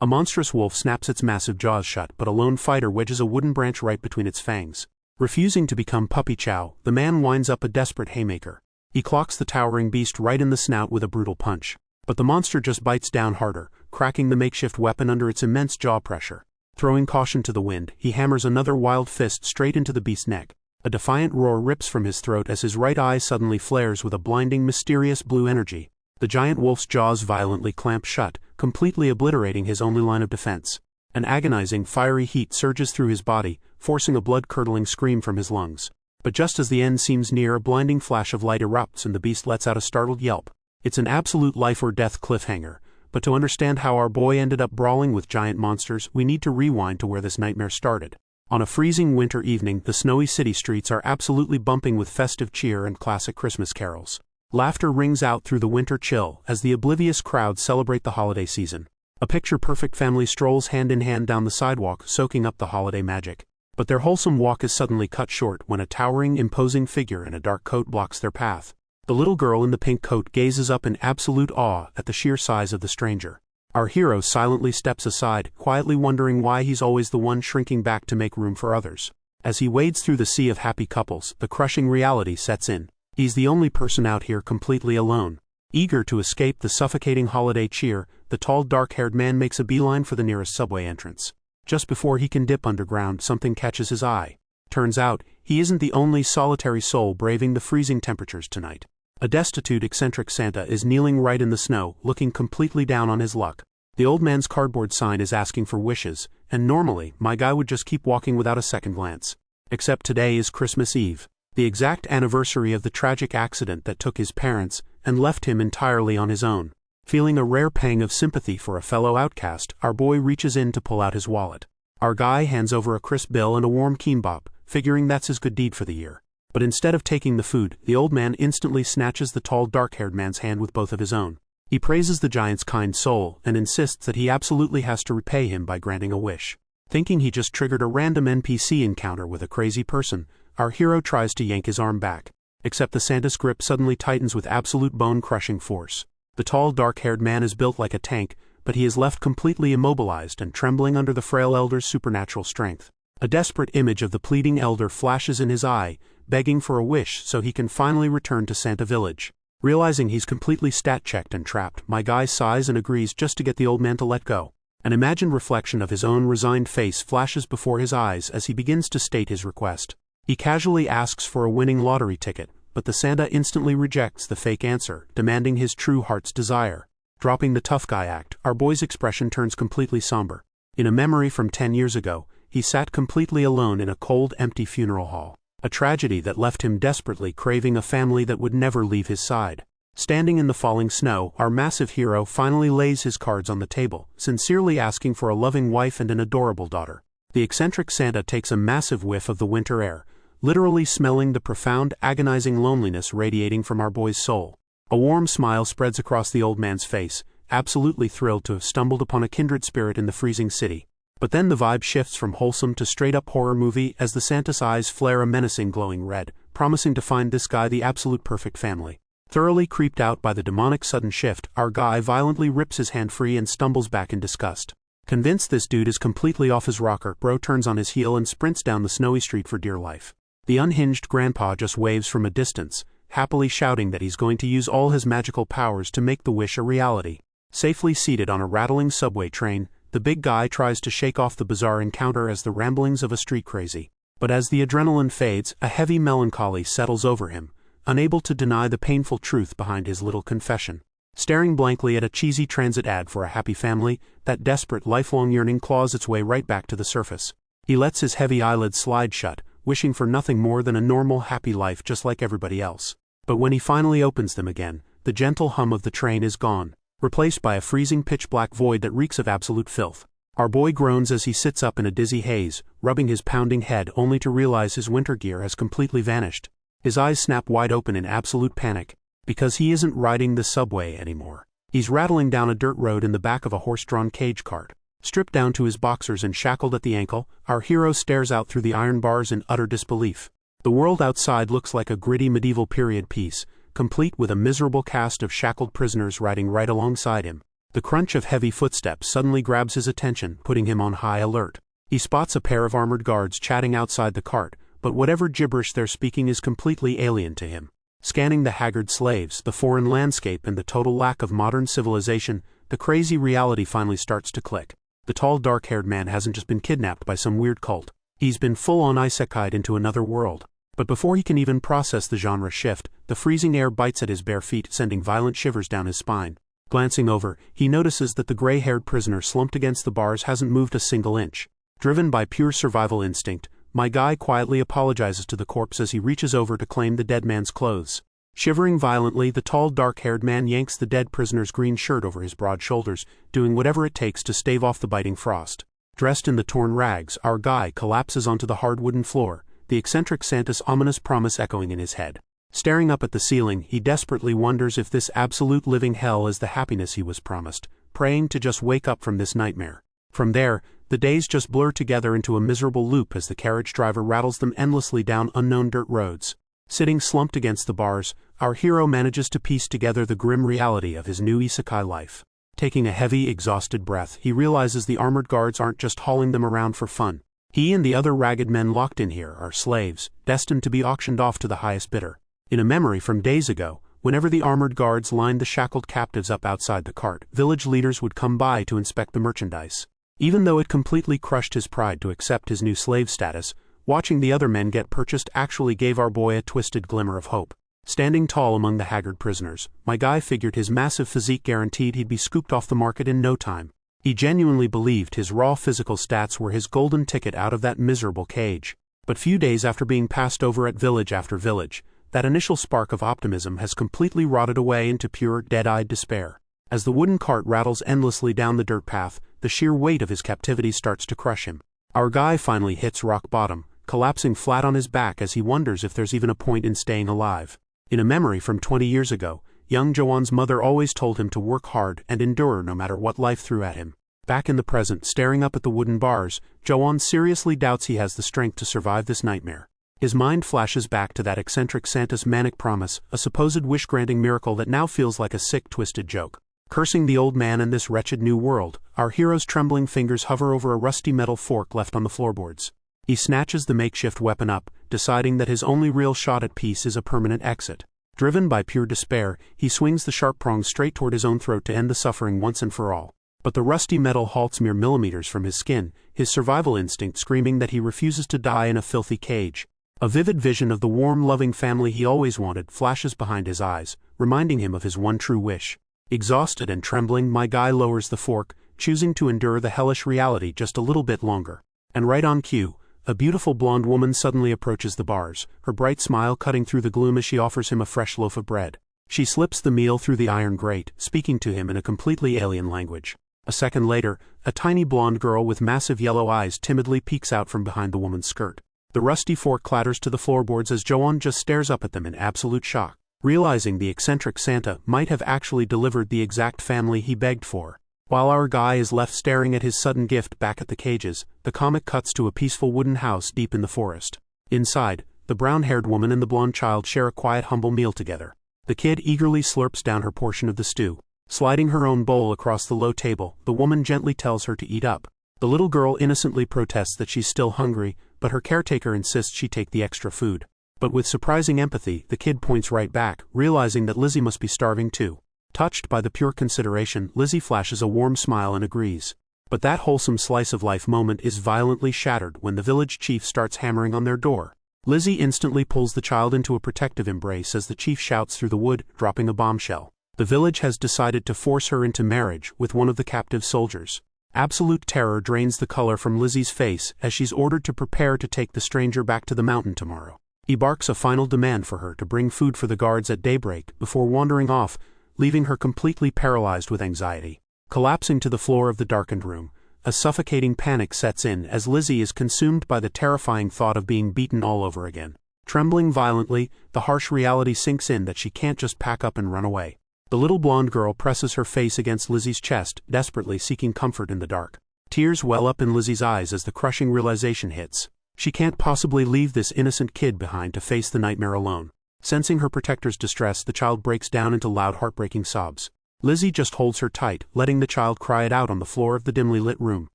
A monstrous wolf snaps its massive jaws shut, but a lone fighter wedges a wooden branch right between its fangs. Refusing to become puppy chow, the man winds up a desperate haymaker. He clocks the towering beast right in the snout with a brutal punch. But the monster just bites down harder, cracking the makeshift weapon under its immense jaw pressure. Throwing caution to the wind, he hammers another wild fist straight into the beast's neck. A defiant roar rips from his throat as his right eye suddenly flares with a blinding, mysterious blue energy. The giant wolf's jaws violently clamp shut, completely obliterating his only line of defense. An agonizing, fiery heat surges through his body, forcing a blood-curdling scream from his lungs. But just as the end seems near, a blinding flash of light erupts and the beast lets out a startled yelp. It's an absolute life-or-death cliffhanger. But to understand how our boy ended up brawling with giant monsters, we need to rewind to where this nightmare started. On a freezing winter evening, the snowy city streets are absolutely bumping with festive cheer and classic Christmas carols. Laughter rings out through the winter chill as the oblivious crowds celebrate the holiday season. A picture-perfect family strolls hand in hand down the sidewalk, soaking up the holiday magic. But their wholesome walk is suddenly cut short when a towering, imposing figure in a dark coat blocks their path. The little girl in the pink coat gazes up in absolute awe at the sheer size of the stranger. Our hero silently steps aside, quietly wondering why he's always the one shrinking back to make room for others. As he wades through the sea of happy couples, the crushing reality sets in. He's the only person out here completely alone. Eager to escape the suffocating holiday cheer, the tall dark-haired man makes a beeline for the nearest subway entrance. Just before he can dip underground, something catches his eye. Turns out, he isn't the only solitary soul braving the freezing temperatures tonight. A destitute, eccentric Santa is kneeling right in the snow, looking completely down on his luck. The old man's cardboard sign is asking for wishes, and normally, my guy would just keep walking without a second glance. Except today is Christmas Eve, the exact anniversary of the tragic accident that took his parents and left him entirely on his own. Feeling a rare pang of sympathy for a fellow outcast, our boy reaches in to pull out his wallet. Our guy hands over a crisp bill and a warm kimbap, figuring that's his good deed for the year. But instead of taking the food, the old man instantly snatches the tall dark-haired man's hand with both of his own. He praises the giant's kind soul and insists that he absolutely has to repay him by granting a wish. Thinking he just triggered a random NPC encounter with a crazy person, our hero tries to yank his arm back. Except the Santa's grip suddenly tightens with absolute bone-crushing force. The tall dark-haired man is built like a tank, but he is left completely immobilized and trembling under the frail elder's supernatural strength. A desperate image of the pleading elder flashes in his eye, begging for a wish so he can finally return to Santa Village. Realizing he's completely stat-checked and trapped, my guy sighs and agrees just to get the old man to let go. An imagined reflection of his own resigned face flashes before his eyes as he begins to state his request. He casually asks for a winning lottery ticket, but the Santa instantly rejects the fake answer, demanding his true heart's desire. Dropping the tough guy act, our boy's expression turns completely somber. In a memory from 10 years ago, he sat completely alone in a cold, empty funeral hall. A tragedy that left him desperately craving a family that would never leave his side. Standing in the falling snow, our massive hero finally lays his cards on the table, sincerely asking for a loving wife and an adorable daughter. The eccentric Santa takes a massive whiff of the winter air, literally smelling the profound, agonizing loneliness radiating from our boy's soul. A warm smile spreads across the old man's face, absolutely thrilled to have stumbled upon a kindred spirit in the freezing city. But then the vibe shifts from wholesome to straight-up horror movie as the Santa's eyes flare a menacing glowing red, promising to find this guy the absolute perfect family. Thoroughly creeped out by the demonic sudden shift, our guy violently rips his hand free and stumbles back in disgust. Convinced this dude is completely off his rocker, bro turns on his heel and sprints down the snowy street for dear life. The unhinged grandpa just waves from a distance, happily shouting that he's going to use all his magical powers to make the wish a reality. Safely seated on a rattling subway train, the big guy tries to shake off the bizarre encounter as the ramblings of a street crazy. But as the adrenaline fades, a heavy melancholy settles over him, unable to deny the painful truth behind his little confession. Staring blankly at a cheesy transit ad for a happy family, that desperate lifelong yearning claws its way right back to the surface. He lets his heavy eyelids slide shut, wishing for nothing more than a normal, happy life just like everybody else. But when he finally opens them again, the gentle hum of the train is gone, replaced by a freezing pitch-black void that reeks of absolute filth. Our boy groans as he sits up in a dizzy haze, rubbing his pounding head only to realize his winter gear has completely vanished. His eyes snap wide open in absolute panic, because he isn't riding the subway anymore. He's rattling down a dirt road in the back of a horse-drawn cage cart. Stripped down to his boxers and shackled at the ankle, our hero stares out through the iron bars in utter disbelief. The world outside looks like a gritty medieval period piece, complete with a miserable cast of shackled prisoners riding right alongside him. The crunch of heavy footsteps suddenly grabs his attention, putting him on high alert. He spots a pair of armored guards chatting outside the cart, but whatever gibberish they're speaking is completely alien to him. Scanning the haggard slaves, the foreign landscape, and the total lack of modern civilization, the crazy reality finally starts to click. The tall, dark-haired man hasn't just been kidnapped by some weird cult. He's been full-on isekai'd into another world. But before he can even process the genre shift, the freezing air bites at his bare feet, sending violent shivers down his spine. Glancing over, he notices that the gray-haired prisoner slumped against the bars hasn't moved a single inch. Driven by pure survival instinct, my guy quietly apologizes to the corpse as he reaches over to claim the dead man's clothes. Shivering violently, the tall, dark-haired man yanks the dead prisoner's green shirt over his broad shoulders, doing whatever it takes to stave off the biting frost. Dressed in the torn rags, our guy collapses onto the hard wooden floor, the eccentric Santa's ominous promise echoing in his head. Staring up at the ceiling, he desperately wonders if this absolute living hell is the happiness he was promised, praying to just wake up from this nightmare. From there, the days just blur together into a miserable loop as the carriage driver rattles them endlessly down unknown dirt roads. Sitting slumped against the bars, our hero manages to piece together the grim reality of his new isekai life. Taking a heavy, exhausted breath, he realizes the armored guards aren't just hauling them around for fun. He and the other ragged men locked in here are slaves, destined to be auctioned off to the highest bidder. In a memory from days ago, whenever the armored guards lined the shackled captives up outside the cart, village leaders would come by to inspect the merchandise. Even though it completely crushed his pride to accept his new slave status, watching the other men get purchased actually gave our boy a twisted glimmer of hope. Standing tall among the haggard prisoners, my guy figured his massive physique guaranteed he'd be scooped off the market in no time. He genuinely believed his raw physical stats were his golden ticket out of that miserable cage. But few days after being passed over at village after village, that initial spark of optimism has completely rotted away into pure, dead-eyed despair. As the wooden cart rattles endlessly down the dirt path, the sheer weight of his captivity starts to crush him. Our guy finally hits rock bottom, collapsing flat on his back as he wonders if there's even a point in staying alive. In a memory from 20 years ago, young Joan's mother always told him to work hard and endure no matter what life threw at him. Back in the present, staring up at the wooden bars, Joan seriously doubts he has the strength to survive this nightmare. His mind flashes back to that eccentric Santa's manic promise, a supposed wish-granting miracle that now feels like a sick, twisted joke. Cursing the old man and this wretched new world, our hero's trembling fingers hover over a rusty metal fork left on the floorboards. He snatches the makeshift weapon up, deciding that his only real shot at peace is a permanent exit. Driven by pure despair, he swings the sharp prong straight toward his own throat to end the suffering once and for all. But the rusty metal halts mere millimeters from his skin, his survival instinct screaming that he refuses to die in a filthy cage. A vivid vision of the warm, loving family he always wanted flashes behind his eyes, reminding him of his one true wish. Exhausted and trembling, my guy lowers the fork, choosing to endure the hellish reality just a little bit longer. And right on cue, a beautiful blonde woman suddenly approaches the bars, her bright smile cutting through the gloom as she offers him a fresh loaf of bread. She slips the meal through the iron grate, speaking to him in a completely alien language. A second later, a tiny blonde girl with massive yellow eyes timidly peeks out from behind the woman's skirt. The rusty fork clatters to the floorboards as Joan just stares up at them in absolute shock, realizing the eccentric Santa might have actually delivered the exact family he begged for. While our guy is left staring at his sudden gift back at the cages, the comic cuts to a peaceful wooden house deep in the forest. Inside, the brown-haired woman and the blonde child share a quiet, humble meal together. The kid eagerly slurps down her portion of the stew. Sliding her own bowl across the low table, the woman gently tells her to eat up. The little girl innocently protests that she's still hungry, but her caretaker insists she take the extra food. But with surprising empathy, the kid points right back, realizing that Lizzie must be starving too. Touched by the pure consideration, Lizzie flashes a warm smile and agrees. But that wholesome slice-of-life moment is violently shattered when the village chief starts hammering on their door. Lizzie instantly pulls the child into a protective embrace as the chief shouts through the wood, dropping a bombshell. The village has decided to force her into marriage with one of the captive soldiers. Absolute terror drains the color from Lizzie's face as she's ordered to prepare to take the stranger back to the mountain tomorrow. He barks a final demand for her to bring food for the guards at daybreak before wandering off, leaving her completely paralyzed with anxiety. Collapsing to the floor of the darkened room, a suffocating panic sets in as Lizzie is consumed by the terrifying thought of being beaten all over again. Trembling violently, the harsh reality sinks in that she can't just pack up and run away. The little blonde girl presses her face against Lizzie's chest, desperately seeking comfort in the dark. Tears well up in Lizzie's eyes as the crushing realization hits. She can't possibly leave this innocent kid behind to face the nightmare alone. Sensing her protector's distress, the child breaks down into loud, heartbreaking sobs. Lizzie just holds her tight, letting the child cry it out on the floor of the dimly lit room.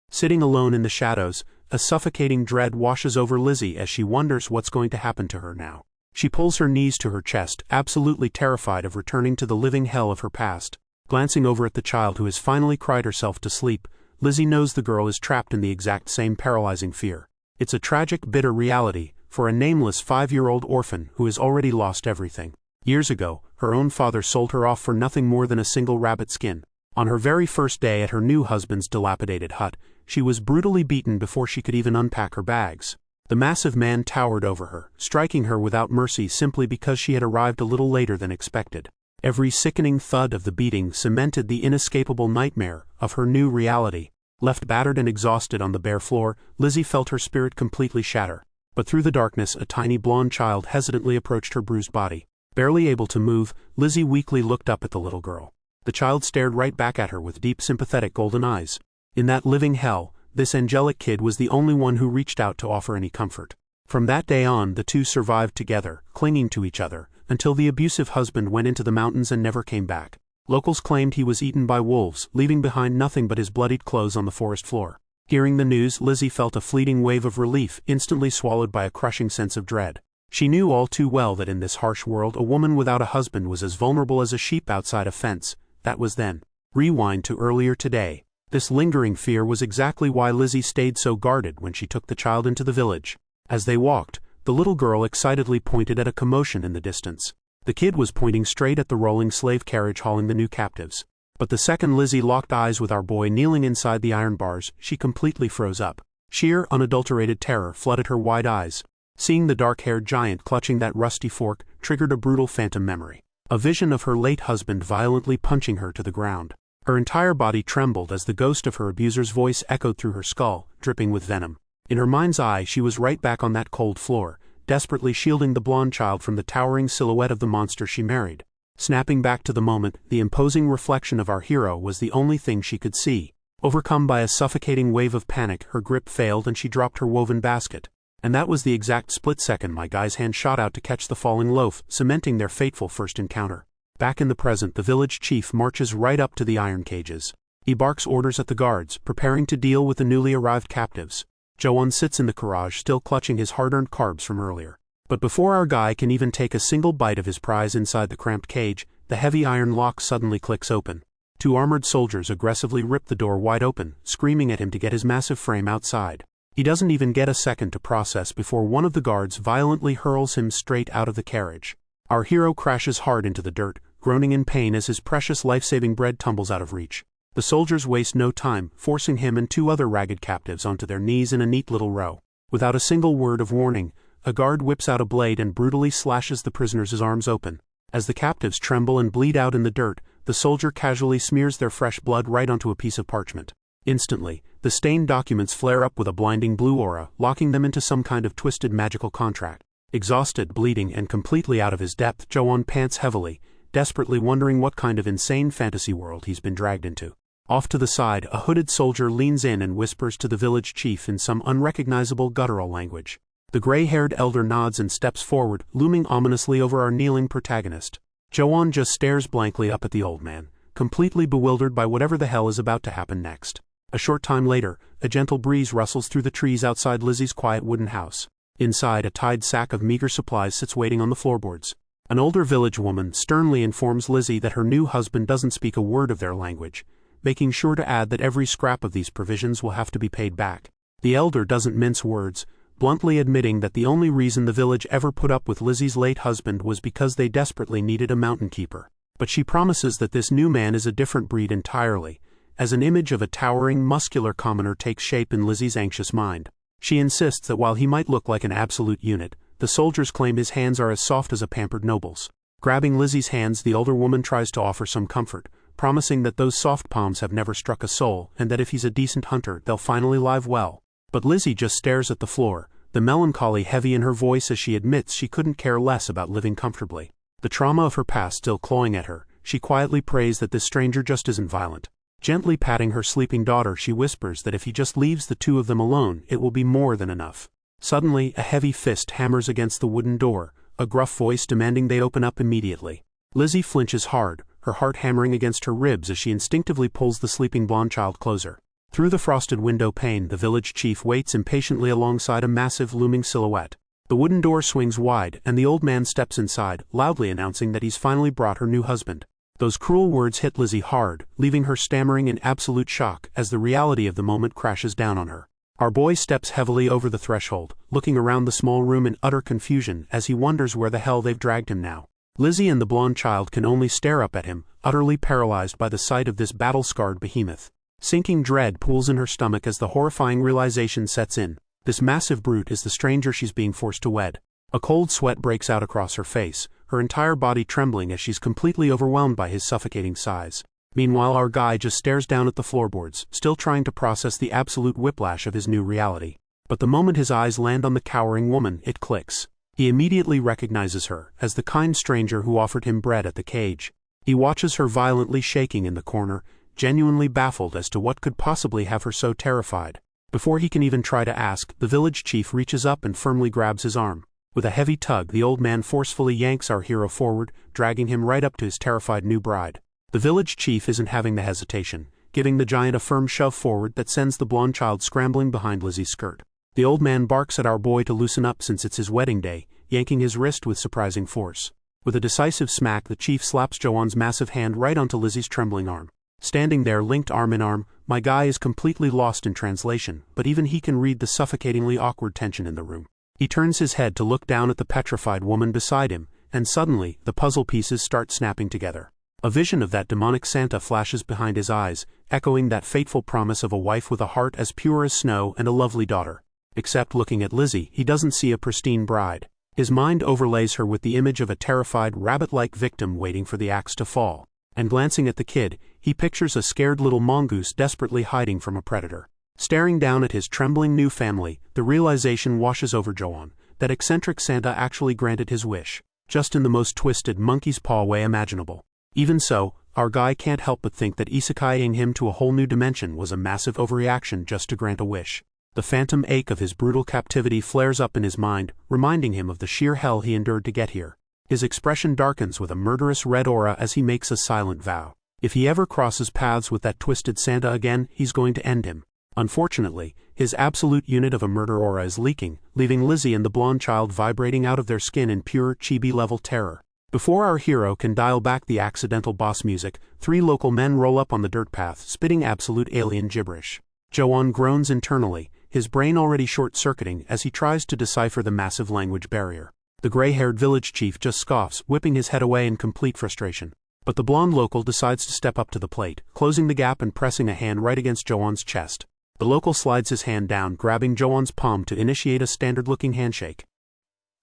Sitting alone in the shadows, a suffocating dread washes over Lizzie as she wonders what's going to happen to her now. She pulls her knees to her chest, absolutely terrified of returning to the living hell of her past. Glancing over at the child who has finally cried herself to sleep, Lizzie knows the girl is trapped in the exact same paralyzing fear. It's a tragic, bitter reality for a nameless 5-year-old orphan who has already lost everything. Years ago, her own father sold her off for nothing more than a single rabbit skin. On her very first day at her new husband's dilapidated hut, she was brutally beaten before she could even unpack her bags. The massive man towered over her, striking her without mercy simply because she had arrived a little later than expected. Every sickening thud of the beating cemented the inescapable nightmare of her new reality. Left battered and exhausted on the bare floor, Lizzie felt her spirit completely shatter. But through the darkness, a tiny blonde child hesitantly approached her bruised body. Barely able to move, Lizzie weakly looked up at the little girl. The child stared right back at her with deep, sympathetic golden eyes. In that living hell, this angelic kid was the only one who reached out to offer any comfort. From that day on, the two survived together, clinging to each other, until the abusive husband went into the mountains and never came back. Locals claimed he was eaten by wolves, leaving behind nothing but his bloodied clothes on the forest floor. Hearing the news, Lizzie felt a fleeting wave of relief, instantly swallowed by a crushing sense of dread. She knew all too well that in this harsh world a woman without a husband was as vulnerable as a sheep outside a fence. That was then. Rewind to earlier today. This lingering fear was exactly why Lizzie stayed so guarded when she took the child into the village. As they walked, the little girl excitedly pointed at a commotion in the distance. The kid was pointing straight at the rolling slave carriage hauling the new captives. But the second Lizzie locked eyes with our boy kneeling inside the iron bars, she completely froze up. Sheer, unadulterated terror flooded her wide eyes. Seeing the dark-haired giant clutching that rusty fork triggered a brutal phantom memory. A vision of her late husband violently punching her to the ground. Her entire body trembled as the ghost of her abuser's voice echoed through her skull, dripping with venom. In her mind's eye, she was right back on that cold floor, desperately shielding the blonde child from the towering silhouette of the monster she married. Snapping back to the moment, the imposing reflection of our hero was the only thing she could see. Overcome by a suffocating wave of panic, her grip failed and she dropped her woven basket. And that was the exact split second my guy's hand shot out to catch the falling loaf, cementing their fateful first encounter. Back in the present, the village chief marches right up to the iron cages. He barks orders at the guards, preparing to deal with the newly arrived captives. Joan sits in the garage, still clutching his hard-earned carbs from earlier. But before our guy can even take a single bite of his prize inside the cramped cage, the heavy iron lock suddenly clicks open. 2 armored soldiers aggressively rip the door wide open, screaming at him to get his massive frame outside. He doesn't even get a second to process before one of the guards violently hurls him straight out of the carriage. Our hero crashes hard into the dirt, groaning in pain as his precious life-saving bread tumbles out of reach. The soldiers waste no time, forcing him and 2 other ragged captives onto their knees in a neat little row. Without a single word of warning, a guard whips out a blade and brutally slashes the prisoner's arms open. As the captives tremble and bleed out in the dirt, the soldier casually smears their fresh blood right onto a piece of parchment. Instantly, the stained documents flare up with a blinding blue aura, locking them into some kind of twisted magical contract. Exhausted, bleeding, and completely out of his depth, Joan pants heavily, desperately wondering what kind of insane fantasy world he's been dragged into. Off to the side, a hooded soldier leans in and whispers to the village chief in some unrecognizable guttural language. The gray-haired elder nods and steps forward, looming ominously over our kneeling protagonist. Joan just stares blankly up at the old man, completely bewildered by whatever the hell is about to happen next. A short time later, a gentle breeze rustles through the trees outside Lizzie's quiet wooden house. Inside, a tied sack of meager supplies sits waiting on the floorboards. An older village woman sternly informs Lizzie that her new husband doesn't speak a word of their language, making sure to add that every scrap of these provisions will have to be paid back. The elder doesn't mince words, bluntly admitting that the only reason the village ever put up with Lizzie's late husband was because they desperately needed a mountain keeper. But she promises that this new man is a different breed entirely, as an image of a towering, muscular commoner takes shape in Lizzie's anxious mind. She insists that while he might look like an absolute unit, the soldiers claim his hands are as soft as a pampered noble's. Grabbing Lizzie's hands, the older woman tries to offer some comfort, promising that those soft palms have never struck a soul and that if he's a decent hunter, they'll finally live well. But Lizzie just stares at the floor, the melancholy heavy in her voice as she admits she couldn't care less about living comfortably. The trauma of her past still clawing at her, she quietly prays that this stranger just isn't violent. Gently patting her sleeping daughter, she whispers that if he just leaves the 2 of them alone, it will be more than enough. Suddenly, a heavy fist hammers against the wooden door, a gruff voice demanding they open up immediately. Lizzie flinches hard, her heart hammering against her ribs as she instinctively pulls the sleeping blonde child closer. Through the frosted window pane, the village chief waits impatiently alongside a massive looming silhouette. The wooden door swings wide, and the old man steps inside, loudly announcing that he's finally brought her new husband. Those cruel words hit Lizzie hard, leaving her stammering in absolute shock as the reality of the moment crashes down on her. Our boy steps heavily over the threshold, looking around the small room in utter confusion as he wonders where the hell they've dragged him now. Lizzie and the blonde child can only stare up at him, utterly paralyzed by the sight of this battle-scarred behemoth. Sinking dread pools in her stomach as the horrifying realization sets in. This massive brute is the stranger she's being forced to wed. A cold sweat breaks out across her face, her entire body trembling as she's completely overwhelmed by his suffocating size. Meanwhile, our guy just stares down at the floorboards, still trying to process the absolute whiplash of his new reality. But the moment his eyes land on the cowering woman, it clicks. He immediately recognizes her as the kind stranger who offered him bread at the cage. He watches her violently shaking in the corner, genuinely baffled as to what could possibly have her so terrified. Before he can even try to ask, the village chief reaches up and firmly grabs his arm. With a heavy tug, the old man forcefully yanks our hero forward, dragging him right up to his terrified new bride. The village chief isn't having the hesitation, giving the giant a firm shove forward that sends the blonde child scrambling behind Lizzie's skirt. The old man barks at our boy to loosen up since it's his wedding day, yanking his wrist with surprising force. With a decisive smack, the chief slaps Joanne's massive hand right onto Lizzie's trembling arm. Standing there, linked arm in arm, my guy is completely lost in translation, but even he can read the suffocatingly awkward tension in the room. He turns his head to look down at the petrified woman beside him, and suddenly, the puzzle pieces start snapping together. A vision of that demonic Santa flashes behind his eyes, echoing that fateful promise of a wife with a heart as pure as snow and a lovely daughter. Except looking at Lizzie, he doesn't see a pristine bride. His mind overlays her with the image of a terrified, rabbit-like victim waiting for the axe to fall. And glancing at the kid, he pictures a scared little mongoose desperately hiding from a predator. Staring down at his trembling new family, the realization washes over Joanne that eccentric Santa actually granted his wish, just in the most twisted monkey's paw way imaginable. Even so, our guy can't help but think that isekaiing him to a whole new dimension was a massive overreaction just to grant a wish. The phantom ache of his brutal captivity flares up in his mind, reminding him of the sheer hell he endured to get here. His expression darkens with a murderous red aura as he makes a silent vow. If he ever crosses paths with that twisted Santa again, he's going to end him. Unfortunately, his absolute unit of a murder aura is leaking, leaving Lizzie and the blonde child vibrating out of their skin in pure chibi-level terror. Before our hero can dial back the accidental boss music, 3 local men roll up on the dirt path, spitting absolute alien gibberish. Joanne groans internally, his brain already short-circuiting as he tries to decipher the massive language barrier. The gray-haired village chief just scoffs, whipping his head away in complete frustration. But the blonde local decides to step up to the plate, closing the gap and pressing a hand right against Joanne's chest. The local slides his hand down, grabbing Joanne's palm to initiate a standard-looking handshake,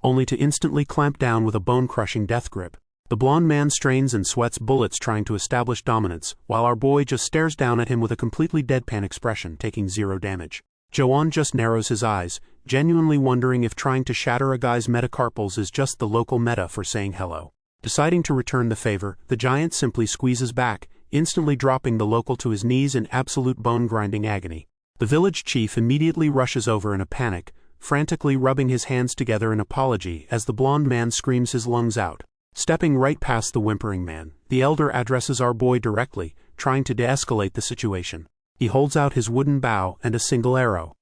only to instantly clamp down with a bone-crushing death grip. The blonde man strains and sweats bullets trying to establish dominance, while our boy just stares down at him with a completely deadpan expression, taking 0 damage. Joanne just narrows his eyes, genuinely wondering if trying to shatter a guy's metacarpals is just the local meta for saying hello. Deciding to return the favor, the giant simply squeezes back, instantly dropping the local to his knees in absolute bone-grinding agony. The village chief immediately rushes over in a panic, frantically rubbing his hands together in apology as the blonde man screams his lungs out. Stepping right past the whimpering man, the elder addresses our boy directly, trying to de-escalate the situation. He holds out his wooden bow and a single arrow,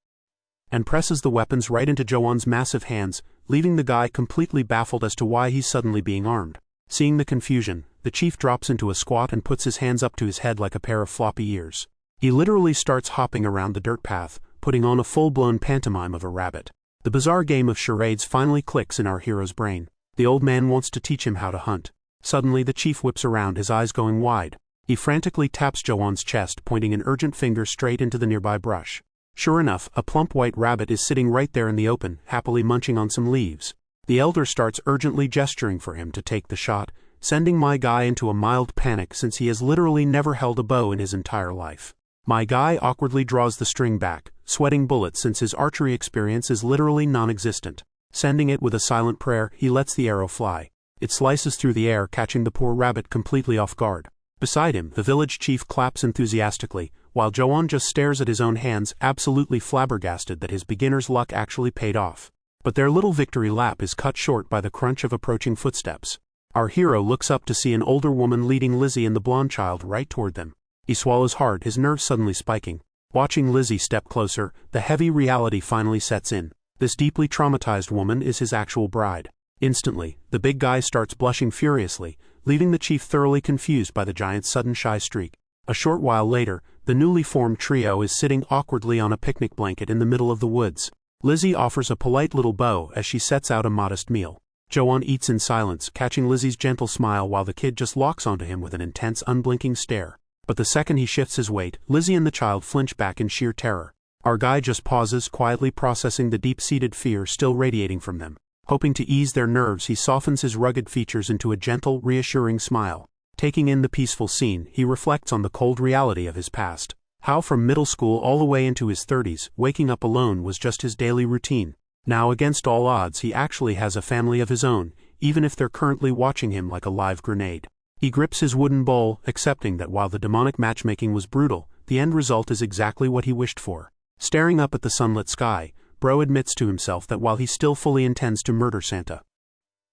and presses the weapons right into Joanne's massive hands, leaving the guy completely baffled as to why he's suddenly being armed. Seeing the confusion, the chief drops into a squat and puts his hands up to his head like a pair of floppy ears. He literally starts hopping around the dirt path, putting on a full-blown pantomime of a rabbit. The bizarre game of charades finally clicks in our hero's brain. The old man wants to teach him how to hunt. Suddenly the chief whips around, his eyes going wide. He frantically taps Joanne's chest, pointing an urgent finger straight into the nearby brush. Sure enough, a plump white rabbit is sitting right there in the open, happily munching on some leaves. The elder starts urgently gesturing for him to take the shot, sending my guy into a mild panic since he has literally never held a bow in his entire life. My guy awkwardly draws the string back, sweating bullets since his archery experience is literally non-existent. Sending it with a silent prayer, he lets the arrow fly. It slices through the air, catching the poor rabbit completely off guard. Beside him, the village chief claps enthusiastically, while Joanne just stares at his own hands, absolutely flabbergasted that his beginner's luck actually paid off. But their little victory lap is cut short by the crunch of approaching footsteps. Our hero looks up to see an older woman leading Lizzie and the blonde child right toward them. He swallows hard, his nerves suddenly spiking. Watching Lizzie step closer, the heavy reality finally sets in. This deeply traumatized woman is his actual bride. Instantly, the big guy starts blushing furiously, leaving the chief thoroughly confused by the giant's sudden shy streak. A short while later, the newly formed trio is sitting awkwardly on a picnic blanket in the middle of the woods. Lizzie offers a polite little bow as she sets out a modest meal. Joan eats in silence, catching Lizzie's gentle smile while the kid just locks onto him with an intense, unblinking stare. But the second he shifts his weight, Lizzie and the child flinch back in sheer terror. Our guy just pauses, quietly processing the deep-seated fear still radiating from them. Hoping to ease their nerves, he softens his rugged features into a gentle, reassuring smile. Taking in the peaceful scene, he reflects on the cold reality of his past. How from middle school all the way into his 30s, waking up alone was just his daily routine. Now against all odds he actually has a family of his own, even if they're currently watching him like a live grenade. He grips his wooden bowl, accepting that while the demonic matchmaking was brutal, the end result is exactly what he wished for. Staring up at the sunlit sky, Bro admits to himself that while he still fully intends to murder Santa,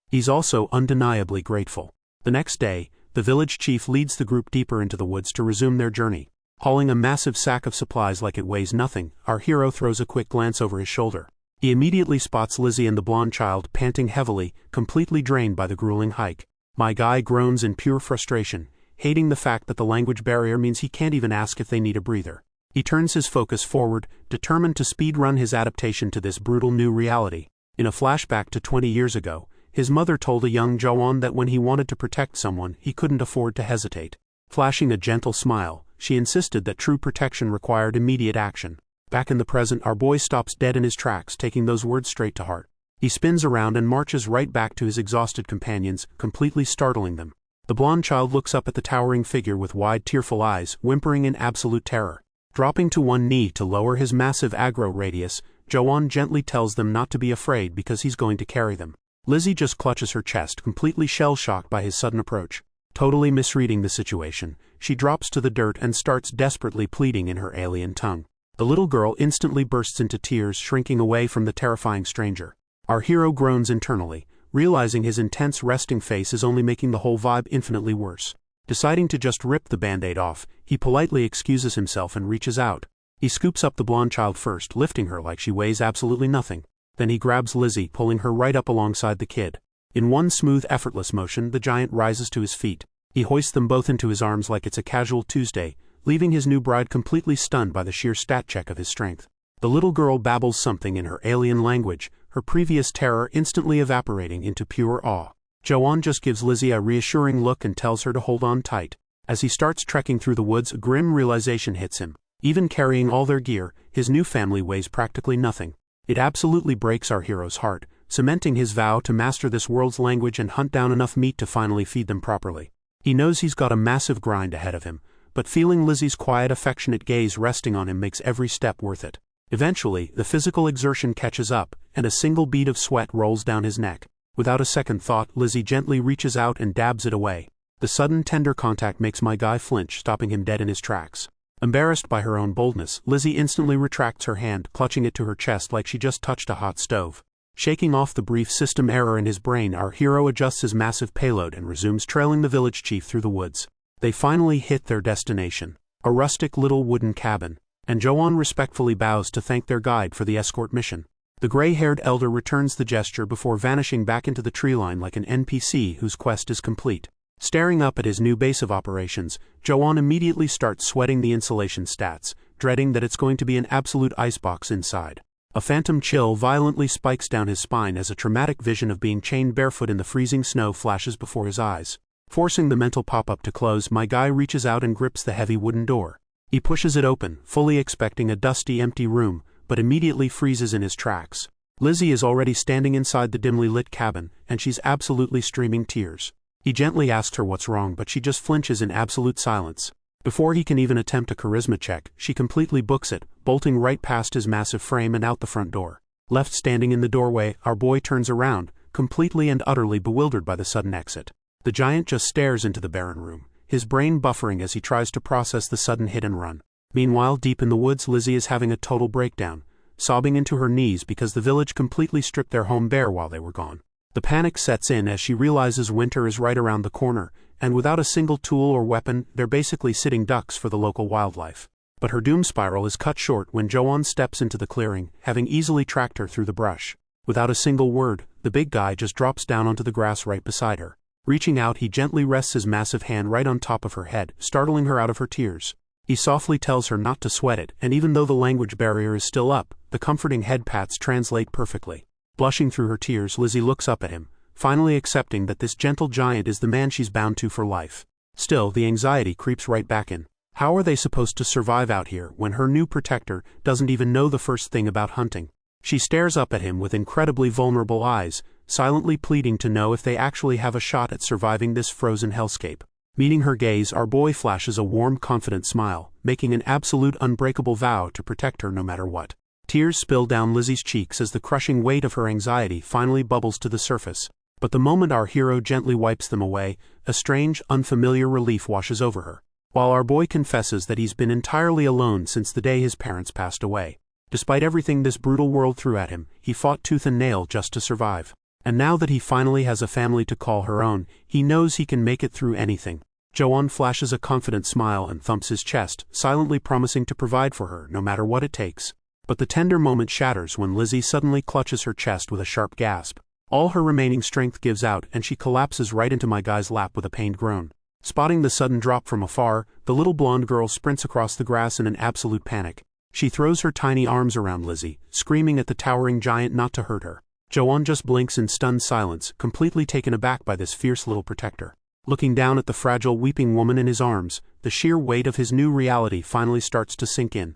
he's also undeniably grateful. The next day, the village chief leads the group deeper into the woods to resume their journey. Hauling a massive sack of supplies like it weighs nothing, our hero throws a quick glance over his shoulder. He immediately spots Lizzie and the blonde child panting heavily, completely drained by the grueling hike. My guy groans in pure frustration, hating the fact that the language barrier means he can't even ask if they need a breather. He turns his focus forward, determined to speedrun his adaptation to this brutal new reality. In a flashback to 20 years ago, his mother told a young Joan that when he wanted to protect someone, he couldn't afford to hesitate. Flashing a gentle smile, she insisted that true protection required immediate action. Back in the present, our boy stops dead in his tracks, taking those words straight to heart. He spins around and marches right back to his exhausted companions, completely startling them. The blonde child looks up at the towering figure with wide, tearful eyes, whimpering in absolute terror. Dropping to one knee to lower his massive aggro radius, Joan gently tells them not to be afraid because he's going to carry them. Lizzie just clutches her chest, completely shell-shocked by his sudden approach. Totally misreading the situation, she drops to the dirt and starts desperately pleading in her alien tongue. The little girl instantly bursts into tears, shrinking away from the terrifying stranger. Our hero groans internally, realizing his intense resting face is only making the whole vibe infinitely worse. Deciding to just rip the band-aid off, he politely excuses himself and reaches out. He scoops up the blonde child first, lifting her like she weighs absolutely nothing. Then he grabs Lizzie, pulling her right up alongside the kid. In one smooth, effortless motion, the giant rises to his feet. He hoists them both into his arms like it's a casual Tuesday, leaving his new bride completely stunned by the sheer stat check of his strength. The little girl babbles something in her alien language, her previous terror instantly evaporating into pure awe. Joan just gives Lizzie a reassuring look and tells her to hold on tight. As he starts trekking through the woods, a grim realization hits him. Even carrying all their gear, his new family weighs practically nothing. It absolutely breaks our hero's heart, cementing his vow to master this world's language and hunt down enough meat to finally feed them properly. He knows he's got a massive grind ahead of him, but feeling Lizzie's quiet, affectionate gaze resting on him makes every step worth it. Eventually, the physical exertion catches up, and a single bead of sweat rolls down his neck. Without a second thought, Lizzie gently reaches out and dabs it away. The sudden, tender contact makes my guy flinch, stopping him dead in his tracks. Embarrassed by her own boldness, Lizzie instantly retracts her hand, clutching it to her chest like she just touched a hot stove. Shaking off the brief system error in his brain, our hero adjusts his massive payload and resumes trailing the village chief through the woods. They finally hit their destination, a rustic little wooden cabin, and Joan respectfully bows to thank their guide for the escort mission. The gray-haired elder returns the gesture before vanishing back into the tree line like an NPC whose quest is complete. Staring up at his new base of operations, Joan immediately starts sweating the insulation stats, dreading that it's going to be an absolute icebox inside. A phantom chill violently spikes down his spine as a traumatic vision of being chained barefoot in the freezing snow flashes before his eyes. Forcing the mental pop-up to close, my guy reaches out and grips the heavy wooden door. He pushes it open, fully expecting a dusty, empty room, but immediately freezes in his tracks. Lizzie is already standing inside the dimly lit cabin, and she's absolutely streaming tears. He gently asks her what's wrong, but she just flinches in absolute silence. Before he can even attempt a charisma check, she completely books it, bolting right past his massive frame and out the front door. Left standing in the doorway, our boy turns around, completely and utterly bewildered by the sudden exit. The giant just stares into the barren room, his brain buffering as he tries to process the sudden hit and run. Meanwhile, deep in the woods, Lizzie is having a total breakdown, sobbing into her knees because the village completely stripped their home bare while they were gone. The panic sets in as she realizes winter is right around the corner, and without a single tool or weapon, they're basically sitting ducks for the local wildlife. But her doom spiral is cut short when Jo-won steps into the clearing, having easily tracked her through the brush. Without a single word, the big guy just drops down onto the grass right beside her. Reaching out, he gently rests his massive hand right on top of her head, startling her out of her tears. He softly tells her not to sweat it, and even though the language barrier is still up, the comforting head pats translate perfectly. Blushing through her tears, Lizzie looks up at him, finally accepting that this gentle giant is the man she's bound to for life. Still, the anxiety creeps right back in. How are they supposed to survive out here when her new protector doesn't even know the first thing about hunting? She stares up at him with incredibly vulnerable eyes, silently pleading to know if they actually have a shot at surviving this frozen hellscape. Meeting her gaze, our boy flashes a warm, confident smile, making an absolute unbreakable vow to protect her no matter what. Tears spill down Lizzie's cheeks as the crushing weight of her anxiety finally bubbles to the surface. But the moment our hero gently wipes them away, a strange, unfamiliar relief washes over her. While our boy confesses that he's been entirely alone since the day his parents passed away. Despite everything this brutal world threw at him, he fought tooth and nail just to survive. And now that he finally has a family to call her own, he knows he can make it through anything. Jo-won flashes a confident smile and thumps his chest, silently promising to provide for her no matter what it takes. But the tender moment shatters when Lizzie suddenly clutches her chest with a sharp gasp. All her remaining strength gives out and she collapses right into my guy's lap with a pained groan. Spotting the sudden drop from afar, the little blonde girl sprints across the grass in an absolute panic. She throws her tiny arms around Lizzie, screaming at the towering giant not to hurt her. Jo-won just blinks in stunned silence, completely taken aback by this fierce little protector. Looking down at the fragile, weeping woman in his arms, the sheer weight of his new reality finally starts to sink in.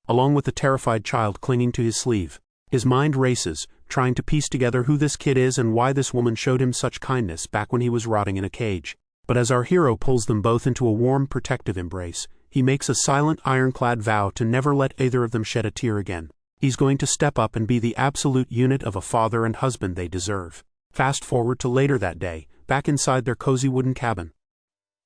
Along with the terrified child clinging to his sleeve. His mind races, trying to piece together who this kid is and why this woman showed him such kindness back when he was rotting in a cage. But as our hero pulls them both into a warm, protective embrace, he makes a silent, ironclad vow to never let either of them shed a tear again. He's going to step up and be the absolute unit of a father and husband they deserve. Fast forward to later that day, back inside their cozy wooden cabin,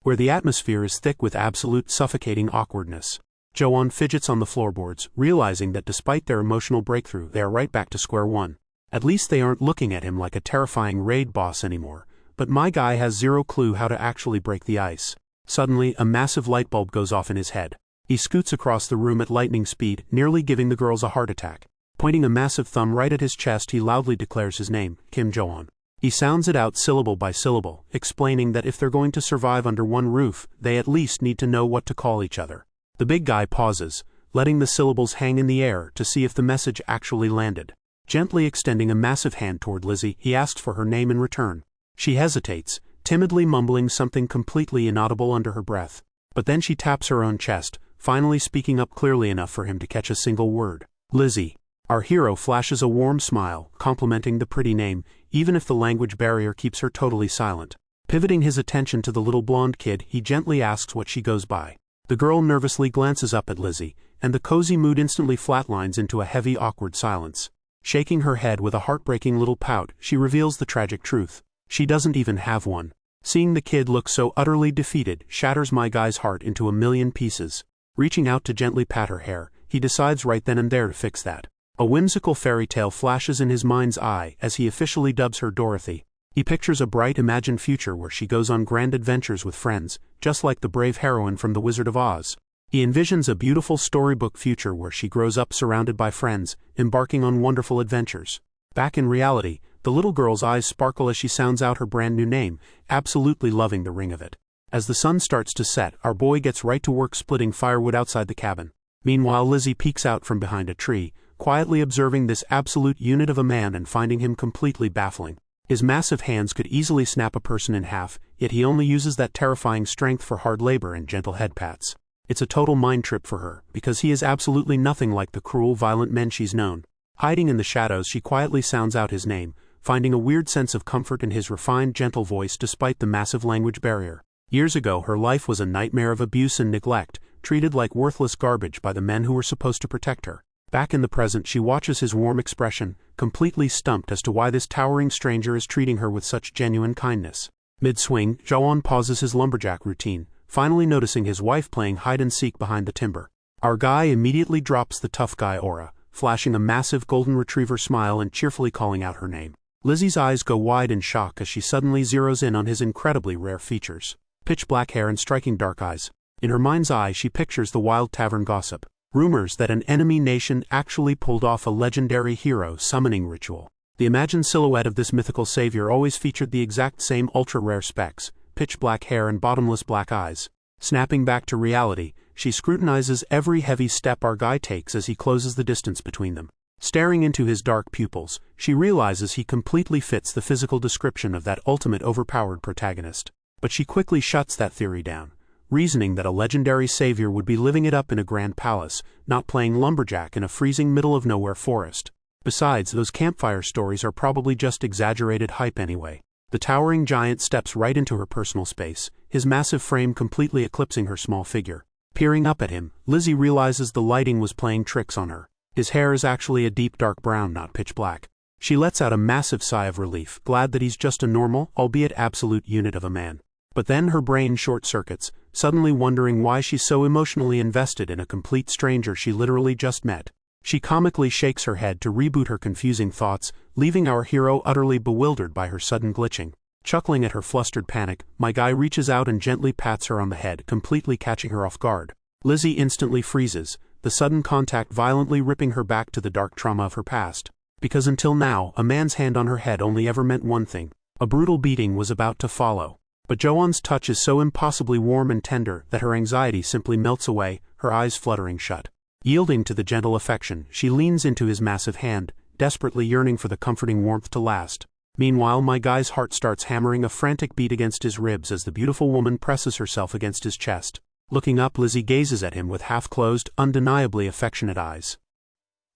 where the atmosphere is thick with absolute suffocating awkwardness. Jo-won fidgets on the floorboards, realizing that despite their emotional breakthrough, they are right back to square one. At least they aren't looking at him like a terrifying raid boss anymore, but my guy has zero clue how to actually break the ice. Suddenly, a massive light bulb goes off in his head. He scoots across the room at lightning speed, nearly giving the girls a heart attack. Pointing a massive thumb right at his chest, he loudly declares his name, Kim Jo-won. He sounds it out syllable by syllable, explaining that if they're going to survive under one roof, they at least need to know what to call each other. The big guy pauses, letting the syllables hang in the air to see if the message actually landed. Gently extending a massive hand toward Lizzie, he asks for her name in return. She hesitates, timidly mumbling something completely inaudible under her breath. But then she taps her own chest, finally speaking up clearly enough for him to catch a single word. Lizzie. Our hero flashes a warm smile, complimenting the pretty name, even if the language barrier keeps her totally silent. Pivoting his attention to the little blonde kid, he gently asks what she goes by. The girl nervously glances up at Lizzie, and the cozy mood instantly flatlines into a heavy, awkward silence. Shaking her head with a heartbreaking little pout, she reveals the tragic truth. She doesn't even have one. Seeing the kid look so utterly defeated shatters my guy's heart into a million pieces. Reaching out to gently pat her hair, he decides right then and there to fix that. A whimsical fairy tale flashes in his mind's eye as he officially dubs her Dorothy. He pictures a bright imagined future where she goes on grand adventures with friends, just like the brave heroine from The Wizard of Oz. He envisions a beautiful storybook future where she grows up surrounded by friends, embarking on wonderful adventures. Back in reality, the little girl's eyes sparkle as she sounds out her brand new name, absolutely loving the ring of it. As the sun starts to set, our boy gets right to work splitting firewood outside the cabin. Meanwhile, Lizzie peeks out from behind a tree, quietly observing this absolute unit of a man and finding him completely baffling. His massive hands could easily snap a person in half, yet he only uses that terrifying strength for hard labor and gentle head pats. It's a total mind trip for her, because he is absolutely nothing like the cruel, violent men she's known. Hiding in the shadows, she quietly sounds out his name, finding a weird sense of comfort in his refined, gentle voice despite the massive language barrier. Years ago, her life was a nightmare of abuse and neglect, treated like worthless garbage by the men who were supposed to protect her. Back in the present, she watches his warm expression, completely stumped as to why this towering stranger is treating her with such genuine kindness. Mid-swing, Jo-won pauses his lumberjack routine, finally noticing his wife playing hide-and-seek behind the timber. Our guy immediately drops the tough guy aura, flashing a massive golden retriever smile and cheerfully calling out her name. Lizzie's eyes go wide in shock as she suddenly zeroes in on his incredibly rare features. Pitch black hair and striking dark eyes. In her mind's eye she pictures the wild tavern gossip. Rumors that an enemy nation actually pulled off a legendary hero summoning ritual. The imagined silhouette of this mythical savior always featured the exact same ultra-rare specs, pitch black hair and bottomless black eyes. Snapping back to reality, she scrutinizes every heavy step our guy takes as he closes the distance between them. Staring into his dark pupils, she realizes he completely fits the physical description of that ultimate overpowered protagonist. But she quickly shuts that theory down, reasoning that a legendary savior would be living it up in a grand palace, not playing lumberjack in a freezing middle-of-nowhere forest. Besides, those campfire stories are probably just exaggerated hype anyway. The towering giant steps right into her personal space, his massive frame completely eclipsing her small figure. Peering up at him, Lizzie realizes the lighting was playing tricks on her. His hair is actually a deep dark brown, not pitch black. She lets out a massive sigh of relief, glad that he's just a normal, albeit absolute unit of a man. But then her brain short-circuits, suddenly wondering why she's so emotionally invested in a complete stranger she literally just met. She comically shakes her head to reboot her confusing thoughts, leaving our hero utterly bewildered by her sudden glitching. Chuckling at her flustered panic, my guy reaches out and gently pats her on the head, completely catching her off guard. Lizzie instantly freezes, the sudden contact violently ripping her back to the dark trauma of her past. Because until now, a man's hand on her head only ever meant one thing. A brutal beating was about to follow. But Joan's touch is so impossibly warm and tender that her anxiety simply melts away, her eyes fluttering shut. Yielding to the gentle affection, she leans into his massive hand, desperately yearning for the comforting warmth to last. Meanwhile, my guy's heart starts hammering a frantic beat against his ribs as the beautiful woman presses herself against his chest. Looking up, Lizzie gazes at him with half-closed, undeniably affectionate eyes.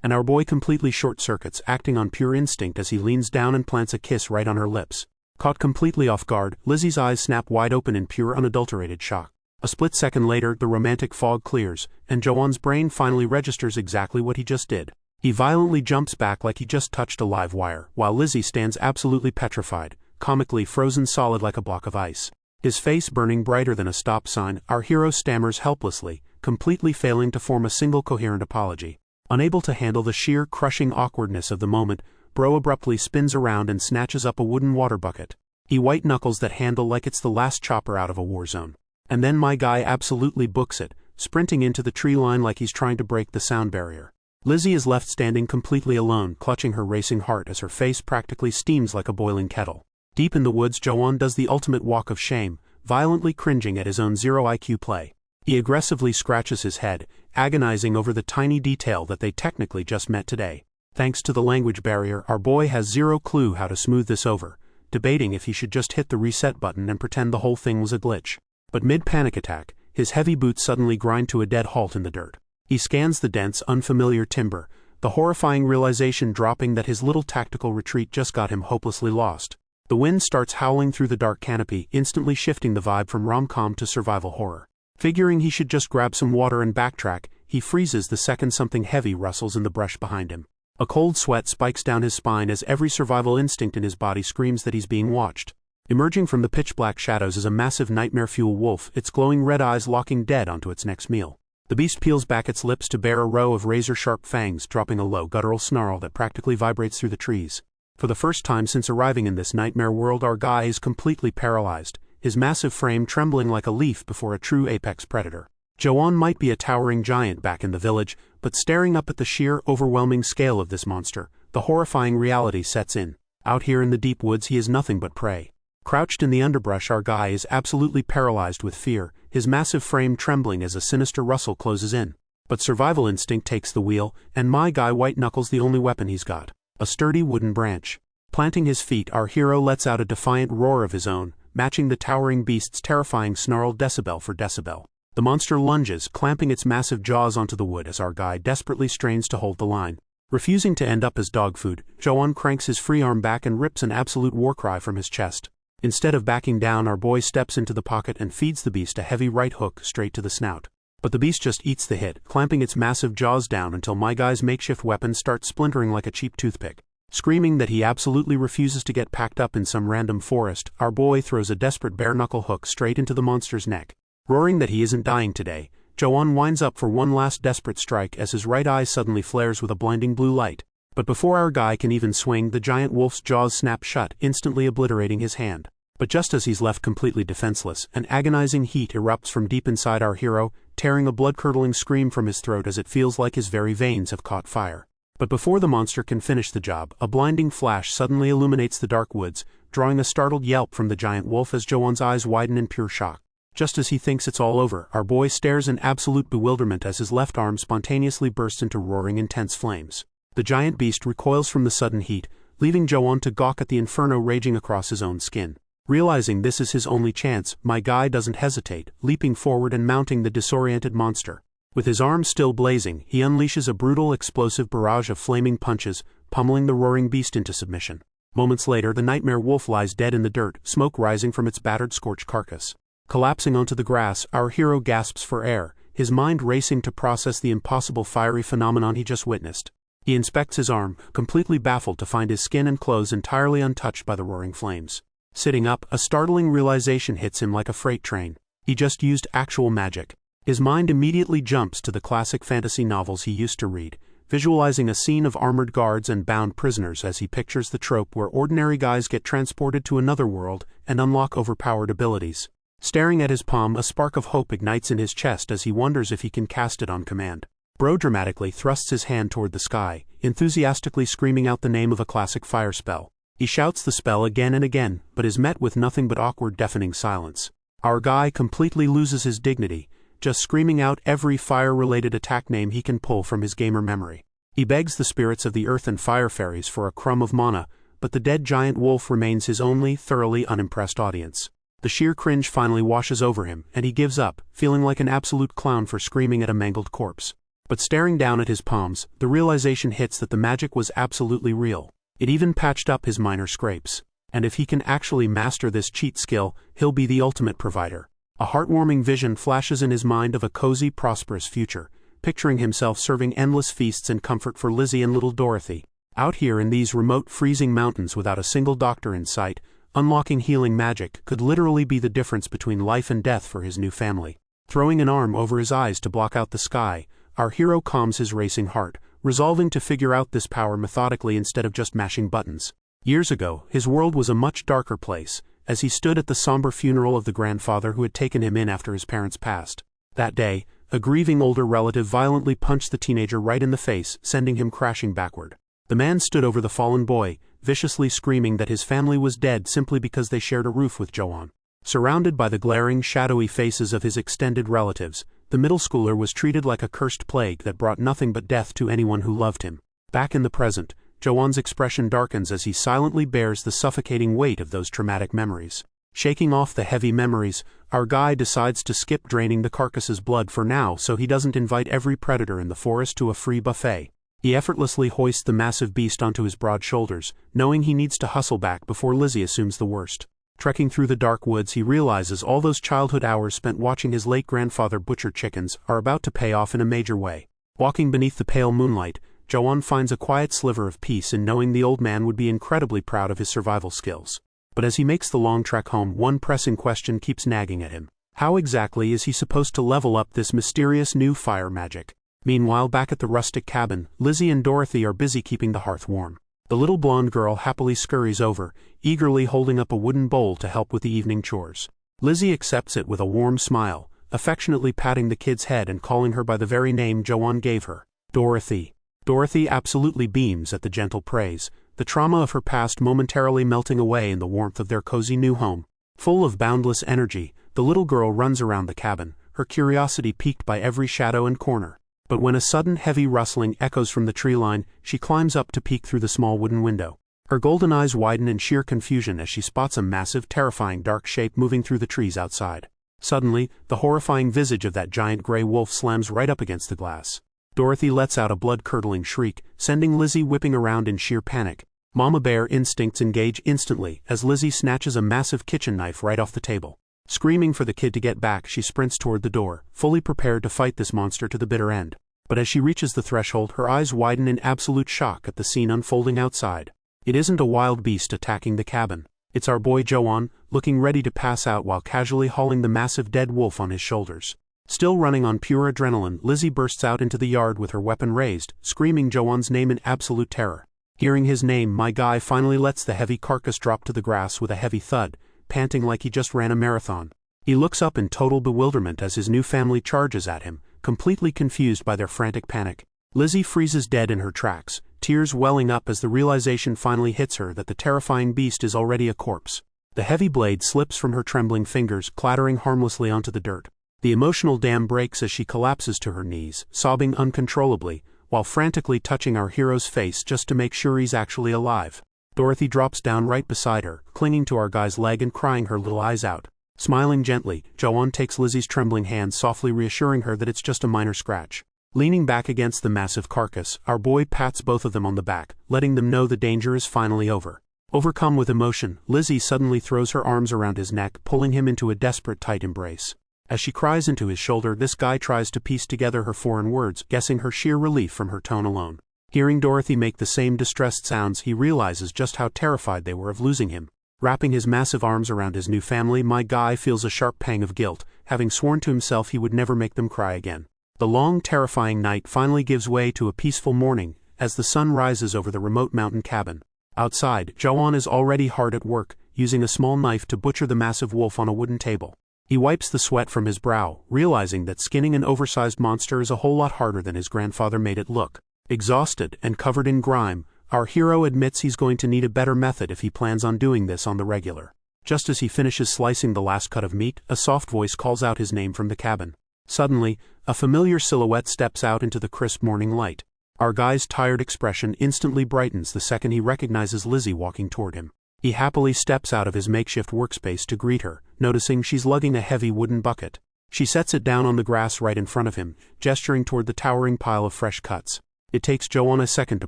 And our boy completely short-circuits, acting on pure instinct as he leans down and plants a kiss right on her lips. Caught completely off guard, Lizzie's eyes snap wide open in pure unadulterated shock. A split second later, the romantic fog clears, and Joan's brain finally registers exactly what he just did. He violently jumps back like he just touched a live wire, while Lizzie stands absolutely petrified, comically frozen solid like a block of ice. His face burning brighter than a stop sign, our hero stammers helplessly, completely failing to form a single coherent apology. Unable to handle the sheer, crushing awkwardness of the moment, Bro abruptly spins around and snatches up a wooden water bucket. He white-knuckles that handle like it's the last chopper out of a war zone. And then my guy absolutely books it, sprinting into the tree line like he's trying to break the sound barrier. Lizzie is left standing completely alone, clutching her racing heart as her face practically steams like a boiling kettle. Deep in the woods, Joan does the ultimate walk of shame, violently cringing at his own zero IQ play. He aggressively scratches his head, agonizing over the tiny detail that they technically just met today. Thanks to the language barrier, our boy has zero clue how to smooth this over, debating if he should just hit the reset button and pretend the whole thing was a glitch. But mid-panic attack, his heavy boots suddenly grind to a dead halt in the dirt. He scans the dense, unfamiliar timber, the horrifying realization dropping that his little tactical retreat just got him hopelessly lost. The wind starts howling through the dark canopy, instantly shifting the vibe from rom-com to survival horror. Figuring he should just grab some water and backtrack, he freezes the second something heavy rustles in the brush behind him. A cold sweat spikes down his spine as every survival instinct in his body screams that he's being watched. Emerging from the pitch-black shadows is a massive nightmare-fuel wolf, its glowing red eyes locking dead onto its next meal. The beast peels back its lips to bear a row of razor-sharp fangs, dropping a low, guttural snarl that practically vibrates through the trees. For the first time since arriving in this nightmare world, our guy is completely paralyzed, his massive frame trembling like a leaf before a true apex predator. Joan might be a towering giant back in the village, but staring up at the sheer, overwhelming scale of this monster, the horrifying reality sets in. Out here in the deep woods, he is nothing but prey. Crouched in the underbrush, our guy is absolutely paralyzed with fear, his massive frame trembling as a sinister rustle closes in. But survival instinct takes the wheel, and my guy white-knuckles the only weapon he's got. A sturdy wooden branch. Planting his feet, our hero lets out a defiant roar of his own, matching the towering beast's terrifying snarl decibel for decibel. The monster lunges, clamping its massive jaws onto the wood as our guy desperately strains to hold the line. Refusing to end up as dog food, Joan cranks his free arm back and rips an absolute war cry from his chest. Instead of backing down, our boy steps into the pocket and feeds the beast a heavy right hook straight to the snout. But the beast just eats the hit, clamping its massive jaws down until my guy's makeshift weapon starts splintering like a cheap toothpick. Screaming that he absolutely refuses to get packed up in some random forest, our boy throws a desperate bare-knuckle hook straight into the monster's neck. Roaring that he isn't dying today, Joan winds up for one last desperate strike as his right eye suddenly flares with a blinding blue light. But before our guy can even swing, the giant wolf's jaws snap shut, instantly obliterating his hand. But just as he's left completely defenseless, an agonizing heat erupts from deep inside our hero, tearing a blood-curdling scream from his throat as it feels like his very veins have caught fire. But before the monster can finish the job, a blinding flash suddenly illuminates the dark woods, drawing a startled yelp from the giant wolf as Joan's eyes widen in pure shock. Just as he thinks it's all over, our boy stares in absolute bewilderment as his left arm spontaneously bursts into roaring intense flames. The giant beast recoils from the sudden heat, leaving Joan to gawk at the inferno raging across his own skin. Realizing this is his only chance, my guy doesn't hesitate, leaping forward and mounting the disoriented monster. With his arms still blazing, he unleashes a brutal explosive barrage of flaming punches, pummeling the roaring beast into submission. Moments later, the nightmare wolf lies dead in the dirt, smoke rising from its battered, scorched carcass. Collapsing onto the grass, our hero gasps for air, his mind racing to process the impossible fiery phenomenon he just witnessed. He inspects his arm, completely baffled to find his skin and clothes entirely untouched by the roaring flames. Sitting up, a startling realization hits him like a freight train. He just used actual magic. His mind immediately jumps to the classic fantasy novels he used to read, visualizing a scene of armored guards and bound prisoners as he pictures the trope where ordinary guys get transported to another world and unlock overpowered abilities. Staring at his palm, a spark of hope ignites in his chest as he wonders if he can cast it on command. Bro dramatically thrusts his hand toward the sky, enthusiastically screaming out the name of a classic fire spell. He shouts the spell again and again, but is met with nothing but awkward, deafening silence. Our guy completely loses his dignity, just screaming out every fire-related attack name he can pull from his gamer memory. He begs the spirits of the earth and fire fairies for a crumb of mana, but the dead giant wolf remains his only thoroughly unimpressed audience. The sheer cringe finally washes over him, and he gives up, feeling like an absolute clown for screaming at a mangled corpse. But staring down at his palms, the realization hits that the magic was absolutely real. It even patched up his minor scrapes. And if he can actually master this cheat skill, he'll be the ultimate provider. A heartwarming vision flashes in his mind of a cozy, prosperous future, picturing himself serving endless feasts and comfort for Lizzie and little Dorothy. Out here in these remote, freezing mountains without a single doctor in sight, unlocking healing magic could literally be the difference between life and death for his new family. Throwing an arm over his eyes to block out the sky, our hero calms his racing heart, resolving to figure out this power methodically instead of just mashing buttons. Years ago, his world was a much darker place, as he stood at the somber funeral of the grandfather who had taken him in after his parents passed. That day, a grieving older relative violently punched the teenager right in the face, sending him crashing backward. The man stood over the fallen boy, viciously screaming that his family was dead simply because they shared a roof with Joan. Surrounded by the glaring, shadowy faces of his extended relatives, the middle schooler was treated like a cursed plague that brought nothing but death to anyone who loved him. Back in the present, Joan's expression darkens as he silently bears the suffocating weight of those traumatic memories. Shaking off the heavy memories, our guy decides to skip draining the carcass's blood for now so he doesn't invite every predator in the forest to a free buffet. He effortlessly hoists the massive beast onto his broad shoulders, knowing he needs to hustle back before Lizzie assumes the worst. Trekking through the dark woods, he realizes all those childhood hours spent watching his late grandfather butcher chickens are about to pay off in a major way. Walking beneath the pale moonlight, Joan finds a quiet sliver of peace in knowing the old man would be incredibly proud of his survival skills. But as he makes the long trek home, one pressing question keeps nagging at him. How exactly is he supposed to level up this mysterious new fire magic? Meanwhile, back at the rustic cabin, Lizzie and Dorothy are busy keeping the hearth warm. The little blonde girl happily scurries over, eagerly holding up a wooden bowl to help with the evening chores. Lizzie accepts it with a warm smile, affectionately patting the kid's head and calling her by the very name Joan gave her, Dorothy. Dorothy absolutely beams at the gentle praise, the trauma of her past momentarily melting away in the warmth of their cozy new home. Full of boundless energy, the little girl runs around the cabin, her curiosity piqued by every shadow and corner. But when a sudden heavy rustling echoes from the tree line, she climbs up to peek through the small wooden window. Her golden eyes widen in sheer confusion as she spots a massive, terrifying dark shape moving through the trees outside. Suddenly, the horrifying visage of that giant gray wolf slams right up against the glass. Dorothy lets out a blood-curdling shriek, sending Lizzie whipping around in sheer panic. Mama Bear instincts engage instantly as Lizzie snatches a massive kitchen knife right off the table. Screaming for the kid to get back, she sprints toward the door, fully prepared to fight this monster to the bitter end. But as she reaches the threshold, her eyes widen in absolute shock at the scene unfolding outside. It isn't a wild beast attacking the cabin. It's our boy Joan, looking ready to pass out while casually hauling the massive dead wolf on his shoulders. Still running on pure adrenaline, Lizzie bursts out into the yard with her weapon raised, screaming Joan's name in absolute terror. Hearing his name, my guy finally lets the heavy carcass drop to the grass with a heavy thud, panting like he just ran a marathon. He looks up in total bewilderment as his new family charges at him, completely confused by their frantic panic. Lizzie freezes dead in her tracks, tears welling up as the realization finally hits her that the terrifying beast is already a corpse. The heavy blade slips from her trembling fingers, clattering harmlessly onto the dirt. The emotional dam breaks as she collapses to her knees, sobbing uncontrollably, while frantically touching our hero's face just to make sure he's actually alive. Dorothy drops down right beside her, clinging to our guy's leg and crying her little eyes out. Smiling gently, Joan takes Lizzie's trembling hand, softly reassuring her that it's just a minor scratch. Leaning back against the massive carcass, our boy pats both of them on the back, letting them know the danger is finally over. Overcome with emotion, Lizzie suddenly throws her arms around his neck, pulling him into a desperate tight embrace. As she cries into his shoulder, this guy tries to piece together her foreign words, guessing her sheer relief from her tone alone. Hearing Dorothy make the same distressed sounds, he realizes just how terrified they were of losing him. Wrapping his massive arms around his new family, my guy feels a sharp pang of guilt, having sworn to himself he would never make them cry again. The long, terrifying night finally gives way to a peaceful morning, as the sun rises over the remote mountain cabin. Outside, Joan is already hard at work, using a small knife to butcher the massive wolf on a wooden table. He wipes the sweat from his brow, realizing that skinning an oversized monster is a whole lot harder than his grandfather made it look. Exhausted and covered in grime, our hero admits he's going to need a better method if he plans on doing this on the regular. Just as he finishes slicing the last cut of meat, a soft voice calls out his name from the cabin. Suddenly, a familiar silhouette steps out into the crisp morning light. Our guy's tired expression instantly brightens the second he recognizes Lizzie walking toward him. He happily steps out of his makeshift workspace to greet her, noticing she's lugging a heavy wooden bucket. She sets it down on the grass right in front of him, gesturing toward the towering pile of fresh cuts. It takes Joan a second to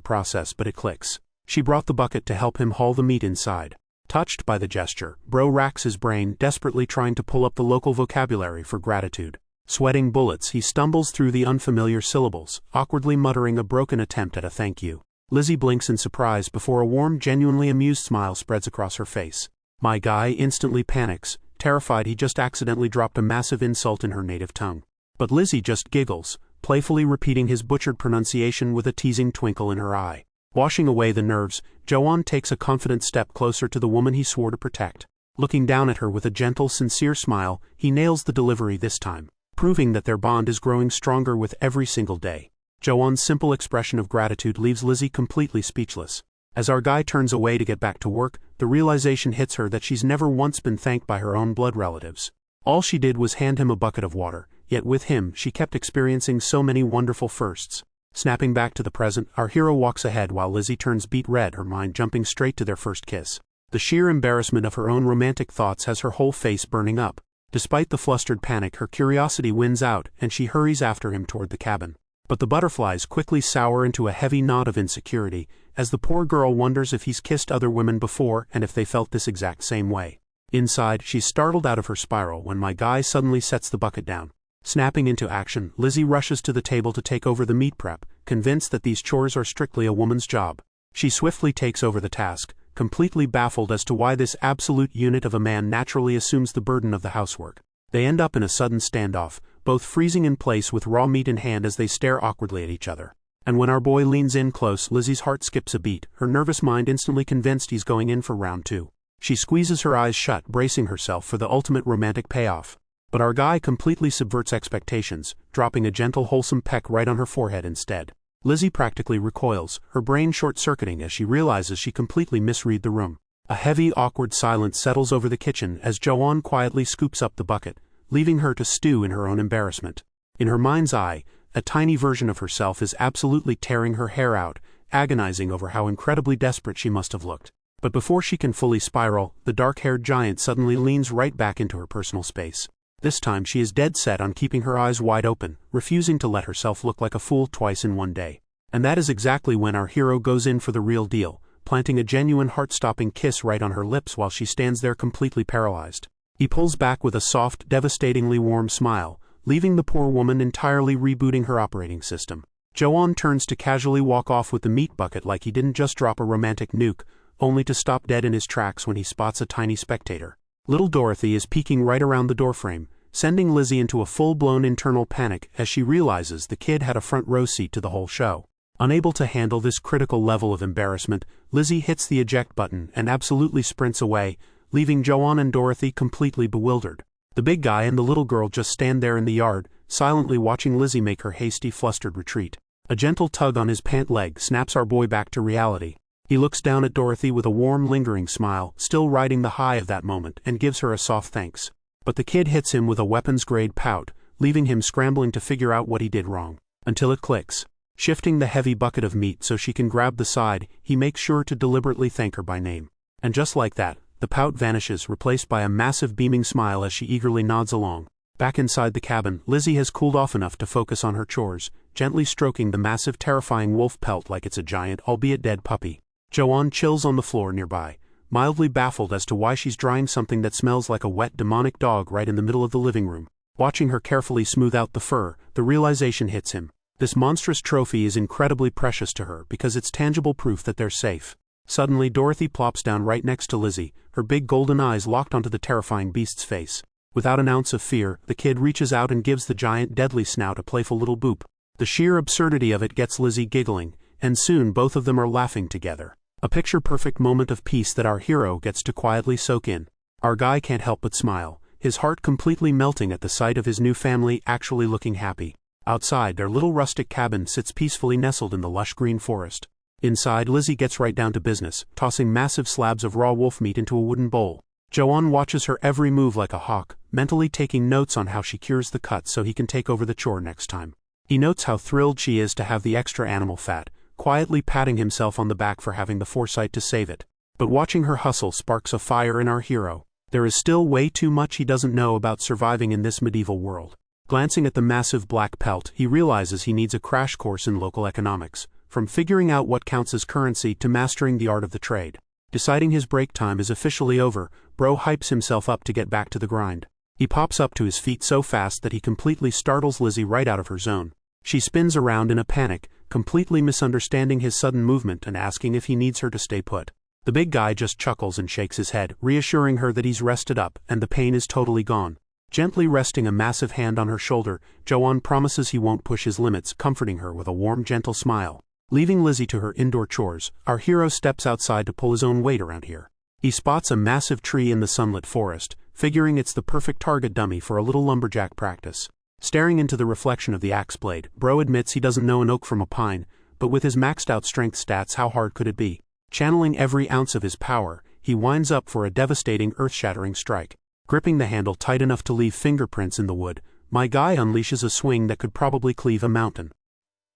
process, but it clicks. She brought the bucket to help him haul the meat inside. Touched by the gesture, Bro racks his brain, desperately trying to pull up the local vocabulary for gratitude. Sweating bullets, he stumbles through the unfamiliar syllables, awkwardly muttering a broken attempt at a thank you. Lizzie blinks in surprise before a warm, genuinely amused smile spreads across her face. My guy instantly panics, terrified he just accidentally dropped a massive insult in her native tongue. But Lizzie just giggles, playfully repeating his butchered pronunciation with a teasing twinkle in her eye. Washing away the nerves, Joan takes a confident step closer to the woman he swore to protect. Looking down at her with a gentle, sincere smile, he nails the delivery this time, proving that their bond is growing stronger with every single day. Joan's simple expression of gratitude leaves Lizzie completely speechless. As our guy turns away to get back to work, the realization hits her that she's never once been thanked by her own blood relatives. All she did was hand him a bucket of water, yet with him she kept experiencing so many wonderful firsts. Snapping back to the present, our hero walks ahead while Lizzie turns beet red, her mind jumping straight to their first kiss. The sheer embarrassment of her own romantic thoughts has her whole face burning up. Despite the flustered panic, her curiosity wins out, and she hurries after him toward the cabin. But the butterflies quickly sour into a heavy knot of insecurity, as the poor girl wonders if he's kissed other women before and if they felt this exact same way. Inside, she's startled out of her spiral when my guy suddenly sets the bucket down. Snapping into action, Lizzie rushes to the table to take over the meat prep, convinced that these chores are strictly a woman's job. She swiftly takes over the task, completely baffled as to why this absolute unit of a man naturally assumes the burden of the housework. They end up in a sudden standoff, both freezing in place with raw meat in hand as they stare awkwardly at each other. And when our boy leans in close, Lizzie's heart skips a beat, her nervous mind instantly convinced he's going in for round two. She squeezes her eyes shut, bracing herself for the ultimate romantic payoff. But our guy completely subverts expectations, dropping a gentle, wholesome peck right on her forehead instead. Lizzie practically recoils, her brain short-circuiting as she realizes she completely misread the room. A heavy, awkward silence settles over the kitchen as Joan quietly scoops up the bucket, leaving her to stew in her own embarrassment. In her mind's eye, a tiny version of herself is absolutely tearing her hair out, agonizing over how incredibly desperate she must have looked. But before she can fully spiral, the dark-haired giant suddenly leans right back into her personal space. This time she is dead set on keeping her eyes wide open, refusing to let herself look like a fool twice in one day. And that is exactly when our hero goes in for the real deal, planting a genuine heart-stopping kiss right on her lips while she stands there completely paralyzed. He pulls back with a soft, devastatingly warm smile, leaving the poor woman entirely rebooting her operating system. Joan turns to casually walk off with the meat bucket like he didn't just drop a romantic nuke, only to stop dead in his tracks when he spots a tiny spectator. Little Dorothy is peeking right around the doorframe, sending Lizzie into a full-blown internal panic as she realizes the kid had a front row seat to the whole show. Unable to handle this critical level of embarrassment, Lizzie hits the eject button and absolutely sprints away, leaving Joanne and Dorothy completely bewildered. The big guy and the little girl just stand there in the yard, silently watching Lizzie make her hasty, flustered retreat. A gentle tug on his pant leg snaps our boy back to reality. He looks down at Dorothy with a warm, lingering smile, still riding the high of that moment, and gives her a soft thanks. But the kid hits him with a weapons-grade pout, leaving him scrambling to figure out what he did wrong. Until it clicks. Shifting the heavy bucket of meat so she can grab the side, he makes sure to deliberately thank her by name. And just like that, the pout vanishes, replaced by a massive beaming smile as she eagerly nods along. Back inside the cabin, Lizzie has cooled off enough to focus on her chores, gently stroking the massive, terrifying wolf pelt like it's a giant, albeit dead puppy. Joanne chills on the floor nearby, mildly baffled as to why she's drying something that smells like a wet, demonic dog right in the middle of the living room. Watching her carefully smooth out the fur, the realization hits him. This monstrous trophy is incredibly precious to her because it's tangible proof that they're safe. Suddenly, Dorothy plops down right next to Lizzie, her big golden eyes locked onto the terrifying beast's face. Without an ounce of fear, the kid reaches out and gives the giant deadly snout a playful little boop. The sheer absurdity of it gets Lizzie giggling, and soon both of them are laughing together. A picture-perfect moment of peace that our hero gets to quietly soak in. Our guy can't help but smile, his heart completely melting at the sight of his new family actually looking happy. Outside, their little rustic cabin sits peacefully nestled in the lush green forest. Inside, Lizzie gets right down to business, tossing massive slabs of raw wolf meat into a wooden bowl. Joanne watches her every move like a hawk, mentally taking notes on how she cures the cut so he can take over the chore next time. He notes how thrilled she is to have the extra animal fat, quietly patting himself on the back for having the foresight to save it. But watching her hustle sparks a fire in our hero. There is still way too much he doesn't know about surviving in this medieval world. Glancing at the massive black pelt, he realizes he needs a crash course in local economics, from figuring out what counts as currency to mastering the art of the trade. Deciding his break time is officially over, Bro hypes himself up to get back to the grind. He pops up to his feet so fast that he completely startles Lizzie right out of her zone. She spins around in a panic, completely misunderstanding his sudden movement and asking if he needs her to stay put. The big guy just chuckles and shakes his head, reassuring her that he's rested up and the pain is totally gone. Gently resting a massive hand on her shoulder, Joanne promises he won't push his limits, comforting her with a warm, gentle smile. Leaving Lizzie to her indoor chores, our hero steps outside to pull his own weight around here. He spots a massive tree in the sunlit forest, figuring it's the perfect target dummy for a little lumberjack practice. Staring into the reflection of the axe blade, Bro admits he doesn't know an oak from a pine, but with his maxed out strength stats, how hard could it be? Channeling every ounce of his power, he winds up for a devastating, earth-shattering strike. Gripping the handle tight enough to leave fingerprints in the wood, my guy unleashes a swing that could probably cleave a mountain.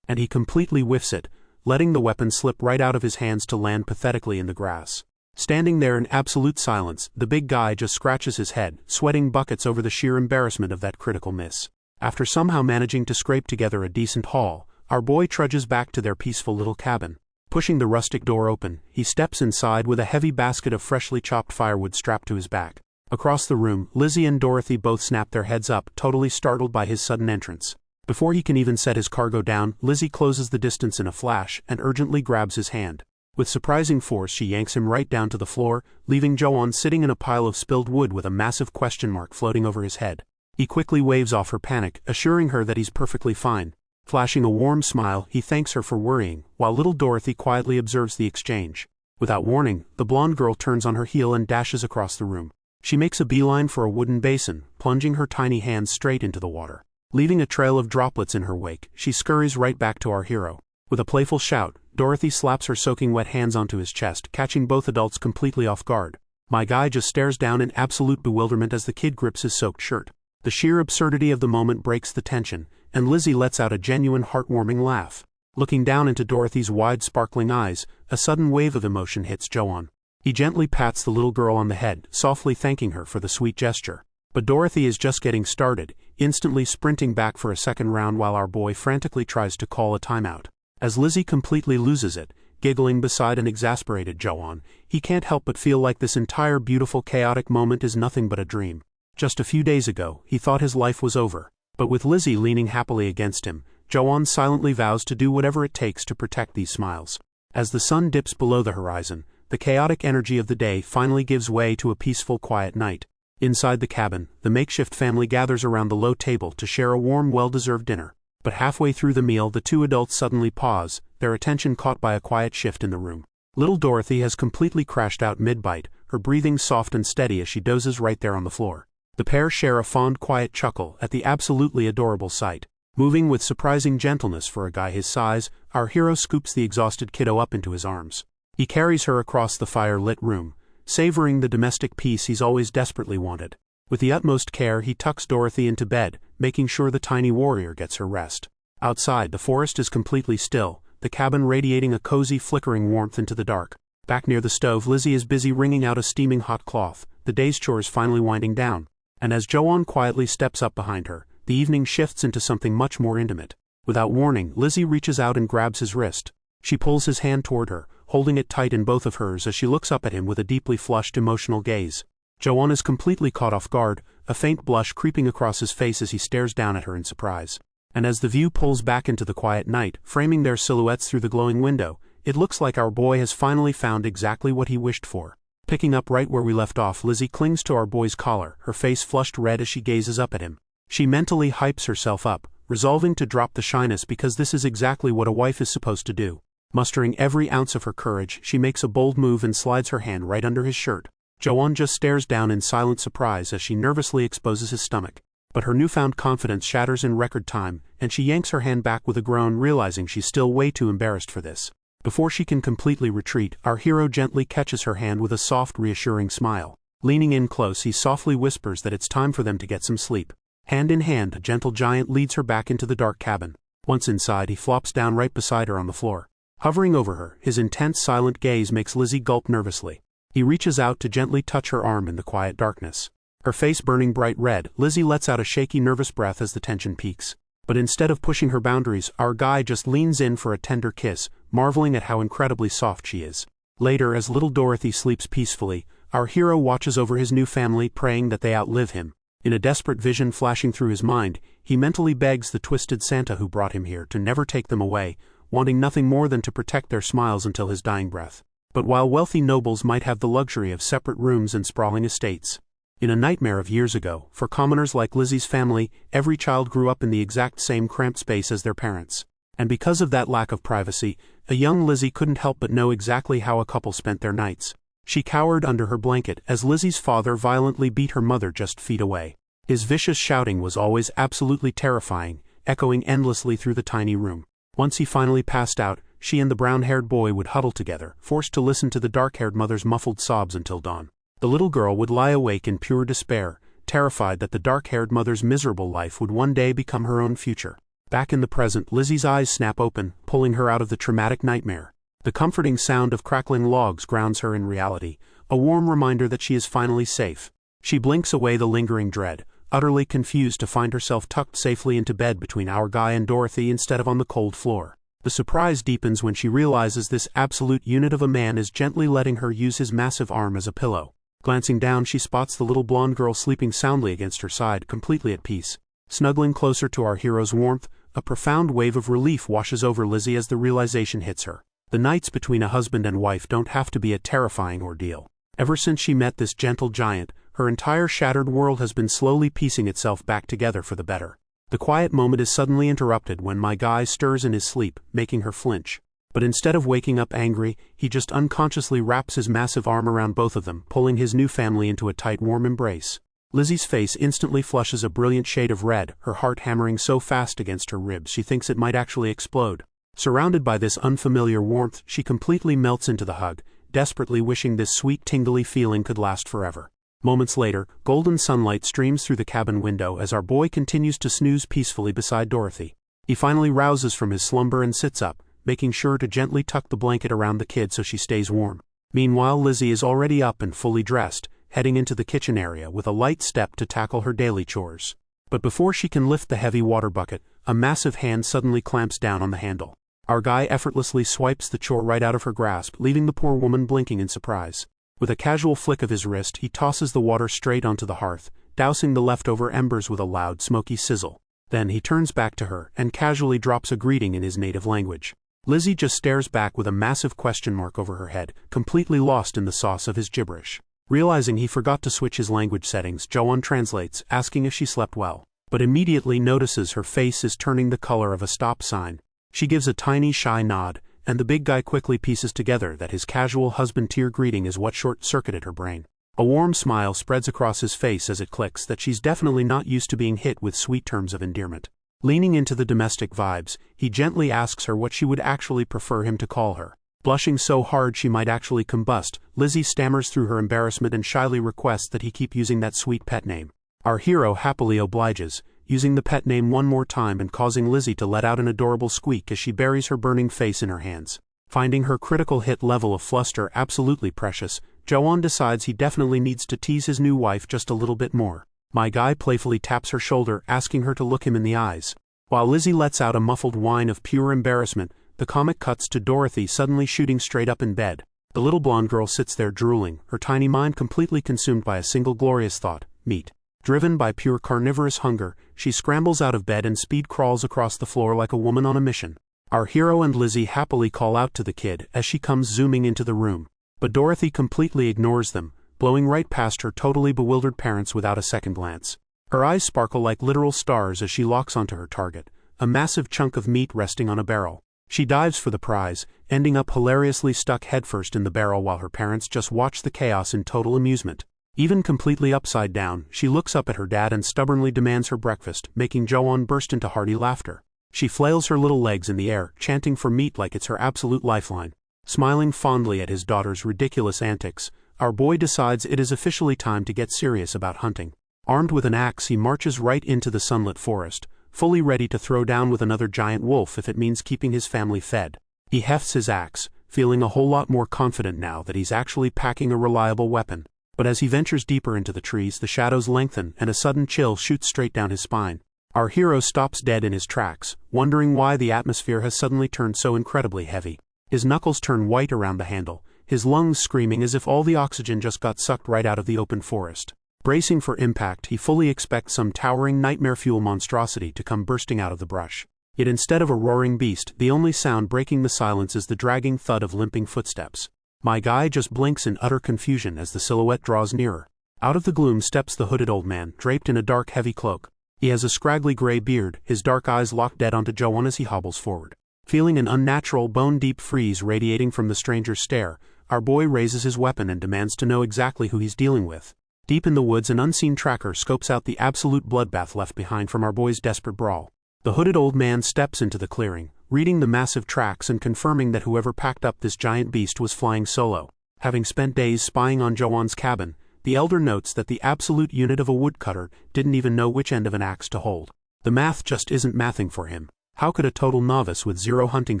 And he completely whiffs it, letting the weapon slip right out of his hands to land pathetically in the grass. Standing there in absolute silence, the big guy just scratches his head, sweating buckets over the sheer embarrassment of that critical miss. After somehow managing to scrape together a decent haul, our boy trudges back to their peaceful little cabin. Pushing the rustic door open, he steps inside with a heavy basket of freshly chopped firewood strapped to his back. Across the room, Lizzie and Dorothy both snap their heads up, totally startled by his sudden entrance. Before he can even set his cargo down, Lizzie closes the distance in a flash and urgently grabs his hand. With surprising force, she yanks him right down to the floor, leaving Joanne sitting in a pile of spilled wood with a massive question mark floating over his head. He quickly waves off her panic, assuring her that he's perfectly fine. Flashing a warm smile, he thanks her for worrying, while little Dorothy quietly observes the exchange. Without warning, the blonde girl turns on her heel and dashes across the room. She makes a beeline for a wooden basin, plunging her tiny hands straight into the water. Leaving a trail of droplets in her wake, she scurries right back to our hero. With a playful shout, Dorothy slaps her soaking wet hands onto his chest, catching both adults completely off guard. My guy just stares down in absolute bewilderment as the kid grips his soaked shirt. The sheer absurdity of the moment breaks the tension, and Lizzie lets out a genuine heartwarming laugh. Looking down into Dorothy's wide sparkling eyes, a sudden wave of emotion hits Joanne. He gently pats the little girl on the head, softly thanking her for the sweet gesture. But Dorothy is just getting started, instantly sprinting back for a second round while our boy frantically tries to call a timeout. As Lizzie completely loses it, giggling beside an exasperated Joanne, he can't help but feel like this entire beautiful chaotic moment is nothing but a dream. Just a few days ago, he thought his life was over. But with Lizzie leaning happily against him, Joanne silently vows to do whatever it takes to protect these smiles. As the sun dips below the horizon, the chaotic energy of the day finally gives way to a peaceful, quiet night. Inside the cabin, the makeshift family gathers around the low table to share a warm, well-deserved dinner. But halfway through the meal, the two adults suddenly pause, their attention caught by a quiet shift in the room. Little Dorothy has completely crashed out mid-bite, her breathing soft and steady as she dozes right there on the floor. The pair share a fond, quiet chuckle at the absolutely adorable sight. Moving with surprising gentleness for a guy his size, our hero scoops the exhausted kiddo up into his arms. He carries her across the fire-lit room, savoring the domestic peace he's always desperately wanted. With the utmost care, he tucks Dorothy into bed, making sure the tiny warrior gets her rest. Outside, the forest is completely still, the cabin radiating a cozy, flickering warmth into the dark. Back near the stove, Lizzie is busy wringing out a steaming hot cloth, the day's chores finally winding down. And as Jo-won quietly steps up behind her, the evening shifts into something much more intimate. Without warning, Lizzie reaches out and grabs his wrist. She pulls his hand toward her, holding it tight in both of hers as she looks up at him with a deeply flushed, emotional gaze. Jo-won is completely caught off guard, a faint blush creeping across his face as he stares down at her in surprise. And as the view pulls back into the quiet night, framing their silhouettes through the glowing window, it looks like our boy has finally found exactly what he wished for. Picking up right where we left off, Lizzie clings to our boy's collar, her face flushed red as she gazes up at him. She mentally hypes herself up, resolving to drop the shyness because this is exactly what a wife is supposed to do. Mustering every ounce of her courage, she makes a bold move and slides her hand right under his shirt. Jo-won just stares down in silent surprise as she nervously exposes his stomach. But her newfound confidence shatters in record time, and she yanks her hand back with a groan, realizing she's still way too embarrassed for this. Before she can completely retreat, our hero gently catches her hand with a soft, reassuring smile. Leaning in close, he softly whispers that it's time for them to get some sleep. Hand in hand, a gentle giant leads her back into the dark cabin. Once inside, he flops down right beside her on the floor. Hovering over her, his intense, silent gaze makes Lizzie gulp nervously. He reaches out to gently touch her arm in the quiet darkness. Her face burning bright red, Lizzie lets out a shaky, nervous breath as the tension peaks. But instead of pushing her boundaries, our guy just leans in for a tender kiss, marveling at how incredibly soft she is. Later, as little Dorothy sleeps peacefully, our hero watches over his new family, praying that they outlive him. In a desperate vision flashing through his mind, he mentally begs the twisted Santa who brought him here to never take them away, wanting nothing more than to protect their smiles until his dying breath. But while wealthy nobles might have the luxury of separate rooms and sprawling estates, in a nightmare of years ago, for commoners like Lizzie's family, every child grew up in the exact same cramped space as their parents. And because of that lack of privacy, a young Lizzie couldn't help but know exactly how a couple spent their nights. She cowered under her blanket as Lizzie's father violently beat her mother just feet away. His vicious shouting was always absolutely terrifying, echoing endlessly through the tiny room. Once he finally passed out, she and the brown-haired boy would huddle together, forced to listen to the dark-haired mother's muffled sobs until dawn. The little girl would lie awake in pure despair, terrified that the dark-haired mother's miserable life would one day become her own future. Back in the present, Lizzie's eyes snap open, pulling her out of the traumatic nightmare. The comforting sound of crackling logs grounds her in reality, a warm reminder that she is finally safe. She blinks away the lingering dread, utterly confused to find herself tucked safely into bed between our guy and Dorothy instead of on the cold floor. The surprise deepens when she realizes this absolute unit of a man is gently letting her use his massive arm as a pillow. Glancing down, she spots the little blonde girl sleeping soundly against her side, completely at peace. Snuggling closer to our hero's warmth, a profound wave of relief washes over Lizzie as the realization hits her. The nights between a husband and wife don't have to be a terrifying ordeal. Ever since she met this gentle giant, her entire shattered world has been slowly piecing itself back together for the better. The quiet moment is suddenly interrupted when my guy stirs in his sleep, making her flinch. But instead of waking up angry, he just unconsciously wraps his massive arm around both of them, pulling his new family into a tight, warm embrace. Lizzie's face instantly flushes a brilliant shade of red, her heart hammering so fast against her ribs she thinks it might actually explode. Surrounded by this unfamiliar warmth, she completely melts into the hug, desperately wishing this sweet, tingly feeling could last forever. Moments later, golden sunlight streams through the cabin window as our boy continues to snooze peacefully beside Dorothy. He finally rouses from his slumber and sits up, making sure to gently tuck the blanket around the kid so she stays warm. Meanwhile, Lizzie is already up and fully dressed, heading into the kitchen area with a light step to tackle her daily chores. But before she can lift the heavy water bucket, a massive hand suddenly clamps down on the handle. Our guy effortlessly swipes the chore right out of her grasp, leaving the poor woman blinking in surprise. With a casual flick of his wrist, he tosses the water straight onto the hearth, dousing the leftover embers with a loud, smoky sizzle. Then he turns back to her and casually drops a greeting in his native language. Lizzie just stares back with a massive question mark over her head, completely lost in the sauce of his gibberish. Realizing he forgot to switch his language settings, Jo-won translates, asking if she slept well, but immediately notices her face is turning the color of a stop sign. She gives a tiny shy nod, and the big guy quickly pieces together that his casual husband-tier greeting is what short-circuited her brain. A warm smile spreads across his face as it clicks that she's definitely not used to being hit with sweet terms of endearment. Leaning into the domestic vibes, he gently asks her what she would actually prefer him to call her. Blushing so hard she might actually combust, Lizzie stammers through her embarrassment and shyly requests that he keep using that sweet pet name. Our hero happily obliges, using the pet name one more time and causing Lizzie to let out an adorable squeak as she buries her burning face in her hands. Finding her critical hit level of fluster absolutely precious, Jo-won decides he definitely needs to tease his new wife just a little bit more. My guy playfully taps her shoulder, asking her to look him in the eyes. While Lizzie lets out a muffled whine of pure embarrassment, the comic cuts to Dorothy suddenly shooting straight up in bed. The little blonde girl sits there drooling, her tiny mind completely consumed by a single glorious thought: meat. Driven by pure carnivorous hunger, she scrambles out of bed and speed crawls across the floor like a woman on a mission. Our hero and Lizzie happily call out to the kid as she comes zooming into the room. But Dorothy completely ignores them, blowing right past her totally bewildered parents without a second glance. Her eyes sparkle like literal stars as she locks onto her target, a massive chunk of meat resting on a barrel. She dives for the prize, ending up hilariously stuck headfirst in the barrel while her parents just watch the chaos in total amusement. Even completely upside down, she looks up at her dad and stubbornly demands her breakfast, making Jo-won burst into hearty laughter. She flails her little legs in the air, chanting for meat like it's her absolute lifeline. Smiling fondly at his daughter's ridiculous antics, our boy decides it is officially time to get serious about hunting. Armed with an axe, he marches right into the sunlit forest, fully ready to throw down with another giant wolf if it means keeping his family fed. He hefts his axe, feeling a whole lot more confident now that he's actually packing a reliable weapon. But as he ventures deeper into the trees, the shadows lengthen and a sudden chill shoots straight down his spine. Our hero stops dead in his tracks, wondering why the atmosphere has suddenly turned so incredibly heavy. His knuckles turn white around the handle, his lungs screaming as if all the oxygen just got sucked right out of the open forest. Bracing for impact, he fully expects some towering nightmare-fuel monstrosity to come bursting out of the brush. Yet instead of a roaring beast, the only sound breaking the silence is the dragging thud of limping footsteps. My guy just blinks in utter confusion as the silhouette draws nearer. Out of the gloom steps the hooded old man, draped in a dark, heavy cloak. He has a scraggly gray beard, his dark eyes locked dead onto Jo-won as he hobbles forward. Feeling an unnatural, bone-deep freeze radiating from the stranger's stare, our boy raises his weapon and demands to know exactly who he's dealing with. Deep in the woods, an unseen tracker scopes out the absolute bloodbath left behind from our boy's desperate brawl. The hooded old man steps into the clearing, reading the massive tracks and confirming that whoever packed up this giant beast was flying solo. Having spent days spying on Jo-won's cabin, the elder notes that the absolute unit of a woodcutter didn't even know which end of an axe to hold. The math just isn't mathing for him. How could a total novice with zero hunting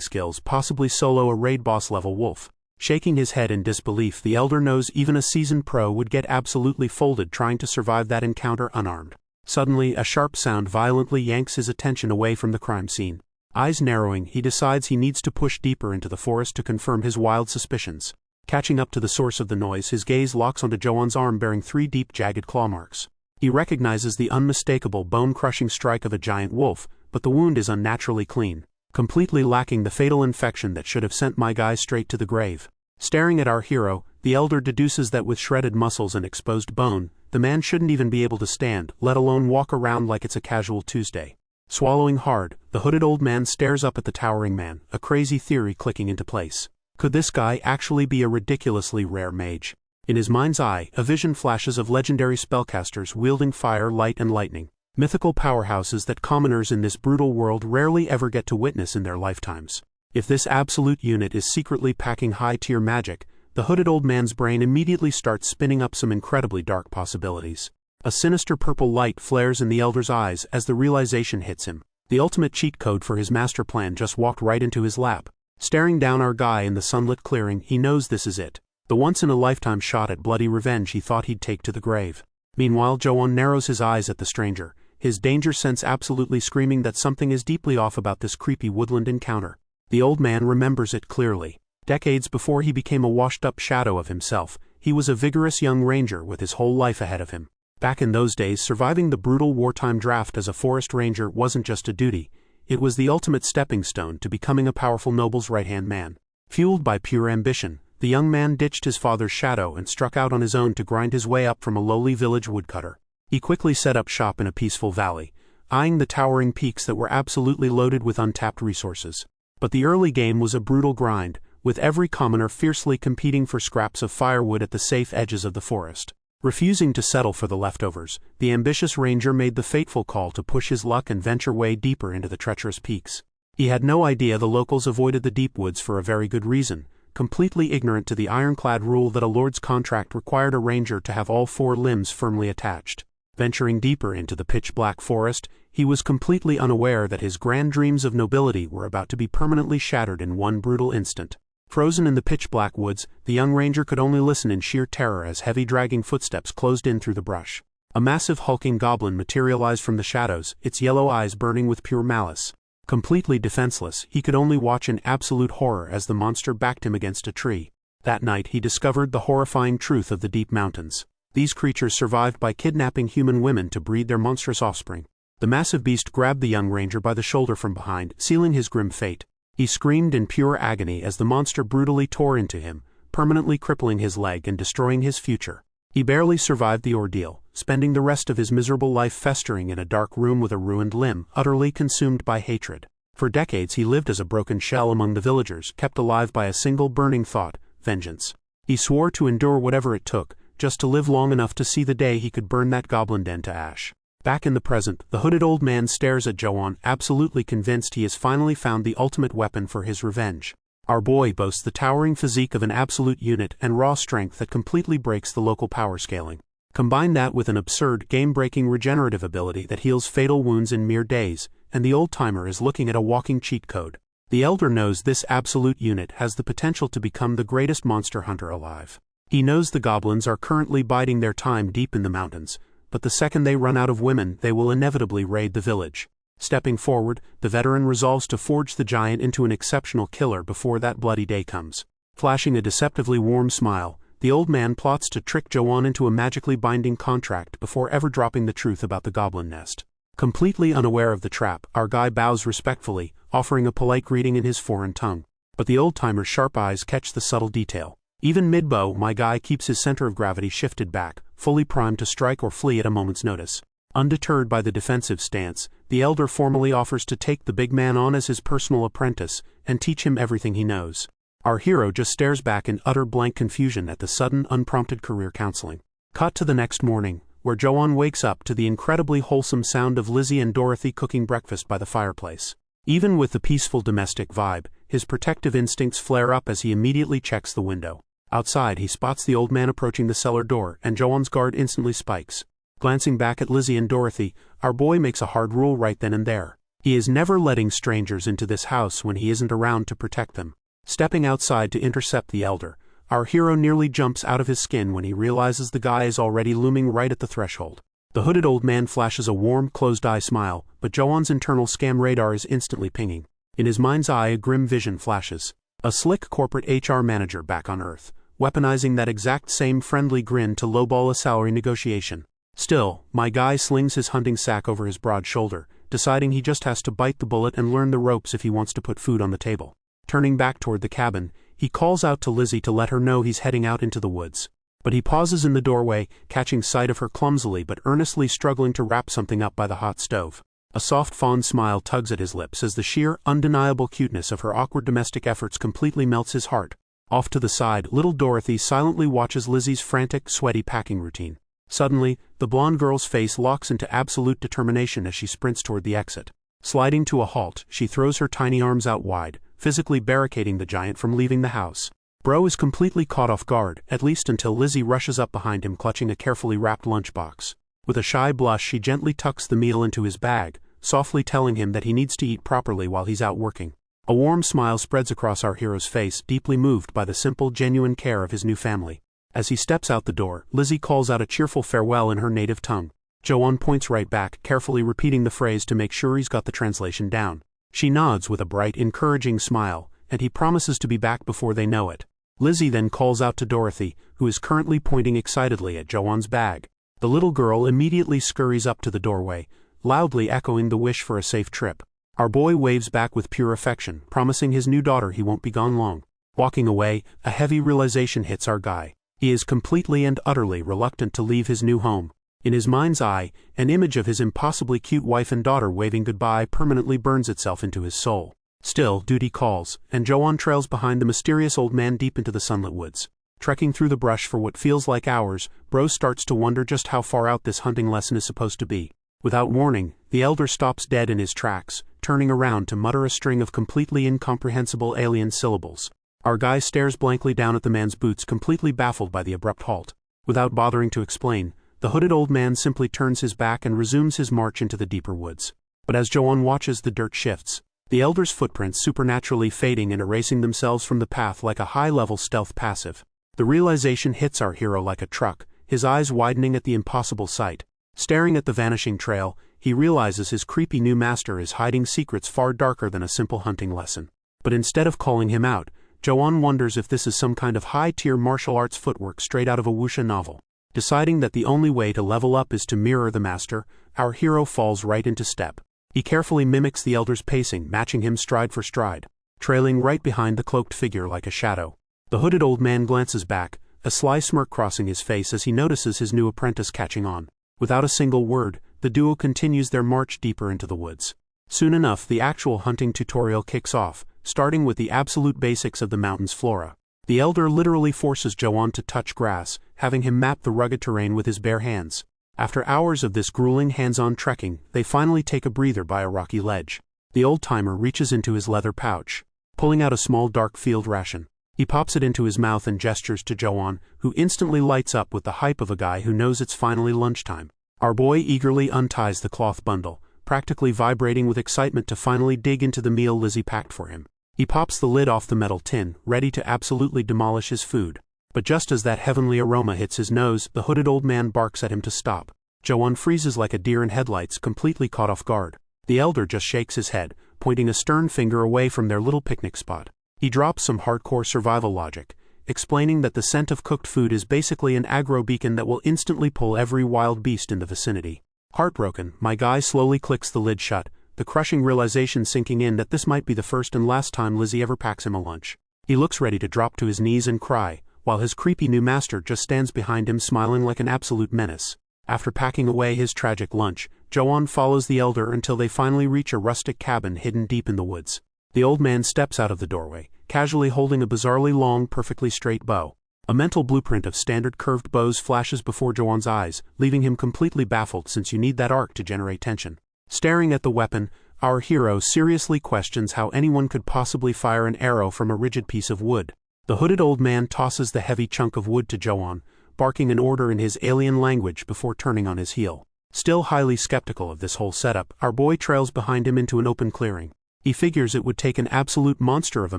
skills possibly solo a raid boss level wolf? Shaking his head in disbelief, the elder knows even a seasoned pro would get absolutely folded trying to survive that encounter unarmed. Suddenly, a sharp sound violently yanks his attention away from the crime scene. Eyes narrowing, he decides he needs to push deeper into the forest to confirm his wild suspicions. Catching up to the source of the noise, his gaze locks onto Jo-won's arm bearing 3 deep jagged claw marks. He recognizes the unmistakable bone-crushing strike of a giant wolf, but the wound is unnaturally clean, completely lacking the fatal infection that should have sent my guy straight to the grave. Staring at our hero, the elder deduces that with shredded muscles and exposed bone, the man shouldn't even be able to stand, let alone walk around like it's a casual Tuesday. Swallowing hard, the hooded old man stares up at the towering man, a crazy theory clicking into place. Could this guy actually be a ridiculously rare mage? In his mind's eye, a vision flashes of legendary spellcasters wielding fire, light, and lightning. Mythical powerhouses that commoners in this brutal world rarely ever get to witness in their lifetimes. If this absolute unit is secretly packing high-tier magic, the hooded old man's brain immediately starts spinning up some incredibly dark possibilities. A sinister purple light flares in the elder's eyes as the realization hits him. The ultimate cheat code for his master plan just walked right into his lap. Staring down our guy in the sunlit clearing, he knows this is it. The once-in-a-lifetime shot at bloody revenge he thought he'd take to the grave. Meanwhile, Jo-won narrows his eyes at the stranger, his danger sense absolutely screaming that something is deeply off about this creepy woodland encounter. The old man remembers it clearly. Decades before he became a washed-up shadow of himself, he was a vigorous young ranger with his whole life ahead of him. Back in those days, surviving the brutal wartime draft as a forest ranger wasn't just a duty, it was the ultimate stepping stone to becoming a powerful noble's right-hand man. Fueled by pure ambition, the the young man ditched his father's shadow and struck out on his own to grind his way up from a lowly village woodcutter. He quickly set up shop in a peaceful valley, eyeing the towering peaks that were absolutely loaded with untapped resources. But the early game was a brutal grind, with every commoner fiercely competing for scraps of firewood at the safe edges of the forest. Refusing to settle for the leftovers, the ambitious ranger made the fateful call to push his luck and venture way deeper into the treacherous peaks. He had no idea the locals avoided the deep woods for a very good reason, completely ignorant to the ironclad rule that a lord's contract required a ranger to have all 4 limbs firmly attached. Venturing deeper into the pitch-black forest, he was completely unaware that his grand dreams of nobility were about to be permanently shattered in one brutal instant. Frozen in the pitch-black woods, the young ranger could only listen in sheer terror as heavy dragging footsteps closed in through the brush. A massive hulking goblin materialized from the shadows, its yellow eyes burning with pure malice. Completely defenseless, he could only watch in absolute horror as the monster backed him against a tree. That night he discovered the horrifying truth of the deep mountains. These creatures survived by kidnapping human women to breed their monstrous offspring. The massive beast grabbed the young ranger by the shoulder from behind, sealing his grim fate. He screamed in pure agony as the monster brutally tore into him, permanently crippling his leg and destroying his future. He barely survived the ordeal, spending the rest of his miserable life festering in a dark room with a ruined limb, utterly consumed by hatred. For decades he lived as a broken shell among the villagers, kept alive by a single burning thought: vengeance. He swore to endure whatever it took, just to live long enough to see the day he could burn that goblin den to ash. Back in the present, the hooded old man stares at Joan, absolutely convinced he has finally found the ultimate weapon for his revenge. Our boy boasts the towering physique of an absolute unit and raw strength that completely breaks the local power scaling. Combine that with an absurd, game-breaking regenerative ability that heals fatal wounds in mere days, and the old-timer is looking at a walking cheat code. The elder knows this absolute unit has the potential to become the greatest monster hunter alive. He knows the goblins are currently biding their time deep in the mountains, but the second they run out of women, they will inevitably raid the village. Stepping forward, the veteran resolves to forge the giant into an exceptional killer before that bloody day comes. Flashing a deceptively warm smile, the old man plots to trick Joan into a magically binding contract before ever dropping the truth about the goblin nest. Completely unaware of the trap, our guy bows respectfully, offering a polite greeting in his foreign tongue. But the old-timer's sharp eyes catch the subtle detail. Even mid-bow, my guy keeps his center of gravity shifted back, fully primed to strike or flee at a moment's notice. Undeterred by the defensive stance, the elder formally offers to take the big man on as his personal apprentice and teach him everything he knows. Our hero just stares back in utter blank confusion at the sudden, unprompted career counseling. Cut to the next morning, where Joan wakes up to the incredibly wholesome sound of Lizzie and Dorothy cooking breakfast by the fireplace. Even with the peaceful domestic vibe, his protective instincts flare up as he immediately checks the window. Outside, he spots the old man approaching the cellar door, and Joan's guard instantly spikes. Glancing back at Lizzie and Dorothy, our boy makes a hard rule right then and there. He is never letting strangers into this house when he isn't around to protect them. Stepping outside to intercept the elder, our hero nearly jumps out of his skin when he realizes the guy is already looming right at the threshold. The hooded old man flashes a warm, closed-eye smile, but Joan's internal scam radar is instantly pinging. In his mind's eye, a grim vision flashes. A slick corporate HR manager back on Earth, weaponizing that exact same friendly grin to lowball a salary negotiation. Still, my guy slings his hunting sack over his broad shoulder, deciding he just has to bite the bullet and learn the ropes if he wants to put food on the table. Turning back toward the cabin, he calls out to Lizzie to let her know he's heading out into the woods. But he pauses in the doorway, catching sight of her clumsily but earnestly struggling to wrap something up by the hot stove. A soft fond smile tugs at his lips as the sheer, undeniable cuteness of her awkward domestic efforts completely melts his heart. Off to the side, little Dorothy silently watches Lizzie's frantic, sweaty packing routine. Suddenly, the blonde girl's face locks into absolute determination as she sprints toward the exit. Sliding to a halt, she throws her tiny arms out wide, physically barricading the giant from leaving the house. Bro is completely caught off guard, at least until Lizzie rushes up behind him clutching a carefully wrapped lunchbox. With a shy blush, she gently tucks the meal into his bag, softly telling him that he needs to eat properly while he's out working. A warm smile spreads across our hero's face, deeply moved by the simple, genuine care of his new family. As he steps out the door, Lizzie calls out a cheerful farewell in her native tongue. Joan points right back, carefully repeating the phrase to make sure he's got the translation down. She nods with a bright, encouraging smile, and he promises to be back before they know it. Lizzie then calls out to Dorothy, who is currently pointing excitedly at Joan's bag. The little girl immediately scurries up to the doorway, loudly echoing the wish for a safe trip. Our boy waves back with pure affection, promising his new daughter he won't be gone long. Walking away, a heavy realization hits our guy. He is completely and utterly reluctant to leave his new home. In his mind's eye, an image of his impossibly cute wife and daughter waving goodbye permanently burns itself into his soul. Still, duty calls, and Joan trails behind the mysterious old man deep into the sunlit woods. Trekking through the brush for what feels like hours, Bro starts to wonder just how far out this hunting lesson is supposed to be. Without warning, the elder stops dead in his tracks, turning around to mutter a string of completely incomprehensible alien syllables. Our guy stares blankly down at the man's boots, completely baffled by the abrupt halt. Without bothering to explain, the hooded old man simply turns his back and resumes his march into the deeper woods. But as Joan watches, the dirt shifts, the elder's footprints supernaturally fading and erasing themselves from the path like a high-level stealth passive. The realization hits our hero like a truck, his eyes widening at the impossible sight. Staring at the vanishing trail, he realizes his creepy new master is hiding secrets far darker than a simple hunting lesson. But instead of calling him out, Joan wonders if this is some kind of high-tier martial arts footwork straight out of a wuxia novel. Deciding that the only way to level up is to mirror the master, our hero falls right into step. He carefully mimics the elder's pacing, matching him stride for stride, trailing right behind the cloaked figure like a shadow. The hooded old man glances back, a sly smirk crossing his face as he notices his new apprentice catching on. Without a single word, the duo continues their march deeper into the woods. Soon enough, the actual hunting tutorial kicks off, starting with the absolute basics of the mountain's flora. The elder literally forces Joan to touch grass, having him map the rugged terrain with his bare hands. After hours of this grueling hands-on trekking, they finally take a breather by a rocky ledge. The old-timer reaches into his leather pouch, pulling out a small dark field ration. He pops it into his mouth and gestures to Joan, who instantly lights up with the hype of a guy who knows it's finally lunchtime. Our boy eagerly unties the cloth bundle, practically vibrating with excitement to finally dig into the meal Lizzie packed for him. He pops the lid off the metal tin, ready to absolutely demolish his food. But just as that heavenly aroma hits his nose, the hooded old man barks at him to stop. Joan freezes like a deer in headlights, completely caught off guard. The elder just shakes his head, pointing a stern finger away from their little picnic spot. He drops some hardcore survival logic, explaining that the scent of cooked food is basically an aggro beacon that will instantly pull every wild beast in the vicinity. Heartbroken, my guy slowly clicks the lid shut, the crushing realization sinking in that this might be the first and last time Lizzie ever packs him a lunch. He looks ready to drop to his knees and cry, while his creepy new master just stands behind him smiling like an absolute menace. After packing away his tragic lunch, Joan follows the elder until they finally reach a rustic cabin hidden deep in the woods. The old man steps out of the doorway, casually holding a bizarrely long, perfectly straight bow. A mental blueprint of standard curved bows flashes before Joan's eyes, leaving him completely baffled since you need that arc to generate tension. Staring at the weapon, our hero seriously questions how anyone could possibly fire an arrow from a rigid piece of wood. The hooded old man tosses the heavy chunk of wood to Joan, barking an order in his alien language before turning on his heel. Still highly skeptical of this whole setup, our boy trails behind him into an open clearing. He figures it would take an absolute monster of a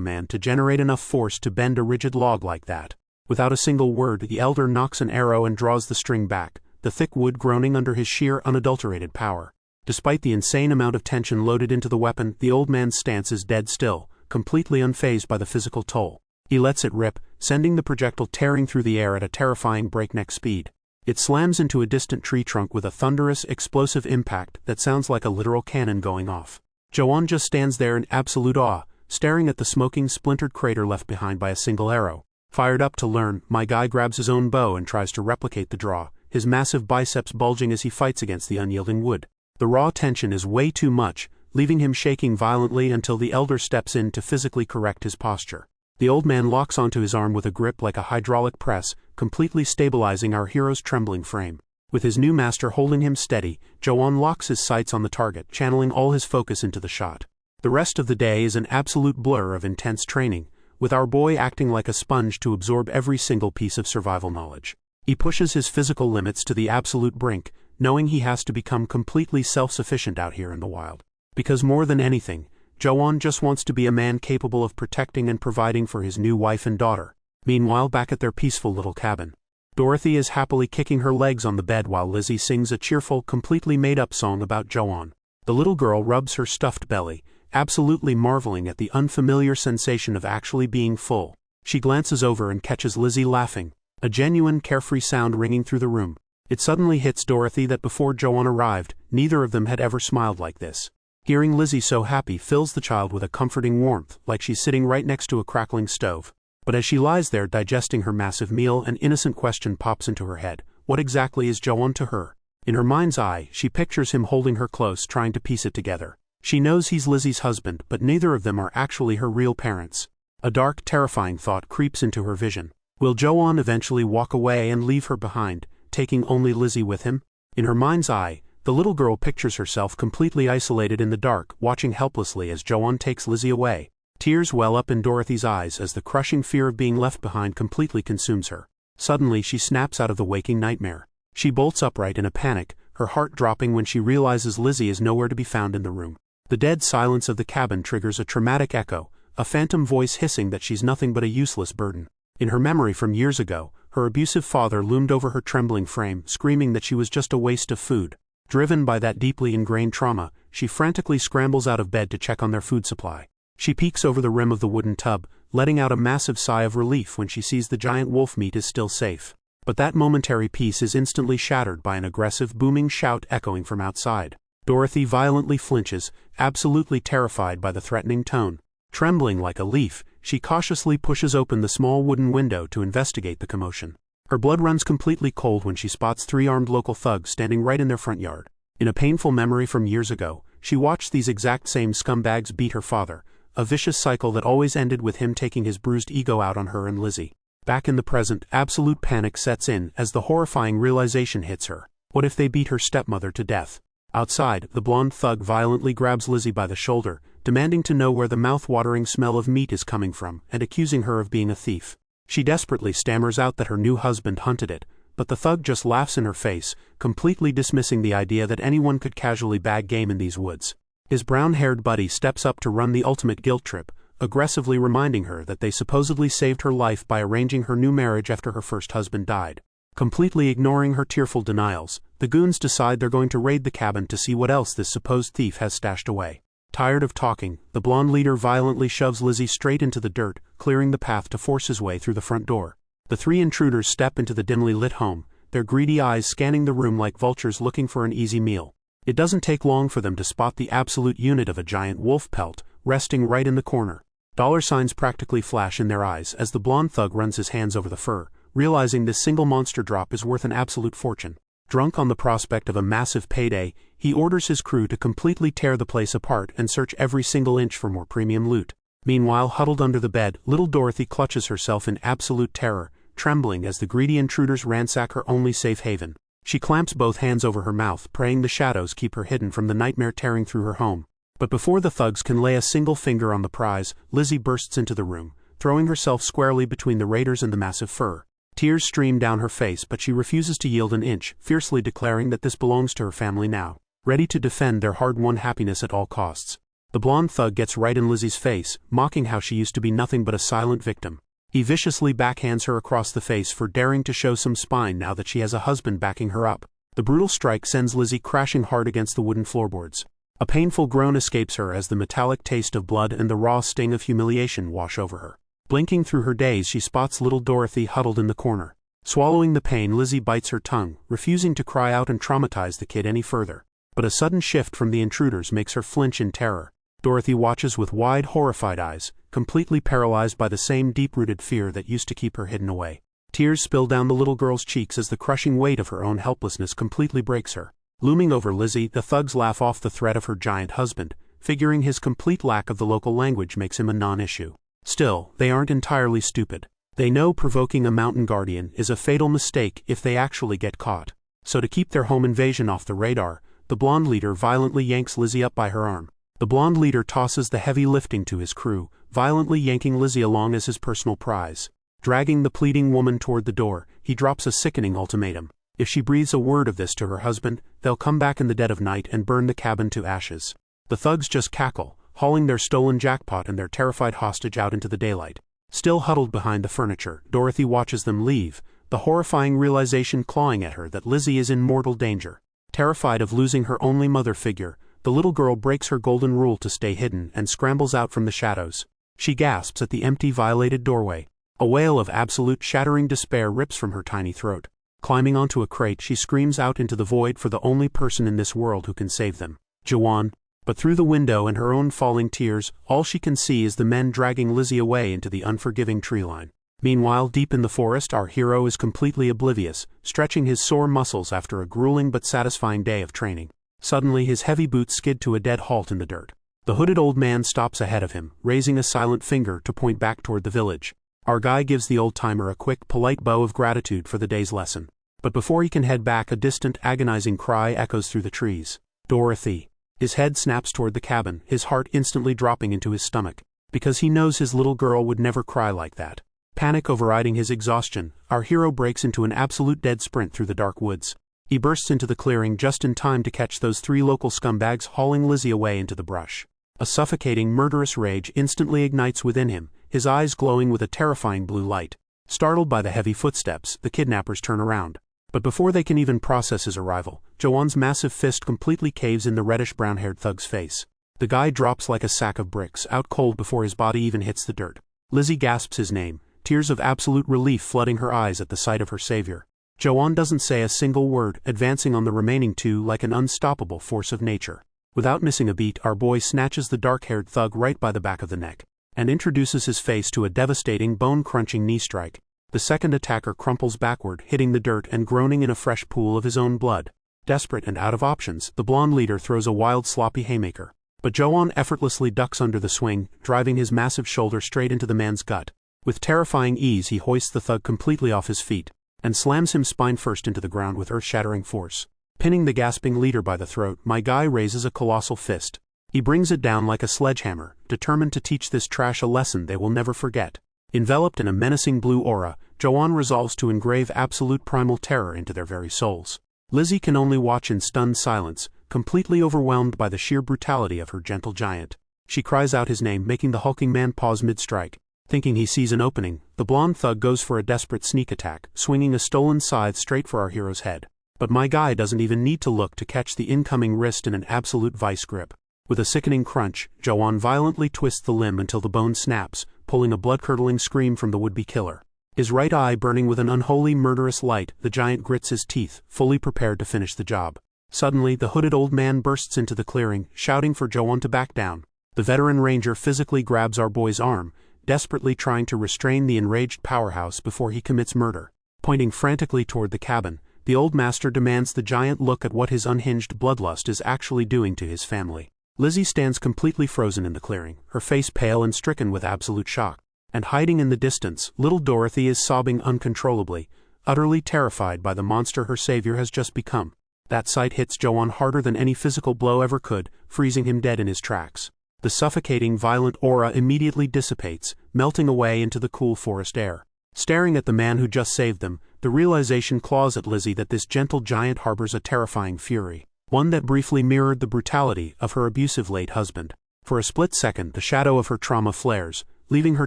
man to generate enough force to bend a rigid log like that. Without a single word, the elder knocks an arrow and draws the string back, the thick wood groaning under his sheer unadulterated power. Despite the insane amount of tension loaded into the weapon, the old man's stance is dead still, completely unfazed by the physical toll. He lets it rip, sending the projectile tearing through the air at a terrifying breakneck speed. It slams into a distant tree trunk with a thunderous, explosive impact that sounds like a literal cannon going off. Joan just stands there in absolute awe, staring at the smoking, splintered crater left behind by a single arrow. Fired up to learn, my guy grabs his own bow and tries to replicate the draw, his massive biceps bulging as he fights against the unyielding wood. The raw tension is way too much, leaving him shaking violently until the elder steps in to physically correct his posture. The old man locks onto his arm with a grip like a hydraulic press, completely stabilizing our hero's trembling frame. With his new master holding him steady, Joan locks his sights on the target, channeling all his focus into the shot. The rest of the day is an absolute blur of intense training, with our boy acting like a sponge to absorb every single piece of survival knowledge. He pushes his physical limits to the absolute brink, knowing he has to become completely self-sufficient out here in the wild. Because more than anything, Joan just wants to be a man capable of protecting and providing for his new wife and daughter. Meanwhile, back at their peaceful little cabin, Dorothy is happily kicking her legs on the bed while Lizzie sings a cheerful, completely made-up song about Joan. The little girl rubs her stuffed belly, absolutely marveling at the unfamiliar sensation of actually being full. She glances over and catches Lizzie laughing, a genuine, carefree sound ringing through the room. It suddenly hits Dorothy that before Joan arrived, neither of them had ever smiled like this. Hearing Lizzie so happy fills the child with a comforting warmth, like she's sitting right next to a crackling stove. But as she lies there digesting her massive meal, an innocent question pops into her head. What exactly is Jo-won to her? In her mind's eye, she pictures him holding her close, trying to piece it together. She knows he's Lizzie's husband, but neither of them are actually her real parents. A dark, terrifying thought creeps into her vision. Will Jo-won eventually walk away and leave her behind, taking only Lizzie with him? In her mind's eye, the little girl pictures herself completely isolated in the dark, watching helplessly as Jo-won takes Lizzie away. Tears well up in Dorothy's eyes as the crushing fear of being left behind completely consumes her. Suddenly she snaps out of the waking nightmare. She bolts upright in a panic, her heart dropping when she realizes Lizzie is nowhere to be found in the room. The dead silence of the cabin triggers a traumatic echo, a phantom voice hissing that she's nothing but a useless burden. In her memory from years ago, her abusive father loomed over her trembling frame, screaming that she was just a waste of food. Driven by that deeply ingrained trauma, she frantically scrambles out of bed to check on their food supply. She peeks over the rim of the wooden tub, letting out a massive sigh of relief when she sees the giant wolf meat is still safe. But that momentary peace is instantly shattered by an aggressive, booming shout echoing from outside. Dorothy violently flinches, absolutely terrified by the threatening tone. Trembling like a leaf, she cautiously pushes open the small wooden window to investigate the commotion. Her blood runs completely cold when she spots 3 armed local thugs standing right in their front yard. In a painful memory from years ago, she watched these exact same scumbags beat her father, a vicious cycle that always ended with him taking his bruised ego out on her and Lizzie. Back in the present, absolute panic sets in as the horrifying realization hits her. What if they beat her stepmother to death? Outside, the blonde thug violently grabs Lizzie by the shoulder, demanding to know where the mouth-watering smell of meat is coming from, and accusing her of being a thief. She desperately stammers out that her new husband hunted it, but the thug just laughs in her face, completely dismissing the idea that anyone could casually bag game in these woods. His brown-haired buddy steps up to run the ultimate guilt trip, aggressively reminding her that they supposedly saved her life by arranging her new marriage after her first husband died. Completely ignoring her tearful denials, the goons decide they're going to raid the cabin to see what else this supposed thief has stashed away. Tired of talking, the blonde leader violently shoves Lizzie straight into the dirt, clearing the path to force his way through the front door. The 3 intruders step into the dimly lit home, their greedy eyes scanning the room like vultures looking for an easy meal. It doesn't take long for them to spot the absolute unit of a giant wolf pelt, resting right in the corner. Dollar signs practically flash in their eyes as the blonde thug runs his hands over the fur, realizing this single monster drop is worth an absolute fortune. Drunk on the prospect of a massive payday, he orders his crew to completely tear the place apart and search every single inch for more premium loot. Meanwhile, huddled under the bed, little Dorothy clutches herself in absolute terror, trembling as the greedy intruders ransack her only safe haven. She clamps both hands over her mouth, praying the shadows keep her hidden from the nightmare tearing through her home. But before the thugs can lay a single finger on the prize, Lizzie bursts into the room, throwing herself squarely between the raiders and the massive fur. Tears stream down her face, but she refuses to yield an inch, fiercely declaring that this belongs to her family now, ready to defend their hard-won happiness at all costs. The blonde thug gets right in Lizzie's face, mocking how she used to be nothing but a silent victim. He viciously backhands her across the face for daring to show some spine now that she has a husband backing her up. The brutal strike sends Lizzie crashing hard against the wooden floorboards. A painful groan escapes her as the metallic taste of blood and the raw sting of humiliation wash over her. Blinking through her daze, she spots little Dorothy huddled in the corner. Swallowing the pain, Lizzie bites her tongue, refusing to cry out and traumatize the kid any further. But a sudden shift from the intruders makes her flinch in terror. Dorothy watches with wide, horrified eyes, completely paralyzed by the same deep-rooted fear that used to keep her hidden away. Tears spill down the little girl's cheeks as the crushing weight of her own helplessness completely breaks her. Looming over Lizzie, the thugs laugh off the threat of her giant husband, figuring his complete lack of the local language makes him a non-issue. Still, they aren't entirely stupid. They know provoking a mountain guardian is a fatal mistake if they actually get caught. So to keep their home invasion off the radar, the blonde leader violently yanks Lizzie up by her arm. The blonde leader tosses the heavy lifting to his crew, violently yanking Lizzie along as his personal prize. Dragging the pleading woman toward the door, he drops a sickening ultimatum. If she breathes a word of this to her husband, they'll come back in the dead of night and burn the cabin to ashes. The thugs just cackle, hauling their stolen jackpot and their terrified hostage out into the daylight. Still huddled behind the furniture, Dorothy watches them leave, the horrifying realization clawing at her that Lizzie is in mortal danger. Terrified of losing her only mother figure, the little girl breaks her golden rule to stay hidden and scrambles out from the shadows. She gasps at the empty, violated doorway. A wail of absolute shattering despair rips from her tiny throat. Climbing onto a crate, she screams out into the void for the only person in this world who can save them. Jo-won. But through the window and her own falling tears, all she can see is the men dragging Lizzie away into the unforgiving tree line. Meanwhile, deep in the forest, our hero is completely oblivious, stretching his sore muscles after a grueling but satisfying day of training. Suddenly, his heavy boots skid to a dead halt in the dirt. The hooded old man stops ahead of him, raising a silent finger to point back toward the village. Our guy gives the old-timer a quick, polite bow of gratitude for the day's lesson. But before he can head back, a distant, agonizing cry echoes through the trees. Dorothy. His head snaps toward the cabin, his heart instantly dropping into his stomach, because he knows his little girl would never cry like that. Panic overriding his exhaustion, our hero breaks into an absolute dead sprint through the dark woods. He bursts into the clearing just in time to catch those 3 local scumbags hauling Lizzie away into the brush. A suffocating, murderous rage instantly ignites within him, his eyes glowing with a terrifying blue light. Startled by the heavy footsteps, the kidnappers turn around. But before they can even process his arrival, Joan's massive fist completely caves in the reddish-brown-haired thug's face. The guy drops like a sack of bricks, out cold before his body even hits the dirt. Lizzie gasps his name, tears of absolute relief flooding her eyes at the sight of her savior. Joan doesn't say a single word, advancing on the remaining 2 like an unstoppable force of nature. Without missing a beat, our boy snatches the dark-haired thug right by the back of the neck, and introduces his face to a devastating, bone-crunching knee strike. The second attacker crumples backward, hitting the dirt and groaning in a fresh pool of his own blood. Desperate and out of options, the blonde leader throws a wild, sloppy haymaker. But Joan effortlessly ducks under the swing, driving his massive shoulder straight into the man's gut. With terrifying ease, he hoists the thug completely off his feet, and slams him spine first into the ground with earth-shattering force. Pinning the gasping leader by the throat, my guy raises a colossal fist. He brings it down like a sledgehammer, determined to teach this trash a lesson they will never forget. Enveloped in a menacing blue aura, Joan resolves to engrave absolute primal terror into their very souls. Lizzie can only watch in stunned silence, completely overwhelmed by the sheer brutality of her gentle giant. She cries out his name, making the hulking man pause mid-strike. Thinking he sees an opening, the blonde thug goes for a desperate sneak attack, swinging a stolen scythe straight for our hero's head. But my guy doesn't even need to look to catch the incoming wrist in an absolute vice grip. With a sickening crunch, Joan violently twists the limb until the bone snaps, pulling a blood-curdling scream from the would-be killer. His right eye burning with an unholy murderous light, the giant grits his teeth, fully prepared to finish the job. Suddenly, the hooded old man bursts into the clearing, shouting for Joan to back down. The veteran ranger physically grabs our boy's arm, desperately trying to restrain the enraged powerhouse before he commits murder. Pointing frantically toward the cabin, the old master demands the giant look at what his unhinged bloodlust is actually doing to his family. Lizzie stands completely frozen in the clearing, her face pale and stricken with absolute shock. And hiding in the distance, little Dorothy is sobbing uncontrollably, utterly terrified by the monster her savior has just become. That sight hits Joan harder than any physical blow ever could, freezing him dead in his tracks. The suffocating, violent aura immediately dissipates, melting away into the cool forest air. Staring at the man who just saved them, the realization claws at Lizzie that this gentle giant harbors a terrifying fury, one that briefly mirrored the brutality of her abusive late husband. For a split second, the shadow of her trauma flares, leaving her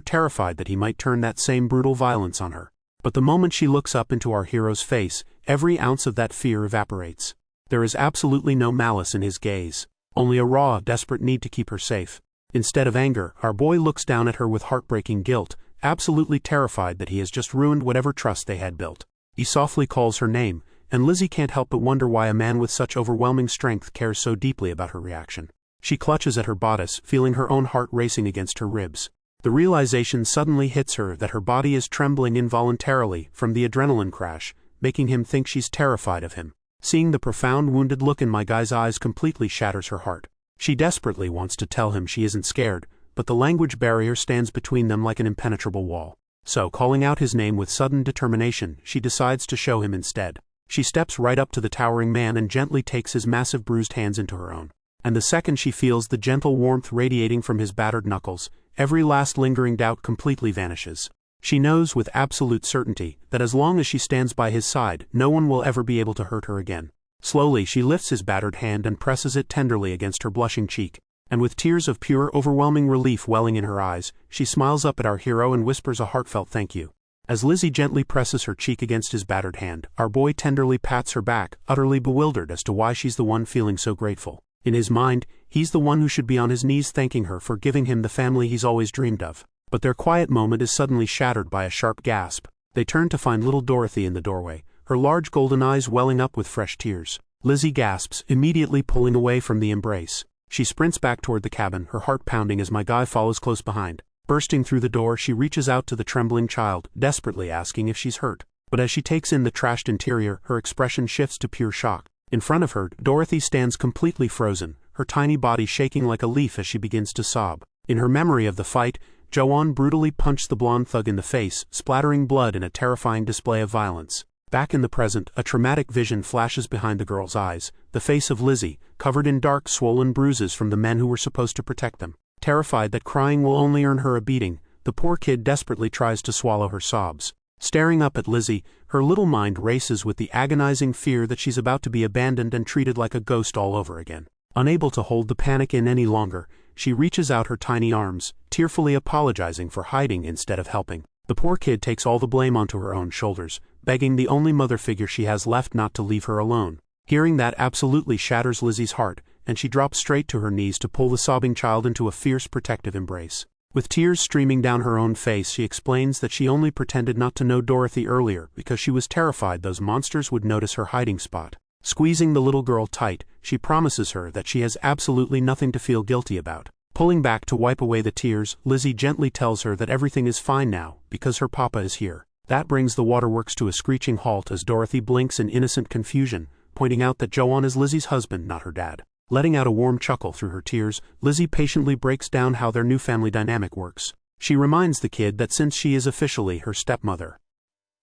terrified that he might turn that same brutal violence on her. But the moment she looks up into our hero's face, every ounce of that fear evaporates. There is absolutely no malice in his gaze, only a raw, desperate need to keep her safe. Instead of anger, our boy looks down at her with heartbreaking guilt, absolutely terrified that he has just ruined whatever trust they had built. He softly calls her name, and Lizzie can't help but wonder why a man with such overwhelming strength cares so deeply about her reaction. She clutches at her bodice, feeling her own heart racing against her ribs. The realization suddenly hits her that her body is trembling involuntarily from the adrenaline crash, making him think she's terrified of him. Seeing the profound wounded look in my guy's eyes completely shatters her heart. She desperately wants to tell him she isn't scared, but the language barrier stands between them like an impenetrable wall. So, calling out his name with sudden determination, she decides to show him instead. She steps right up to the towering man and gently takes his massive bruised hands into her own. And the second she feels the gentle warmth radiating from his battered knuckles, every last lingering doubt completely vanishes. She knows with absolute certainty that as long as she stands by his side, no one will ever be able to hurt her again. Slowly, she lifts his battered hand and presses it tenderly against her blushing cheek. And with tears of pure, overwhelming relief welling in her eyes, she smiles up at our hero and whispers a heartfelt thank you. As Lizzie gently presses her cheek against his battered hand, our boy tenderly pats her back, utterly bewildered as to why she's the one feeling so grateful. In his mind, he's the one who should be on his knees thanking her for giving him the family he's always dreamed of. But their quiet moment is suddenly shattered by a sharp gasp. They turn to find little Dorothy in the doorway, her large golden eyes welling up with fresh tears. Lizzie gasps, immediately pulling away from the embrace. She sprints back toward the cabin, her heart pounding as my guy follows close behind. Bursting through the door, she reaches out to the trembling child, desperately asking if she's hurt. But as she takes in the trashed interior, her expression shifts to pure shock. In front of her, Dorothy stands completely frozen, her tiny body shaking like a leaf as she begins to sob. In her memory of the fight, Jo-won brutally punched the blonde thug in the face, splattering blood in a terrifying display of violence. Back in the present, a traumatic vision flashes behind the girl's eyes, the face of Lizzie, covered in dark, swollen bruises from the men who were supposed to protect them. Terrified that crying will only earn her a beating, the poor kid desperately tries to swallow her sobs. Staring up at Lizzie, her little mind races with the agonizing fear that she's about to be abandoned and treated like a ghost all over again. Unable to hold the panic in any longer, she reaches out her tiny arms, tearfully apologizing for hiding instead of helping. The poor kid takes all the blame onto her own shoulders, begging the only mother figure she has left not to leave her alone. Hearing that absolutely shatters Lizzie's heart, and she drops straight to her knees to pull the sobbing child into a fierce protective embrace. With tears streaming down her own face, she explains that she only pretended not to know Dorothy earlier because she was terrified those monsters would notice her hiding spot. Squeezing the little girl tight, she promises her that she has absolutely nothing to feel guilty about. Pulling back to wipe away the tears, Lizzie gently tells her that everything is fine now, because her papa is here. That brings the waterworks to a screeching halt as Dorothy blinks in innocent confusion, pointing out that Jo-won is Lizzie's husband, not her dad. Letting out a warm chuckle through her tears, Lizzie patiently breaks down how their new family dynamic works. She reminds the kid that since she is officially her stepmother,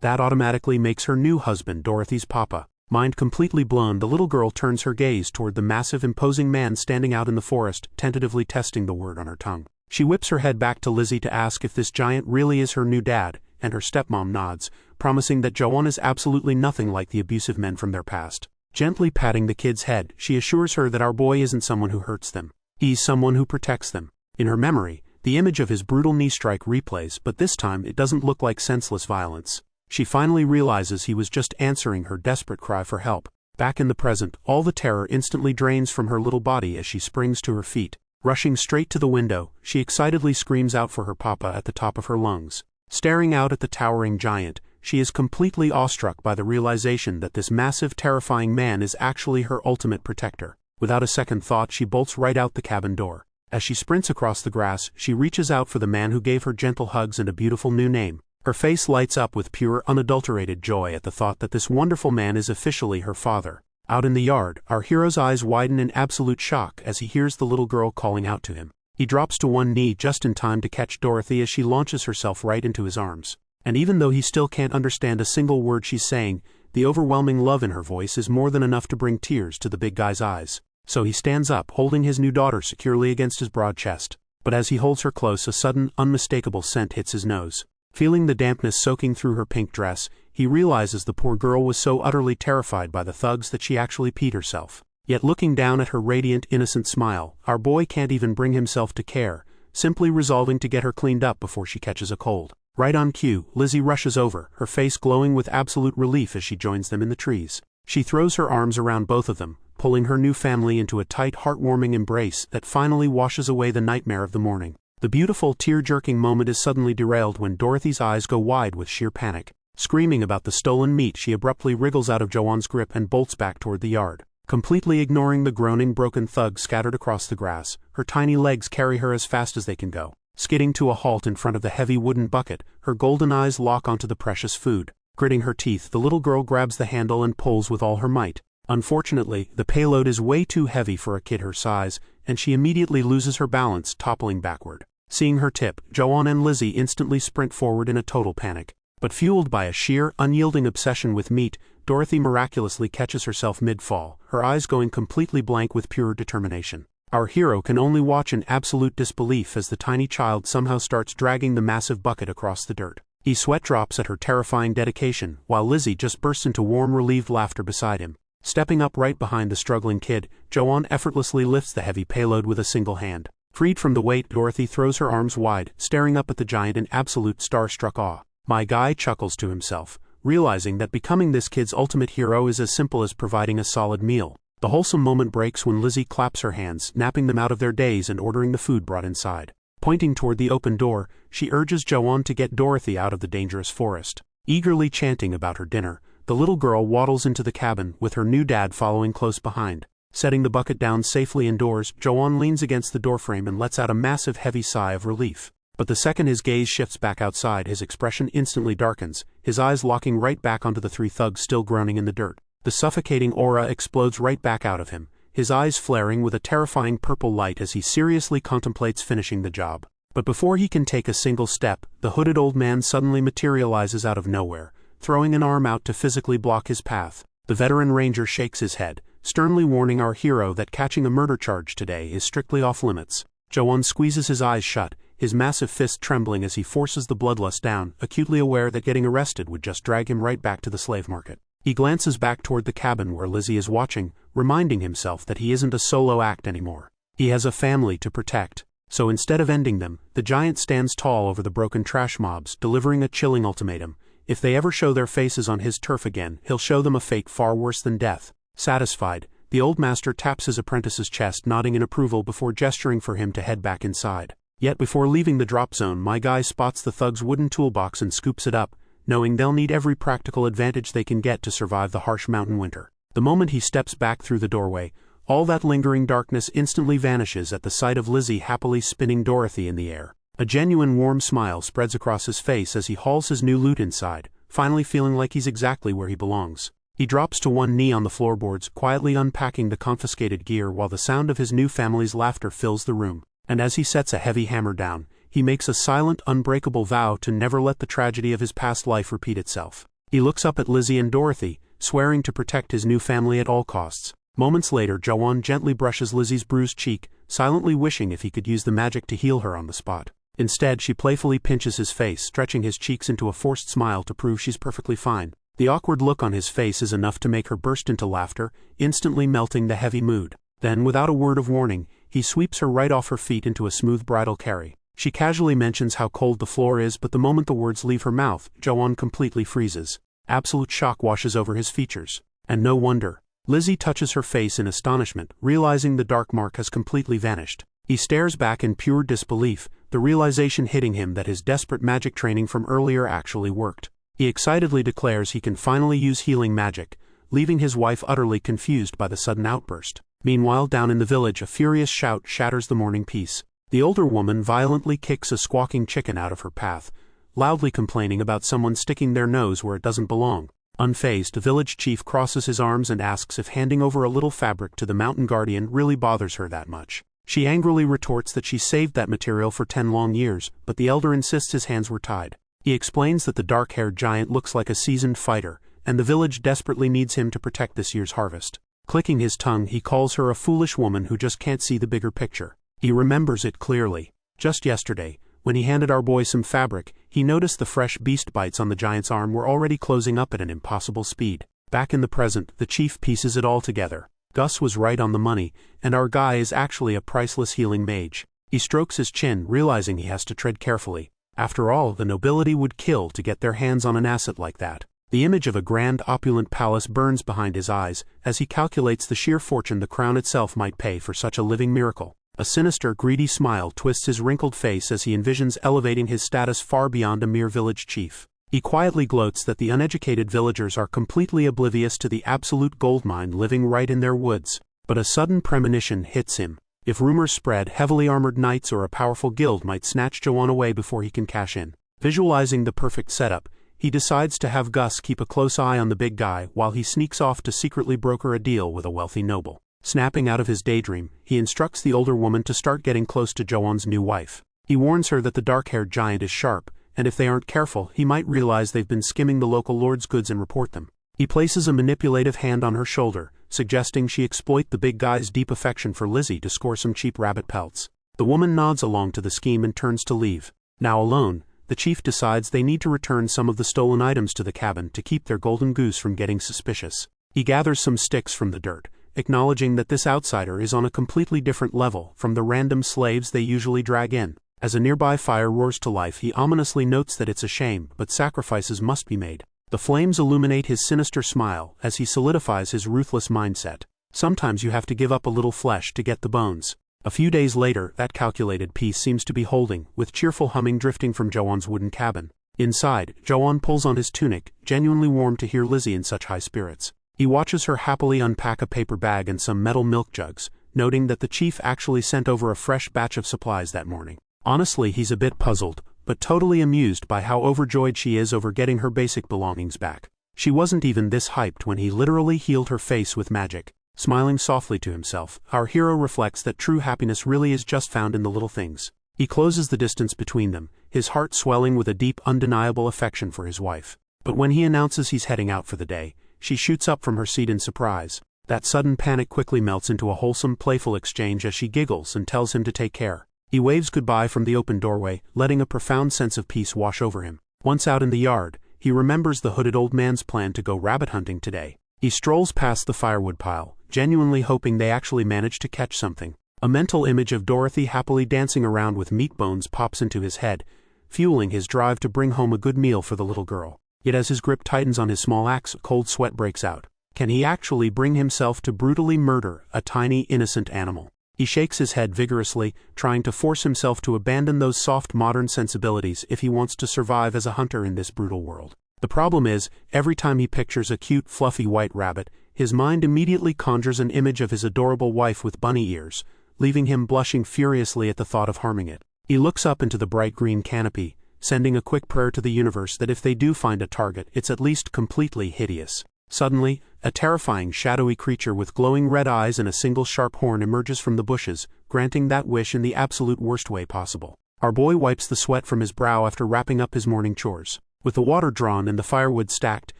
that automatically makes her new husband Dorothy's papa. Mind completely blown, the little girl turns her gaze toward the massive, imposing man standing out in the forest, tentatively testing the word on her tongue. She whips her head back to Lizzie to ask if this giant really is her new dad, and her stepmom nods, promising that Jo-won is absolutely nothing like the abusive men from their past. Gently patting the kid's head, she assures her that our boy isn't someone who hurts them. He's someone who protects them. In her memory, the image of his brutal knee strike replays, but this time it doesn't look like senseless violence. She finally realizes he was just answering her desperate cry for help. Back in the present, all the terror instantly drains from her little body as she springs to her feet. Rushing straight to the window, she excitedly screams out for her papa at the top of her lungs. Staring out at the towering giant, she is completely awestruck by the realization that this massive, terrifying man is actually her ultimate protector. Without a second thought, she bolts right out the cabin door. As she sprints across the grass, she reaches out for the man who gave her gentle hugs and a beautiful new name. Her face lights up with pure, unadulterated joy at the thought that this wonderful man is officially her father. Out in the yard, our hero's eyes widen in absolute shock as he hears the little girl calling out to him. He drops to one knee just in time to catch Dorothy as she launches herself right into his arms. And even though he still can't understand a single word she's saying, the overwhelming love in her voice is more than enough to bring tears to the big guy's eyes. So he stands up, holding his new daughter securely against his broad chest. But as he holds her close, a sudden, unmistakable scent hits his nose. Feeling the dampness soaking through her pink dress, he realizes the poor girl was so utterly terrified by the thugs that she actually peed herself. Yet looking down at her radiant, innocent smile, our boy can't even bring himself to care, simply resolving to get her cleaned up before she catches a cold. Right on cue, Lizzie rushes over, her face glowing with absolute relief as she joins them in the trees. She throws her arms around both of them, pulling her new family into a tight, heartwarming embrace that finally washes away the nightmare of the morning. The beautiful, tear-jerking moment is suddenly derailed when Dorothy's eyes go wide with sheer panic. Screaming about the stolen meat, she abruptly wriggles out of Jo-won's grip and bolts back toward the yard. Completely ignoring the groaning, broken thugs scattered across the grass, her tiny legs carry her as fast as they can go. Skidding to a halt in front of the heavy wooden bucket, her golden eyes lock onto the precious food. Gritting her teeth, the little girl grabs the handle and pulls with all her might. Unfortunately, the payload is way too heavy for a kid her size, and she immediately loses her balance, toppling backward. Seeing her tip, Jo-won and Lizzie instantly sprint forward in a total panic. But fueled by a sheer, unyielding obsession with meat, Dorothy miraculously catches herself mid-fall, her eyes going completely blank with pure determination. Our hero can only watch in absolute disbelief as the tiny child somehow starts dragging the massive bucket across the dirt. He sweat drops at her terrifying dedication, while Lizzie just bursts into warm, relieved laughter beside him. Stepping up right behind the struggling kid, Jo-won effortlessly lifts the heavy payload with a single hand. Freed from the weight, Dorothy throws her arms wide, staring up at the giant in absolute starstruck awe. My guy chuckles to himself, realizing that becoming this kid's ultimate hero is as simple as providing a solid meal. The wholesome moment breaks when Lizzie claps her hands, snapping them out of their daze and ordering the food brought inside. Pointing toward the open door, she urges Jo-won to get Dorothy out of the dangerous forest. Eagerly chanting about her dinner, the little girl waddles into the cabin, with her new dad following close behind. Setting the bucket down safely indoors, Joan leans against the doorframe and lets out a massive heavy sigh of relief. But the second his gaze shifts back outside, his expression instantly darkens, his eyes locking right back onto the three thugs still groaning in the dirt. The suffocating aura explodes right back out of him, his eyes flaring with a terrifying purple light as he seriously contemplates finishing the job. But before he can take a single step, the hooded old man suddenly materializes out of nowhere, throwing an arm out to physically block his path. The veteran ranger shakes his head, sternly warning our hero that catching a murder charge today is strictly off limits. Joan squeezes his eyes shut, his massive fist trembling as he forces the bloodlust down, acutely aware that getting arrested would just drag him right back to the slave market. He glances back toward the cabin where Lizzie is watching, reminding himself that he isn't a solo act anymore. He has a family to protect. So instead of ending them, the giant stands tall over the broken trash mobs, delivering a chilling ultimatum. If they ever show their faces on his turf again, he'll show them a fate far worse than death. Satisfied, the old master taps his apprentice's chest, nodding in approval before gesturing for him to head back inside. Yet before leaving the drop zone, my guy spots the thug's wooden toolbox and scoops it up, knowing they'll need every practical advantage they can get to survive the harsh mountain winter. The moment he steps back through the doorway, all that lingering darkness instantly vanishes at the sight of Lizzie happily spinning Dorothy in the air. A genuine warm smile spreads across his face as he hauls his new loot inside, finally feeling like he's exactly where he belongs. He drops to one knee on the floorboards, quietly unpacking the confiscated gear while the sound of his new family's laughter fills the room. And as he sets a heavy hammer down, he makes a silent, unbreakable vow to never let the tragedy of his past life repeat itself. He looks up at Lizzie and Dorothy, swearing to protect his new family at all costs. Moments later, Joan gently brushes Lizzie's bruised cheek, silently wishing if he could use the magic to heal her on the spot. Instead, she playfully pinches his face, stretching his cheeks into a forced smile to prove she's perfectly fine. The awkward look on his face is enough to make her burst into laughter, instantly melting the heavy mood. Then, without a word of warning, he sweeps her right off her feet into a smooth bridal carry. She casually mentions how cold the floor is, but the moment the words leave her mouth, Joan completely freezes. Absolute shock washes over his features. And no wonder. Lizzie touches her face in astonishment, realizing the dark mark has completely vanished. He stares back in pure disbelief, the realization hitting him that his desperate magic training from earlier actually worked. He excitedly declares he can finally use healing magic, leaving his wife utterly confused by the sudden outburst. Meanwhile, down in the village, a furious shout shatters the morning peace. The older woman violently kicks a squawking chicken out of her path, loudly complaining about someone sticking their nose where it doesn't belong. Unfazed, the village chief crosses his arms and asks if handing over a little fabric to the mountain guardian really bothers her that much. She angrily retorts that she saved that material for 10 long years, but the elder insists his hands were tied. He explains that the dark-haired giant looks like a seasoned fighter, and the village desperately needs him to protect this year's harvest. Clicking his tongue, he calls her a foolish woman who just can't see the bigger picture. He remembers it clearly. Just yesterday, when he handed our boy some fabric, he noticed the fresh beast bites on the giant's arm were already closing up at an impossible speed. Back in the present, the chief pieces it all together. Gus was right on the money, and our guy is actually a priceless healing mage. He strokes his chin, realizing he has to tread carefully. After all, the nobility would kill to get their hands on an asset like that. The image of a grand, opulent palace burns behind his eyes, as he calculates the sheer fortune the crown itself might pay for such a living miracle. A sinister, greedy smile twists his wrinkled face as he envisions elevating his status far beyond a mere village chief. He quietly gloats that the uneducated villagers are completely oblivious to the absolute goldmine living right in their woods. But a sudden premonition hits him. If rumors spread, heavily armored knights or a powerful guild might snatch Joan away before he can cash in. Visualizing the perfect setup, he decides to have Gus keep a close eye on the big guy while he sneaks off to secretly broker a deal with a wealthy noble. Snapping out of his daydream, he instructs the older woman to start getting close to Joan's new wife. He warns her that the dark-haired giant is sharp, and if they aren't careful, he might realize they've been skimming the local lord's goods and report them. He places a manipulative hand on her shoulder, suggesting she exploit the big guy's deep affection for Lizzie to score some cheap rabbit pelts. The woman nods along to the scheme and turns to leave. Now alone, the chief decides they need to return some of the stolen items to the cabin to keep their golden goose from getting suspicious. He gathers some sticks from the dirt, acknowledging that this outsider is on a completely different level from the random slaves they usually drag in. As a nearby fire roars to life, he ominously notes that it's a shame, but sacrifices must be made. The flames illuminate his sinister smile as he solidifies his ruthless mindset. Sometimes you have to give up a little flesh to get the bones. A few days later, that calculated peace seems to be holding, with cheerful humming drifting from Joan's wooden cabin. Inside, Joan pulls on his tunic, genuinely warmed to hear Lizzie in such high spirits. He watches her happily unpack a paper bag and some metal milk jugs, noting that the chief actually sent over a fresh batch of supplies that morning. Honestly, he's a bit puzzled, but totally amused by how overjoyed she is over getting her basic belongings back. She wasn't even this hyped when he literally healed her face with magic. Smiling softly to himself, our hero reflects that true happiness really is just found in the little things. He closes the distance between them, his heart swelling with a deep, undeniable affection for his wife. But when he announces he's heading out for the day, she shoots up from her seat in surprise. That sudden panic quickly melts into a wholesome, playful exchange as she giggles and tells him to take care. He waves goodbye from the open doorway, letting a profound sense of peace wash over him. Once out in the yard, he remembers the hooded old man's plan to go rabbit hunting today. He strolls past the firewood pile, genuinely hoping they actually manage to catch something. A mental image of Dorothy happily dancing around with meat bones pops into his head, fueling his drive to bring home a good meal for the little girl. Yet as his grip tightens on his small axe, a cold sweat breaks out. Can he actually bring himself to brutally murder a tiny, innocent animal? He shakes his head vigorously, trying to force himself to abandon those soft modern sensibilities if he wants to survive as a hunter in this brutal world. The problem is, every time he pictures a cute, fluffy white rabbit, his mind immediately conjures an image of his adorable wife with bunny ears, leaving him blushing furiously at the thought of harming it. He looks up into the bright green canopy, sending a quick prayer to the universe that if they do find a target, it's at least completely hideous. Suddenly, a terrifying shadowy creature with glowing red eyes and a single sharp horn emerges from the bushes, granting that wish in the absolute worst way possible. Our boy wipes the sweat from his brow after wrapping up his morning chores. With the water drawn and the firewood stacked,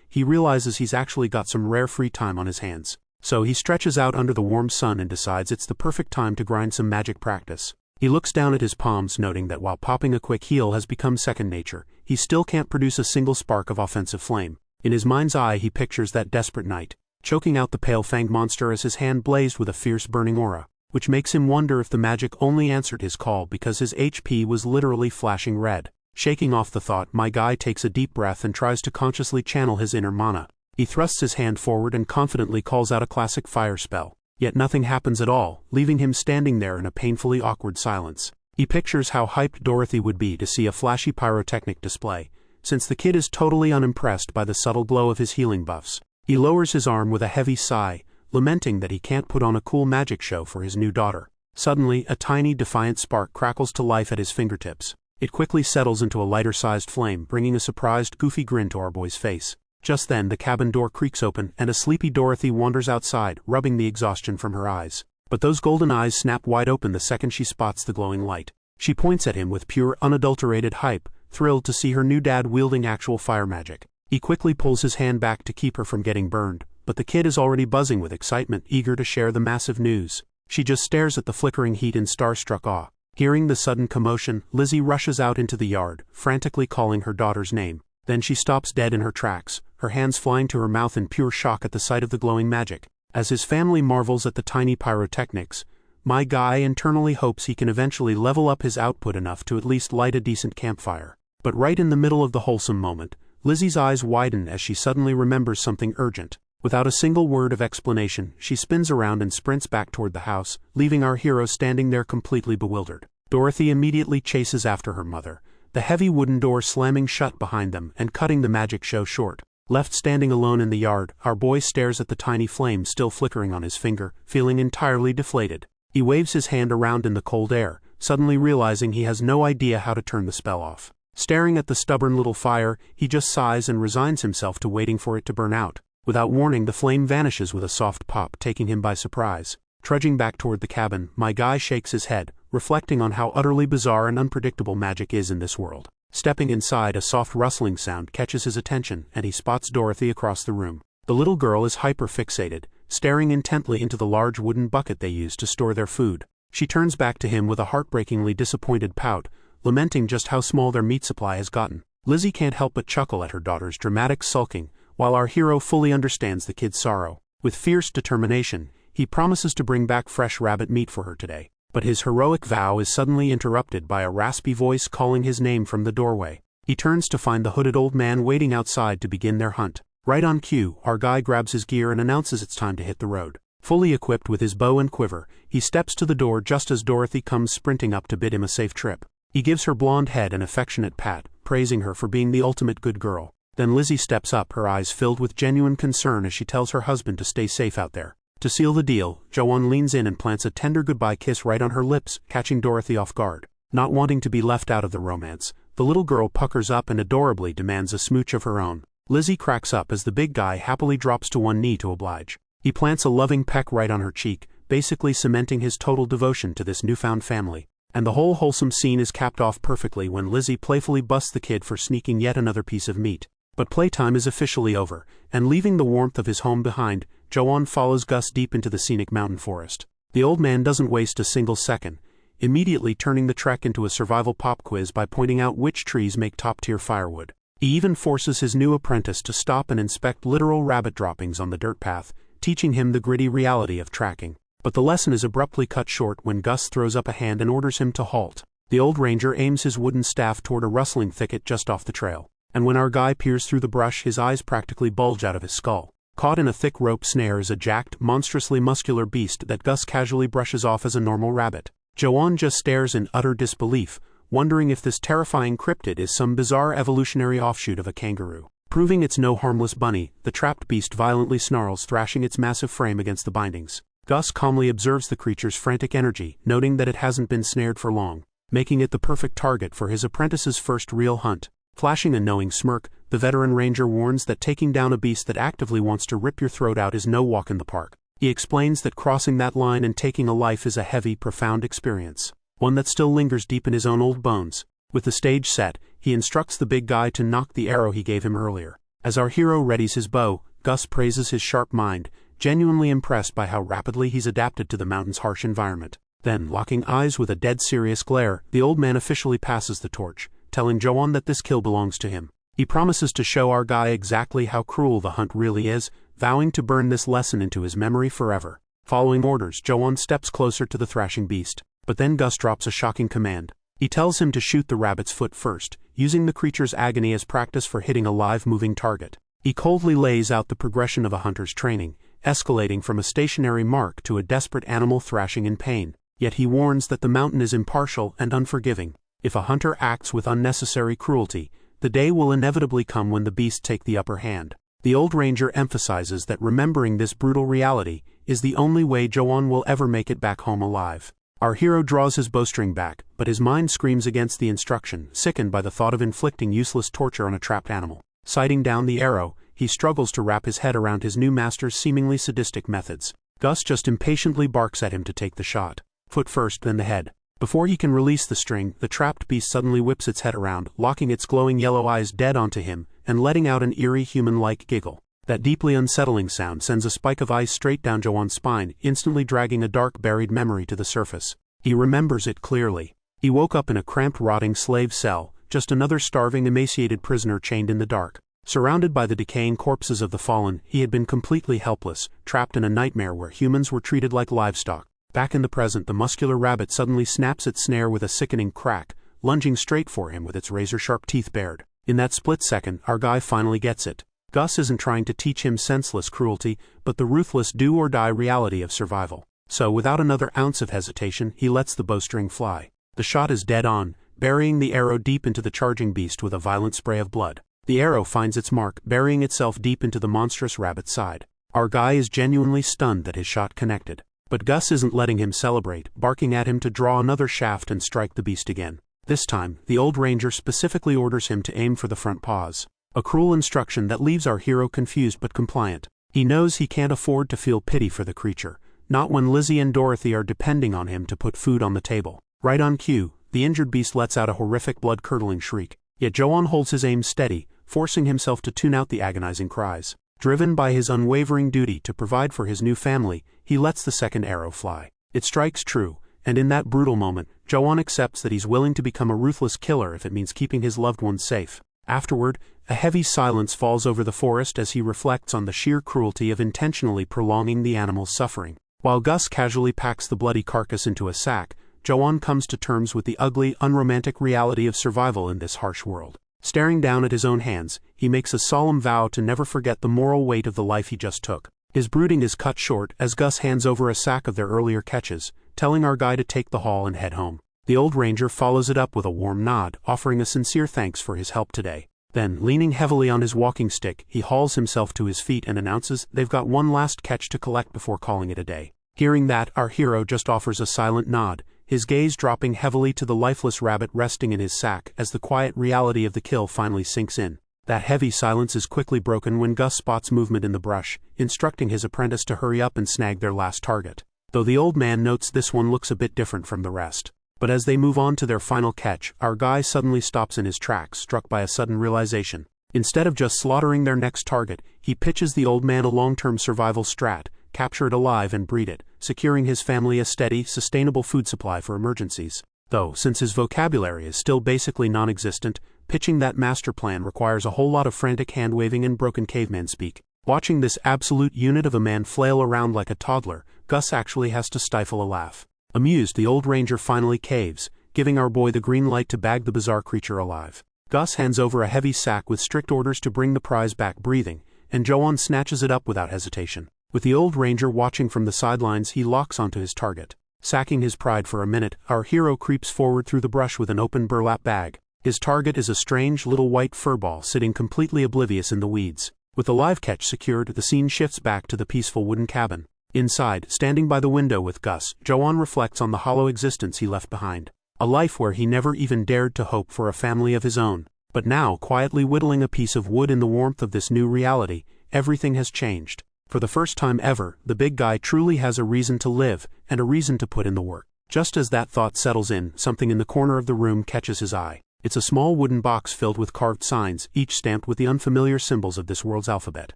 he realizes he's actually got some rare free time on his hands. So he stretches out under the warm sun and decides it's the perfect time to grind some magic practice. He looks down at his palms, noting that while popping a quick heal has become second nature, he still can't produce a single spark of offensive flame. In his mind's eye he pictures that desperate knight, choking out the pale-fanged monster as his hand blazed with a fierce burning aura, which makes him wonder if the magic only answered his call because his HP was literally flashing red. Shaking off the thought, my guy takes a deep breath and tries to consciously channel his inner mana. He thrusts his hand forward and confidently calls out a classic fire spell. Yet nothing happens at all, leaving him standing there in a painfully awkward silence. He pictures how hyped Dorothy would be to see a flashy pyrotechnic display, since the kid is totally unimpressed by the subtle glow of his healing buffs. He lowers his arm with a heavy sigh, lamenting that he can't put on a cool magic show for his new daughter. Suddenly, a tiny, defiant spark crackles to life at his fingertips. It quickly settles into a lighter-sized flame, bringing a surprised, goofy grin to our boy's face. Just then, the cabin door creaks open, and a sleepy Dorothy wanders outside, rubbing the exhaustion from her eyes. But those golden eyes snap wide open the second she spots the glowing light. She points at him with pure, unadulterated hype, thrilled to see her new dad wielding actual fire magic. He quickly pulls his hand back to keep her from getting burned, but the kid is already buzzing with excitement, eager to share the massive news. She just stares at the flickering heat in starstruck awe. Hearing the sudden commotion, Lizzie rushes out into the yard, frantically calling her daughter's name. Then she stops dead in her tracks, her hands flying to her mouth in pure shock at the sight of the glowing magic. As his family marvels at the tiny pyrotechnics, my guy internally hopes he can eventually level up his output enough to at least light a decent campfire. But right in the middle of the wholesome moment, Lizzie's eyes widen as she suddenly remembers something urgent. Without a single word of explanation, she spins around and sprints back toward the house, leaving our hero standing there completely bewildered. Dorothy immediately chases after her mother, the heavy wooden door slamming shut behind them and cutting the magic show short. Left standing alone in the yard, our boy stares at the tiny flame still flickering on his finger, feeling entirely deflated. He waves his hand around in the cold air, suddenly realizing he has no idea how to turn the spell off. Staring at the stubborn little fire, he just sighs and resigns himself to waiting for it to burn out. Without warning, the flame vanishes with a soft pop, taking him by surprise. Trudging back toward the cabin, my guy shakes his head, reflecting on how utterly bizarre and unpredictable magic is in this world. Stepping inside, a soft rustling sound catches his attention, and he spots Dorothy across the room. The little girl is hyper-fixated, staring intently into the large wooden bucket they use to store their food. She turns back to him with a heartbreakingly disappointed pout, lamenting just how small their meat supply has gotten. Lizzie can't help but chuckle at her daughter's dramatic sulking, while our hero fully understands the kid's sorrow. With fierce determination, he promises to bring back fresh rabbit meat for her today. But his heroic vow is suddenly interrupted by a raspy voice calling his name from the doorway. He turns to find the hooded old man waiting outside to begin their hunt. Right on cue, our guy grabs his gear and announces it's time to hit the road. Fully equipped with his bow and quiver, he steps to the door just as Dorothy comes sprinting up to bid him a safe trip. He gives her blonde head an affectionate pat, praising her for being the ultimate good girl. Then Lizzie steps up, her eyes filled with genuine concern as she tells her husband to stay safe out there. To seal the deal, Jo-won leans in and plants a tender goodbye kiss right on her lips, catching Dorothy off guard. Not wanting to be left out of the romance, the little girl puckers up and adorably demands a smooch of her own. Lizzie cracks up as the big guy happily drops to one knee to oblige. He plants a loving peck right on her cheek, basically cementing his total devotion to this newfound family. And the whole wholesome scene is capped off perfectly when Lizzie playfully busts the kid for sneaking yet another piece of meat. But playtime is officially over, and leaving the warmth of his home behind, Jo-won follows Gus deep into the scenic mountain forest. The old man doesn't waste a single second, immediately turning the trek into a survival pop quiz by pointing out which trees make top-tier firewood. He even forces his new apprentice to stop and inspect literal rabbit droppings on the dirt path, teaching him the gritty reality of tracking. But the lesson is abruptly cut short when Gus throws up a hand and orders him to halt. The old ranger aims his wooden staff toward a rustling thicket just off the trail, and when our guy peers through the brush, his eyes practically bulge out of his skull. Caught in a thick rope snare is a jacked, monstrously muscular beast that Gus casually brushes off as a normal rabbit. Jo-won just stares in utter disbelief, wondering if this terrifying cryptid is some bizarre evolutionary offshoot of a kangaroo. Proving it's no harmless bunny, the trapped beast violently snarls, thrashing its massive frame against the bindings. Gus calmly observes the creature's frantic energy, noting that it hasn't been snared for long, making it the perfect target for his apprentice's first real hunt. Flashing a knowing smirk, the veteran ranger warns that taking down a beast that actively wants to rip your throat out is no walk in the park. He explains that crossing that line and taking a life is a heavy, profound experience, one that still lingers deep in his own old bones. With the stage set, he instructs the big guy to knock the arrow he gave him earlier. As our hero readies his bow, Gus praises his sharp mind, genuinely impressed by how rapidly he's adapted to the mountain's harsh environment. Then, locking eyes with a dead serious glare, the old man officially passes the torch, telling Jo-won that this kill belongs to him. He promises to show our guy exactly how cruel the hunt really is, vowing to burn this lesson into his memory forever. Following orders, Jo-won steps closer to the thrashing beast, but then Gus drops a shocking command. He tells him to shoot the rabbit's foot first, using the creature's agony as practice for hitting a live moving target. He coldly lays out the progression of a hunter's training, escalating from a stationary mark to a desperate animal thrashing in pain. Yet he warns that the mountain is impartial and unforgiving. If a hunter acts with unnecessary cruelty, the day will inevitably come when the beasts take the upper hand. The old ranger emphasizes that remembering this brutal reality is the only way Jo-won will ever make it back home alive. Our hero draws his bowstring back, but his mind screams against the instruction, sickened by the thought of inflicting useless torture on a trapped animal. Sighting down the arrow, he struggles to wrap his head around his new master's seemingly sadistic methods. Gus just impatiently barks at him to take the shot. Foot first, then the head. Before he can release the string, the trapped beast suddenly whips its head around, locking its glowing yellow eyes dead onto him, and letting out an eerie human-like giggle. That deeply unsettling sound sends a spike of ice straight down Jo-won's spine, instantly dragging a dark buried memory to the surface. He remembers it clearly. He woke up in a cramped, rotting slave cell, just another starving, emaciated prisoner chained in the dark. Surrounded by the decaying corpses of the fallen, he had been completely helpless, trapped in a nightmare where humans were treated like livestock. Back in the present, the muscular rabbit suddenly snaps its snare with a sickening crack, lunging straight for him with its razor-sharp teeth bared. In that split second, our guy finally gets it. Gus isn't trying to teach him senseless cruelty, but the ruthless do-or-die reality of survival. So without another ounce of hesitation, he lets the bowstring fly. The shot is dead on, burying the arrow deep into the charging beast with a violent spray of blood. The arrow finds its mark, burying itself deep into the monstrous rabbit's side. Our guy is genuinely stunned that his shot connected. But Gus isn't letting him celebrate, barking at him to draw another shaft and strike the beast again. This time, the old ranger specifically orders him to aim for the front paws. A cruel instruction that leaves our hero confused but compliant. He knows he can't afford to feel pity for the creature, not when Lizzie and Dorothy are depending on him to put food on the table. Right on cue, the injured beast lets out a horrific blood-curdling shriek. Yet Jo-won holds his aim steady, forcing himself to tune out the agonizing cries. Driven by his unwavering duty to provide for his new family, he lets the second arrow fly. It strikes true, and in that brutal moment, Jo-won accepts that he's willing to become a ruthless killer if it means keeping his loved ones safe. Afterward, a heavy silence falls over the forest as he reflects on the sheer cruelty of intentionally prolonging the animal's suffering. While Gus casually packs the bloody carcass into a sack, Jo-won comes to terms with the ugly, unromantic reality of survival in this harsh world. Staring down at his own hands, he makes a solemn vow to never forget the moral weight of the life he just took. His brooding is cut short as Gus hands over a sack of their earlier catches, telling our guy to take the haul and head home. The old ranger follows it up with a warm nod, offering a sincere thanks for his help today. Then, leaning heavily on his walking stick, he hauls himself to his feet and announces they've got one last catch to collect before calling it a day. Hearing that, our hero just offers a silent nod, his gaze dropping heavily to the lifeless rabbit resting in his sack as the quiet reality of the kill finally sinks in. That heavy silence is quickly broken when Gus spots movement in the brush, instructing his apprentice to hurry up and snag their last target. Though the old man notes this one looks a bit different from the rest. But as they move on to their final catch, our guy suddenly stops in his tracks, struck by a sudden realization. Instead of just slaughtering their next target, he pitches the old man a long-term survival strat: capture it alive and breed it, securing his family a steady, sustainable food supply for emergencies. Though, since his vocabulary is still basically non-existent, pitching that master plan requires a whole lot of frantic hand-waving and broken caveman speak. Watching this absolute unit of a man flail around like a toddler, Gus actually has to stifle a laugh. Amused, the old ranger finally caves, giving our boy the green light to bag the bizarre creature alive. Gus hands over a heavy sack with strict orders to bring the prize back breathing, and Joan snatches it up without hesitation. With the old ranger watching from the sidelines, he locks onto his target. Sacking his pride for a minute, our hero creeps forward through the brush with an open burlap bag. His target is a strange little white furball sitting completely oblivious in the weeds. With the live catch secured, the scene shifts back to the peaceful wooden cabin. Inside, standing by the window with Gus, Joan reflects on the hollow existence he left behind. A life where he never even dared to hope for a family of his own. But now, quietly whittling a piece of wood in the warmth of this new reality, everything has changed. For the first time ever, the big guy truly has a reason to live, and a reason to put in the work. Just as that thought settles in, something in the corner of the room catches his eye. It's a small wooden box filled with carved signs, each stamped with the unfamiliar symbols of this world's alphabet.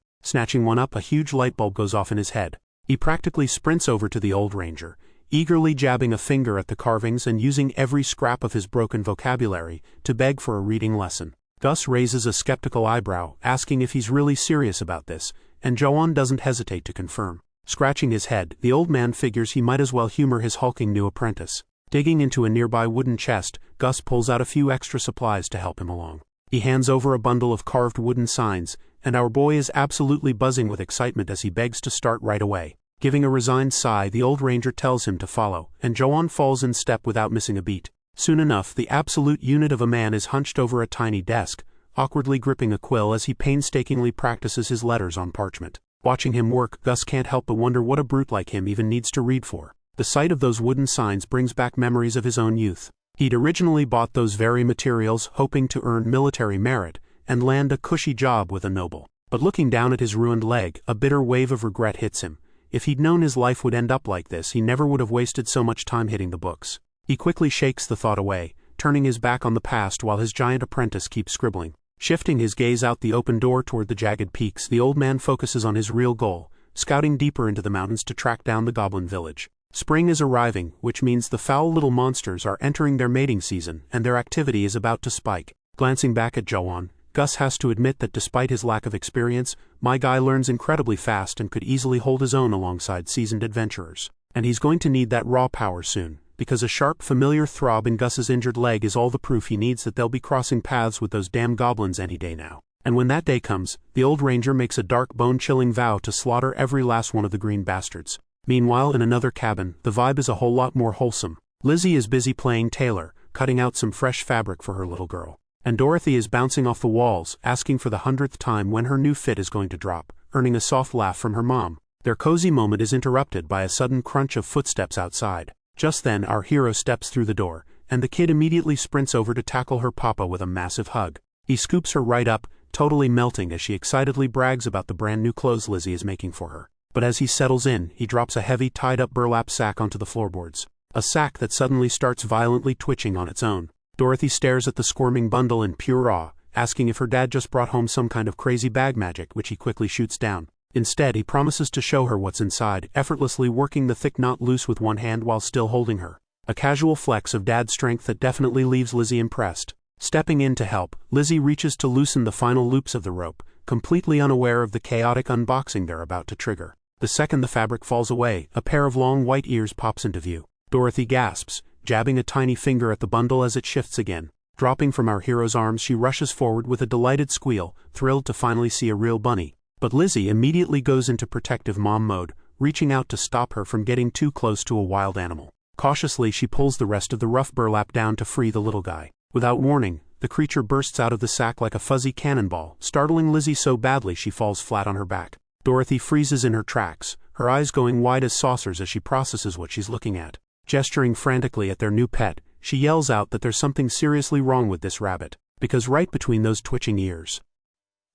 Snatching one up, a huge light bulb goes off in his head. He practically sprints over to the old ranger, eagerly jabbing a finger at the carvings and using every scrap of his broken vocabulary to beg for a reading lesson. Gus raises a skeptical eyebrow, asking if he's really serious about this, and Joan doesn't hesitate to confirm. Scratching his head, the old man figures he might as well humor his hulking new apprentice. Digging into a nearby wooden chest, Gus pulls out a few extra supplies to help him along. He hands over a bundle of carved wooden signs, and our boy is absolutely buzzing with excitement as he begs to start right away. Giving a resigned sigh, the old ranger tells him to follow, and Joan falls in step without missing a beat. Soon enough, the absolute unit of a man is hunched over a tiny desk, awkwardly gripping a quill as he painstakingly practices his letters on parchment. Watching him work, Gus can't help but wonder what a brute like him even needs to read for. The sight of those wooden signs brings back memories of his own youth. He'd originally bought those very materials hoping to earn military merit and land a cushy job with a noble. But looking down at his ruined leg, a bitter wave of regret hits him. If he'd known his life would end up like this, he never would have wasted so much time hitting the books. He quickly shakes the thought away, turning his back on the past while his giant apprentice keeps scribbling. Shifting his gaze out the open door toward the jagged peaks, the old man focuses on his real goal, scouting deeper into the mountains to track down the goblin village. Spring is arriving, which means the foul little monsters are entering their mating season, and their activity is about to spike. Glancing back at Joan, Gus has to admit that despite his lack of experience, my guy learns incredibly fast and could easily hold his own alongside seasoned adventurers. And he's going to need that raw power soon, because a sharp, familiar throb in Gus's injured leg is all the proof he needs that they'll be crossing paths with those damn goblins any day now. And when that day comes, the old ranger makes a dark, bone-chilling vow to slaughter every last one of the green bastards. Meanwhile, in another cabin, the vibe is a whole lot more wholesome. Lizzie is busy playing tailor, cutting out some fresh fabric for her little girl. And Dorothy is bouncing off the walls, asking for the 100th time when her new fit is going to drop, earning a soft laugh from her mom. Their cozy moment is interrupted by a sudden crunch of footsteps outside. Just then, our hero steps through the door, and the kid immediately sprints over to tackle her papa with a massive hug. He scoops her right up, totally melting as she excitedly brags about the brand new clothes Lizzie is making for her. But as he settles in, he drops a heavy tied-up burlap sack onto the floorboards. A sack that suddenly starts violently twitching on its own. Dorothy stares at the squirming bundle in pure awe, asking if her dad just brought home some kind of crazy bag magic, which he quickly shoots down. Instead, he promises to show her what's inside, effortlessly working the thick knot loose with one hand while still holding her. A casual flex of dad's strength that definitely leaves Lizzie impressed. Stepping in to help, Lizzie reaches to loosen the final loops of the rope, completely unaware of the chaotic unboxing they're about to trigger. The second the fabric falls away, a pair of long white ears pops into view. Dorothy gasps, jabbing a tiny finger at the bundle as it shifts again. Dropping from our hero's arms, she rushes forward with a delighted squeal, thrilled to finally see a real bunny. But Lizzie immediately goes into protective mom mode, reaching out to stop her from getting too close to a wild animal. Cautiously, she pulls the rest of the rough burlap down to free the little guy. Without warning, the creature bursts out of the sack like a fuzzy cannonball, startling Lizzie so badly she falls flat on her back. Dorothy freezes in her tracks, her eyes going wide as saucers as she processes what she's looking at. Gesturing frantically at their new pet, she yells out that there's something seriously wrong with this rabbit, because right between those twitching ears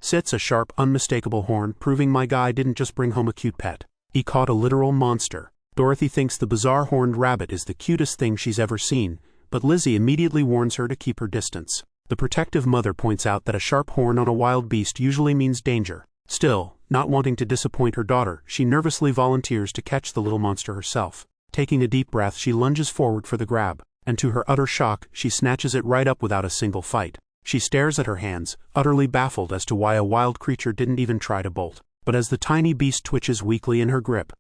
sits a sharp, unmistakable horn, proving my guy didn't just bring home a cute pet. He caught a literal monster. Dorothy thinks the bizarre horned rabbit is the cutest thing she's ever seen, but Lizzie immediately warns her to keep her distance. The protective mother points out that a sharp horn on a wild beast usually means danger. Still, not wanting to disappoint her daughter, she nervously volunteers to catch the little monster herself. Taking a deep breath, she lunges forward for the grab, and to her utter shock, she snatches it right up without a single fight. She stares at her hands, utterly baffled as to why a wild creature didn't even try to bolt. But as the tiny beast twitches weakly in her grip,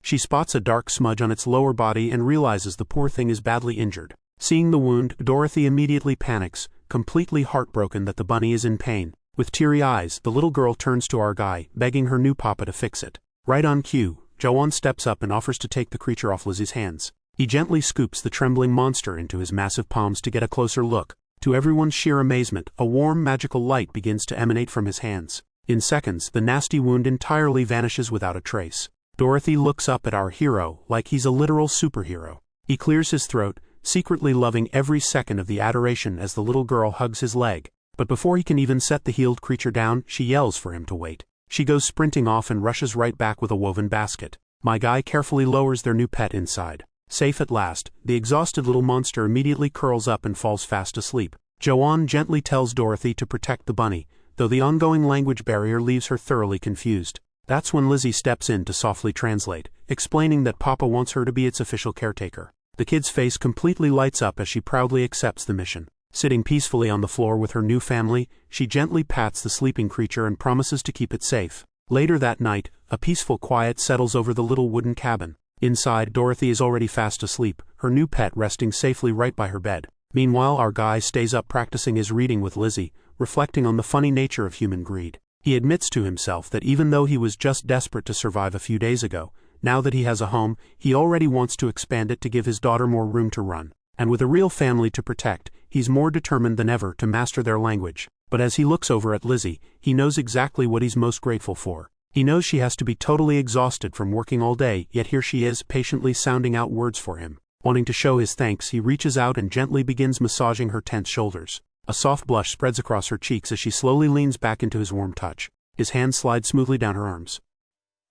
she spots a dark smudge on its lower body and realizes the poor thing is badly injured. Seeing the wound, Dorothy immediately panics, completely heartbroken that the bunny is in pain. With teary eyes, the little girl turns to our guy, begging her new papa to fix it. Right on cue, Joan steps up and offers to take the creature off Lizzie's hands. He gently scoops the trembling monster into his massive palms to get a closer look. To everyone's sheer amazement, a warm, magical light begins to emanate from his hands. In seconds, the nasty wound entirely vanishes without a trace. Dorothy looks up at our hero like he's a literal superhero. He clears his throat, secretly loving every second of the adoration as the little girl hugs his leg. But before he can even set the healed creature down, she yells for him to wait. She goes sprinting off and rushes right back with a woven basket. My guy carefully lowers their new pet inside. Safe at last, the exhausted little monster immediately curls up and falls fast asleep. Joan gently tells Dorothy to protect the bunny, though the ongoing language barrier leaves her thoroughly confused. That's when Lizzie steps in to softly translate, explaining that Papa wants her to be its official caretaker. The kid's face completely lights up as she proudly accepts the mission. Sitting peacefully on the floor with her new family, she gently pats the sleeping creature and promises to keep it safe. Later that night, a peaceful quiet settles over the little wooden cabin. Inside, Dorothy is already fast asleep, her new pet resting safely right by her bed. Meanwhile, our guy stays up practicing his reading with Lizzie, reflecting on the funny nature of human greed. He admits to himself that even though he was just desperate to survive a few days ago, now that he has a home, he already wants to expand it to give his daughter more room to run. And with a real family to protect, he's more determined than ever to master their language. But as he looks over at Lizzie, he knows exactly what he's most grateful for. He knows she has to be totally exhausted from working all day, yet here she is, patiently sounding out words for him. Wanting to show his thanks, he reaches out and gently begins massaging her tense shoulders. A soft blush spreads across her cheeks as she slowly leans back into his warm touch. His hands slide smoothly down her arms,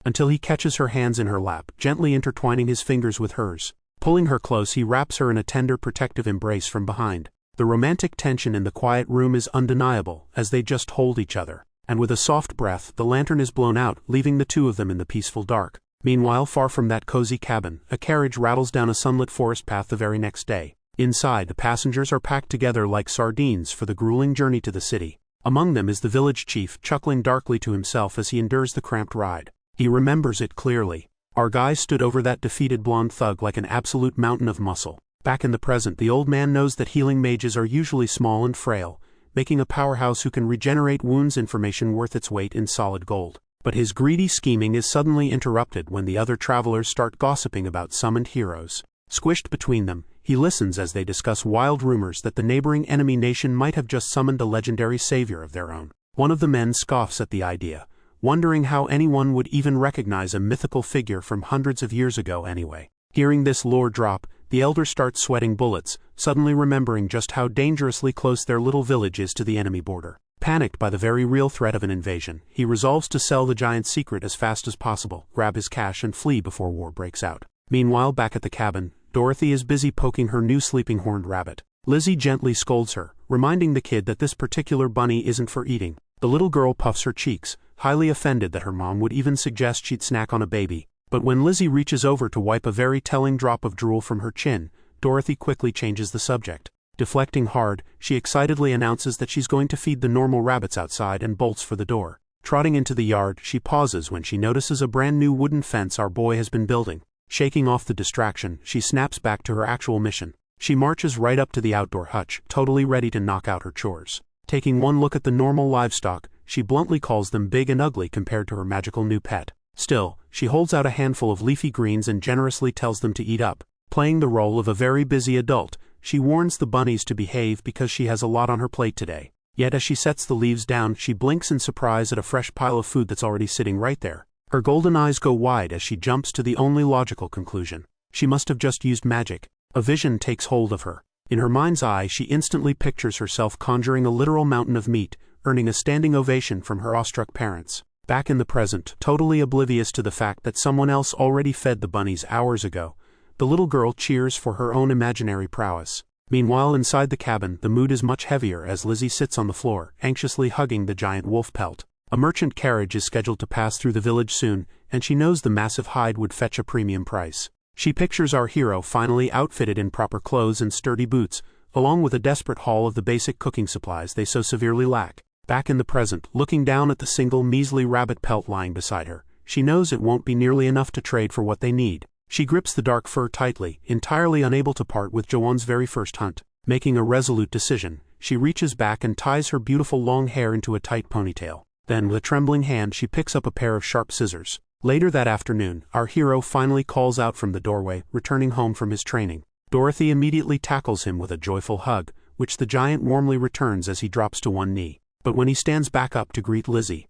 until he catches her hands in her lap, gently intertwining his fingers with hers. Pulling her close, he wraps her in a tender, protective embrace from behind. The romantic tension in the quiet room is undeniable, as they just hold each other. And with a soft breath, the lantern is blown out, leaving the two of them in the peaceful dark. Meanwhile, far from that cozy cabin, a carriage rattles down a sunlit forest path the very next day. Inside, the passengers are packed together like sardines for the grueling journey to the city. Among them is the village chief, chuckling darkly to himself as he endures the cramped ride. He remembers it clearly. Our guy stood over that defeated blonde thug like an absolute mountain of muscle. Back in the present, the old man knows that healing mages are usually small and frail, making a powerhouse who can regenerate wounds information worth its weight in solid gold. But his greedy scheming is suddenly interrupted when the other travelers start gossiping about summoned heroes. Squished between them, he listens as they discuss wild rumors that the neighboring enemy nation might have just summoned a legendary savior of their own. One of the men scoffs at the idea, wondering how anyone would even recognize a mythical figure from hundreds of years ago anyway. Hearing this lore drop, the elder starts sweating bullets, suddenly remembering just how dangerously close their little village is to the enemy border. Panicked by the very real threat of an invasion, he resolves to sell the giant's secret as fast as possible, grab his cash and flee before war breaks out. Meanwhile, back at the cabin, Dorothy is busy poking her new sleeping horned rabbit. Lizzie gently scolds her, reminding the kid that this particular bunny isn't for eating. The little girl puffs her cheeks, highly offended that her mom would even suggest she'd snack on a baby. But when Lizzie reaches over to wipe a very telling drop of drool from her chin, Dorothy quickly changes the subject. Deflecting hard, she excitedly announces that she's going to feed the normal rabbits outside and bolts for the door. Trotting into the yard, she pauses when she notices a brand new wooden fence our boy has been building. Shaking off the distraction, she snaps back to her actual mission. She marches right up to the outdoor hutch, totally ready to knock out her chores. Taking one look at the normal livestock, she bluntly calls them big and ugly compared to her magical new pet. Still, she holds out a handful of leafy greens and generously tells them to eat up. Playing the role of a very busy adult, She warns the bunnies to behave because she has a lot on her plate today. Yet as she sets the leaves down, she blinks in surprise at a fresh pile of food that's already sitting right there. Her golden eyes go wide as she jumps to the only logical conclusion. She must have just used magic. A vision takes hold of her. In her mind's eye, she instantly pictures herself conjuring a literal mountain of meat, earning a standing ovation from her awestruck parents. Back in the present, totally oblivious to the fact that someone else already fed the bunnies hours ago, the little girl cheers for her own imaginary prowess. Meanwhile, inside the cabin, the mood is much heavier as Lizzie sits on the floor, anxiously hugging the giant wolf pelt. A merchant carriage is scheduled to pass through the village soon, and she knows the massive hide would fetch a premium price. She pictures our hero finally outfitted in proper clothes and sturdy boots, along with a desperate haul of the basic cooking supplies they so severely lack. Back in the present, looking down at the single measly rabbit pelt lying beside her, she knows it won't be nearly enough to trade for what they need. She grips the dark fur tightly, entirely unable to part with Joanne's very first hunt. Making a resolute decision, she reaches back and ties her beautiful long hair into a tight ponytail. Then, with a trembling hand, she picks up a pair of sharp scissors. Later that afternoon, our hero finally calls out from the doorway, returning home from his training. Dorothy immediately tackles him with a joyful hug, which the giant warmly returns as he drops to one knee. But when he stands back up to greet Lizzie,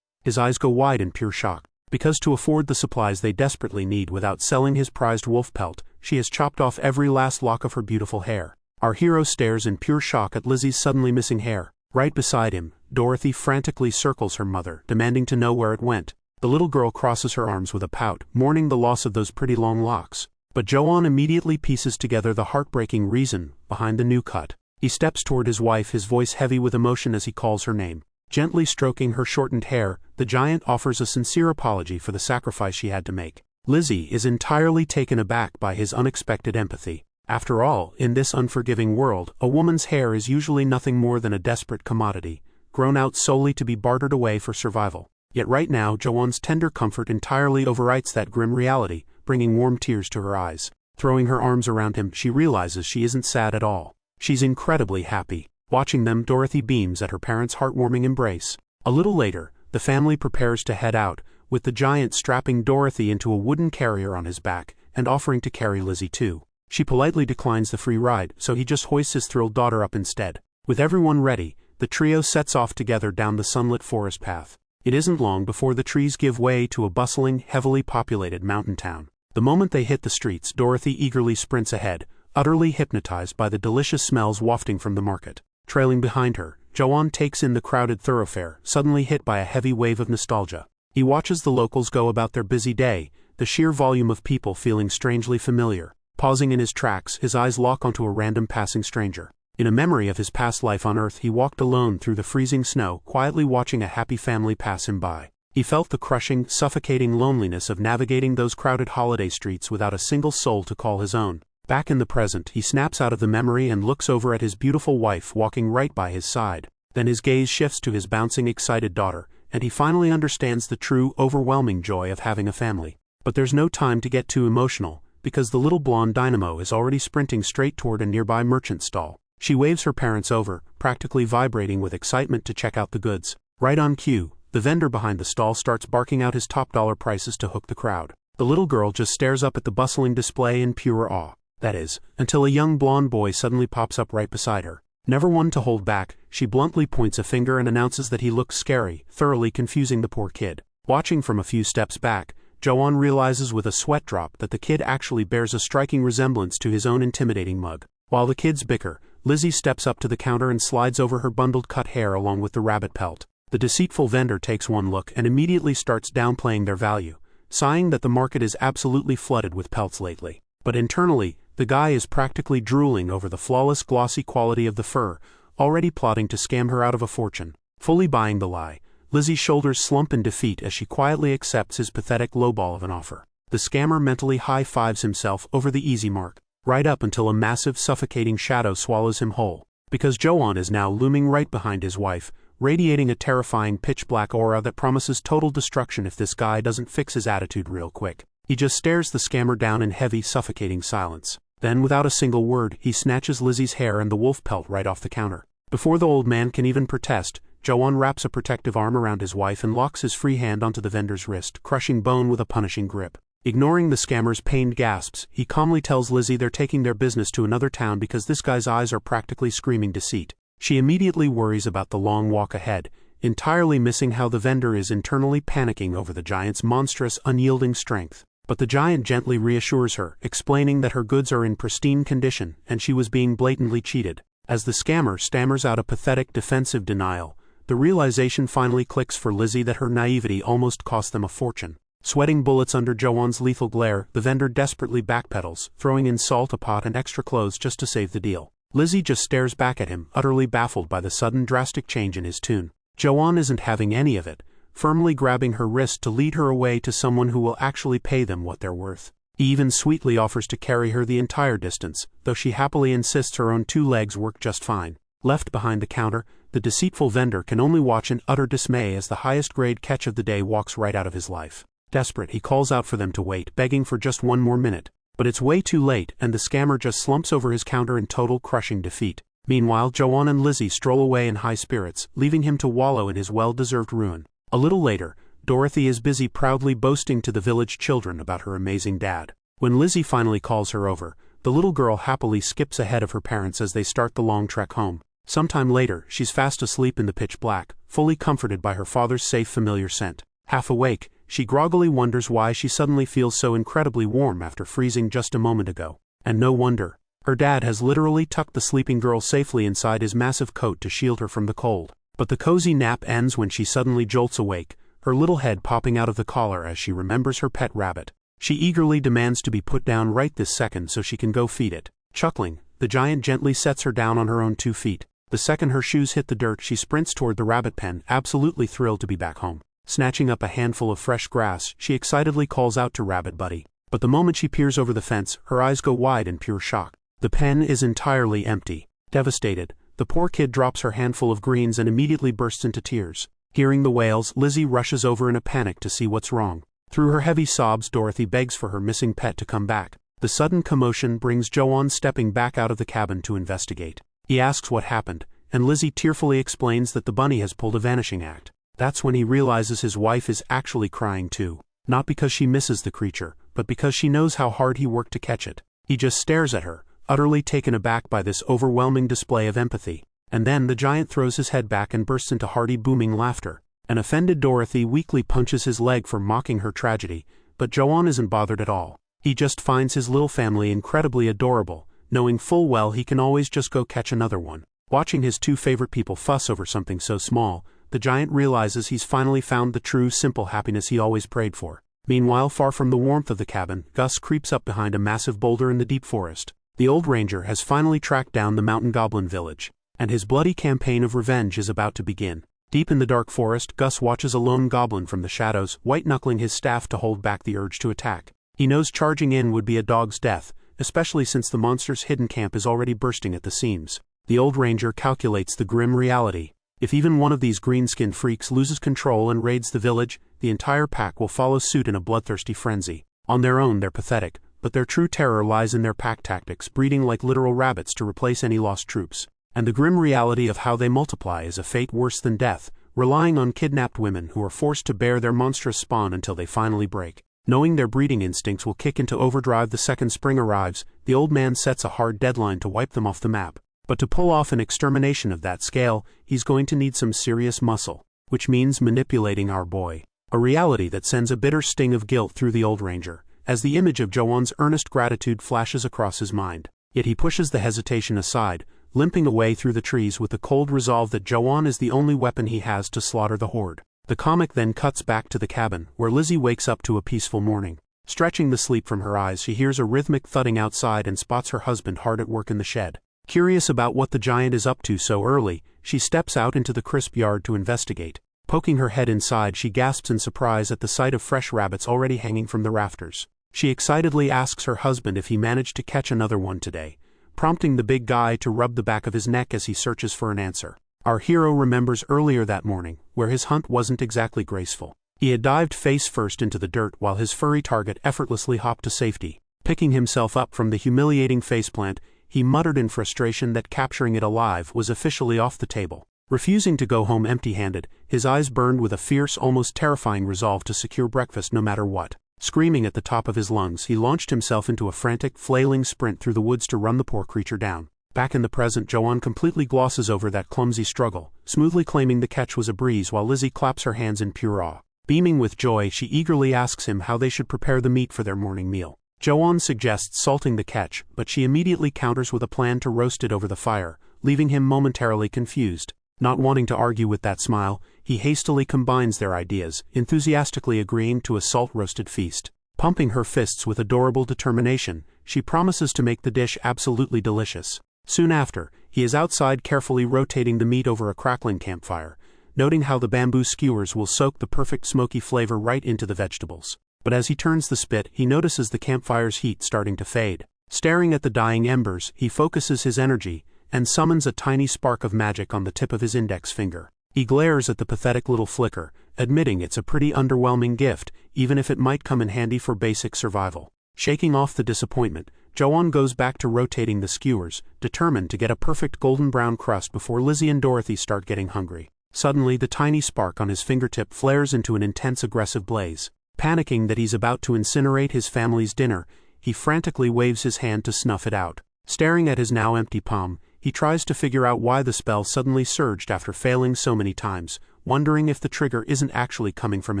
his eyes go wide in pure shock. Because to afford the supplies they desperately need without selling his prized wolf pelt, she has chopped off every last lock of her beautiful hair. Our hero stares in pure shock at Lizzie's suddenly missing hair. Right beside him, Dorothy frantically circles her mother, demanding to know where it went. The little girl crosses her arms with a pout, mourning the loss of those pretty long locks. But Joanne immediately pieces together the heartbreaking reason behind the new cut. He steps toward his wife, his voice heavy with emotion as he calls her name. Gently stroking her shortened hair, the giant offers a sincere apology for the sacrifice she had to make. Lizzie is entirely taken aback by his unexpected empathy. After all, in this unforgiving world, a woman's hair is usually nothing more than a desperate commodity, grown out solely to be bartered away for survival. Yet right now, Joanne's tender comfort entirely overwrites that grim reality, bringing warm tears to her eyes. Throwing her arms around him, she realizes she isn't sad at all. She's incredibly happy. Watching them, Dorothy beams at her parents' heartwarming embrace. A little later, the family prepares to head out, with the giant strapping Dorothy into a wooden carrier on his back, and offering to carry Lizzie too. She politely declines the free ride, so he just hoists his thrilled daughter up instead. With everyone ready, the trio sets off together down the sunlit forest path. It isn't long before the trees give way to a bustling, heavily populated mountain town. The moment they hit the streets, Dorothy eagerly sprints ahead, utterly hypnotized by the delicious smells wafting from the market. Trailing behind her, Joanne takes in the crowded thoroughfare, suddenly hit by a heavy wave of nostalgia. He watches the locals go about their busy day, the sheer volume of people feeling strangely familiar. Pausing in his tracks, his eyes lock onto a random passing stranger. In a memory of his past life on Earth, he walked alone through the freezing snow, quietly watching a happy family pass him by. He felt the crushing, suffocating loneliness of navigating those crowded holiday streets without a single soul to call his own. Back in the present, he snaps out of the memory and looks over at his beautiful wife walking right by his side. Then his gaze shifts to his bouncing, excited daughter, and he finally understands the true, overwhelming joy of having a family. But there's no time to get too emotional, because the little blonde dynamo is already sprinting straight toward a nearby merchant stall. She waves her parents over, practically vibrating with excitement to check out the goods. Right on cue, the vendor behind the stall starts barking out his top dollar prices to hook the crowd. The little girl just stares up at the bustling display in pure awe. That is, until a young blonde boy suddenly pops up right beside her. Never one to hold back, she bluntly points a finger and announces that he looks scary, thoroughly confusing the poor kid. Watching from a few steps back, Joanne realizes with a sweat drop that the kid actually bears a striking resemblance to his own intimidating mug. While the kids bicker, Lizzie steps up to the counter and slides over her bundled cut hair along with the rabbit pelt. The deceitful vendor takes one look and immediately starts downplaying their value, sighing that the market is absolutely flooded with pelts lately. But internally, the guy is practically drooling over the flawless glossy quality of the fur, already plotting to scam her out of a fortune. Fully buying the lie, Lizzie's shoulders slump in defeat as she quietly accepts his pathetic lowball of an offer. The scammer mentally high-fives himself over the easy mark, right up until a massive suffocating shadow swallows him whole. Because Joanne is now looming right behind his wife, radiating a terrifying pitch-black aura that promises total destruction if this guy doesn't fix his attitude real quick. He just stares the scammer down in heavy, suffocating silence. Then, without a single word, he snatches Lizzie's hair and the wolf pelt right off the counter. Before the old man can even protest, Joanne wraps a protective arm around his wife and locks his free hand onto the vendor's wrist, crushing bone with a punishing grip. Ignoring the scammer's pained gasps, he calmly tells Lizzie they're taking their business to another town because this guy's eyes are practically screaming deceit. She immediately worries about the long walk ahead, entirely missing how the vendor is internally panicking over the giant's monstrous, unyielding strength. But the giant gently reassures her, explaining that her goods are in pristine condition and she was being blatantly cheated. As the scammer stammers out a pathetic defensive denial, the realization finally clicks for Lizzie that her naivety almost cost them a fortune. Sweating bullets under Joanne's lethal glare, the vendor desperately backpedals, throwing in salt, a pot, and extra clothes just to save the deal. Lizzie just stares back at him, utterly baffled by the sudden drastic change in his tune. Joanne isn't having any of it, firmly grabbing her wrist to lead her away to someone who will actually pay them what they're worth. He even sweetly offers to carry her the entire distance, though she happily insists her own 2 legs work just fine. Left behind the counter, the deceitful vendor can only watch in utter dismay as the highest-grade catch of the day walks right out of his life. Desperate, he calls out for them to wait, begging for just one more minute. But it's way too late, and the scammer just slumps over his counter in total crushing defeat. Meanwhile, Joanne and Lizzie stroll away in high spirits, leaving him to wallow in his well-deserved ruin. A little later, Dorothy is busy proudly boasting to the village children about her amazing dad. When Lizzie finally calls her over, the little girl happily skips ahead of her parents as they start the long trek home. Sometime later, she's fast asleep in the pitch black, fully comforted by her father's safe familiar scent. Half awake, she groggily wonders why she suddenly feels so incredibly warm after freezing just a moment ago. And no wonder. Her dad has literally tucked the sleeping girl safely inside his massive coat to shield her from the cold. But the cozy nap ends when she suddenly jolts awake, her little head popping out of the collar as she remembers her pet rabbit. She eagerly demands to be put down right this second so she can go feed it. Chuckling, the giant gently sets her down on her own 2 feet. The second her shoes hit the dirt, she sprints toward the rabbit pen, absolutely thrilled to be back home. Snatching up a handful of fresh grass, she excitedly calls out to Rabbit Buddy. But the moment she peers over the fence, her eyes go wide in pure shock. The pen is entirely empty. Devastated, the poor kid drops her handful of greens and immediately bursts into tears. Hearing the wails, Lizzie rushes over in a panic to see what's wrong. Through her heavy sobs, Dorothy begs for her missing pet to come back. The sudden commotion brings Joanne stepping back out of the cabin to investigate. He asks what happened, and Lizzie tearfully explains that the bunny has pulled a vanishing act. That's when he realizes his wife is actually crying too. Not because she misses the creature, but because she knows how hard he worked to catch it. He just stares at her, utterly taken aback by this overwhelming display of empathy. And then the giant throws his head back and bursts into hearty booming laughter. An offended Dorothy weakly punches his leg for mocking her tragedy, but Joanne isn't bothered at all. He just finds his little family incredibly adorable, knowing full well he can always just go catch another one. Watching his 2 favorite people fuss over something so small, the giant realizes he's finally found the true, simple happiness he always prayed for. Meanwhile, far from the warmth of the cabin, Gus creeps up behind a massive boulder in the deep forest. The old ranger has finally tracked down the mountain goblin village, and his bloody campaign of revenge is about to begin. Deep in the dark forest, Gus watches a lone goblin from the shadows, white-knuckling his staff to hold back the urge to attack. He knows charging in would be a dog's death, especially since the monster's hidden camp is already bursting at the seams. The old ranger calculates the grim reality. If even one of these green-skinned freaks loses control and raids the village, the entire pack will follow suit in a bloodthirsty frenzy. On their own, they're pathetic, but their true terror lies in their pack tactics, breeding like literal rabbits to replace any lost troops. And the grim reality of how they multiply is a fate worse than death, relying on kidnapped women who are forced to bear their monstrous spawn until they finally break. Knowing their breeding instincts will kick into overdrive the second spring arrives, the old man sets a hard deadline to wipe them off the map. But to pull off an extermination of that scale, he's going to need some serious muscle, which means manipulating our boy. A reality that sends a bitter sting of guilt through the old ranger, as the image of Joanne's earnest gratitude flashes across his mind. Yet he pushes the hesitation aside, limping away through the trees with the cold resolve that Joanne is the only weapon he has to slaughter the horde. The comic then cuts back to the cabin, where Lizzie wakes up to a peaceful morning. Stretching the sleep from her eyes, she hears a rhythmic thudding outside and spots her husband hard at work in the shed. Curious about what the giant is up to so early, she steps out into the crisp yard to investigate. Poking her head inside, she gasps in surprise at the sight of fresh rabbits already hanging from the rafters. She excitedly asks her husband if he managed to catch another one today, prompting the big guy to rub the back of his neck as he searches for an answer. Our hero remembers earlier that morning, where his hunt wasn't exactly graceful. He had dived face first into the dirt while his furry target effortlessly hopped to safety. Picking himself up from the humiliating faceplant, he muttered in frustration that capturing it alive was officially off the table. Refusing to go home empty-handed, his eyes burned with a fierce, almost terrifying resolve to secure breakfast no matter what. Screaming at the top of his lungs, he launched himself into a frantic, flailing sprint through the woods to run the poor creature down. Back in the present, Joanne completely glosses over that clumsy struggle, smoothly claiming the catch was a breeze while Lizzie claps her hands in pure awe. Beaming with joy, she eagerly asks him how they should prepare the meat for their morning meal. Joanne suggests salting the catch, but she immediately counters with a plan to roast it over the fire, leaving him momentarily confused. Not wanting to argue with that smile, he hastily combines their ideas, enthusiastically agreeing to a salt-roasted feast. Pumping her fists with adorable determination, she promises to make the dish absolutely delicious. Soon after, he is outside carefully rotating the meat over a crackling campfire, noting how the bamboo skewers will soak the perfect smoky flavor right into the vegetables. But as he turns the spit, he notices the campfire's heat starting to fade. Staring at the dying embers, he focuses his energy and summons a tiny spark of magic on the tip of his index finger. He glares at the pathetic little flicker, admitting it's a pretty underwhelming gift, even if it might come in handy for basic survival. Shaking off the disappointment, Joanne goes back to rotating the skewers, determined to get a perfect golden brown crust before Lizzie and Dorothy start getting hungry. Suddenly, the tiny spark on his fingertip flares into an intense aggressive blaze. Panicking that he's about to incinerate his family's dinner, he frantically waves his hand to snuff it out. Staring at his now empty palm, he tries to figure out why the spell suddenly surged after failing so many times, wondering if the trigger isn't actually coming from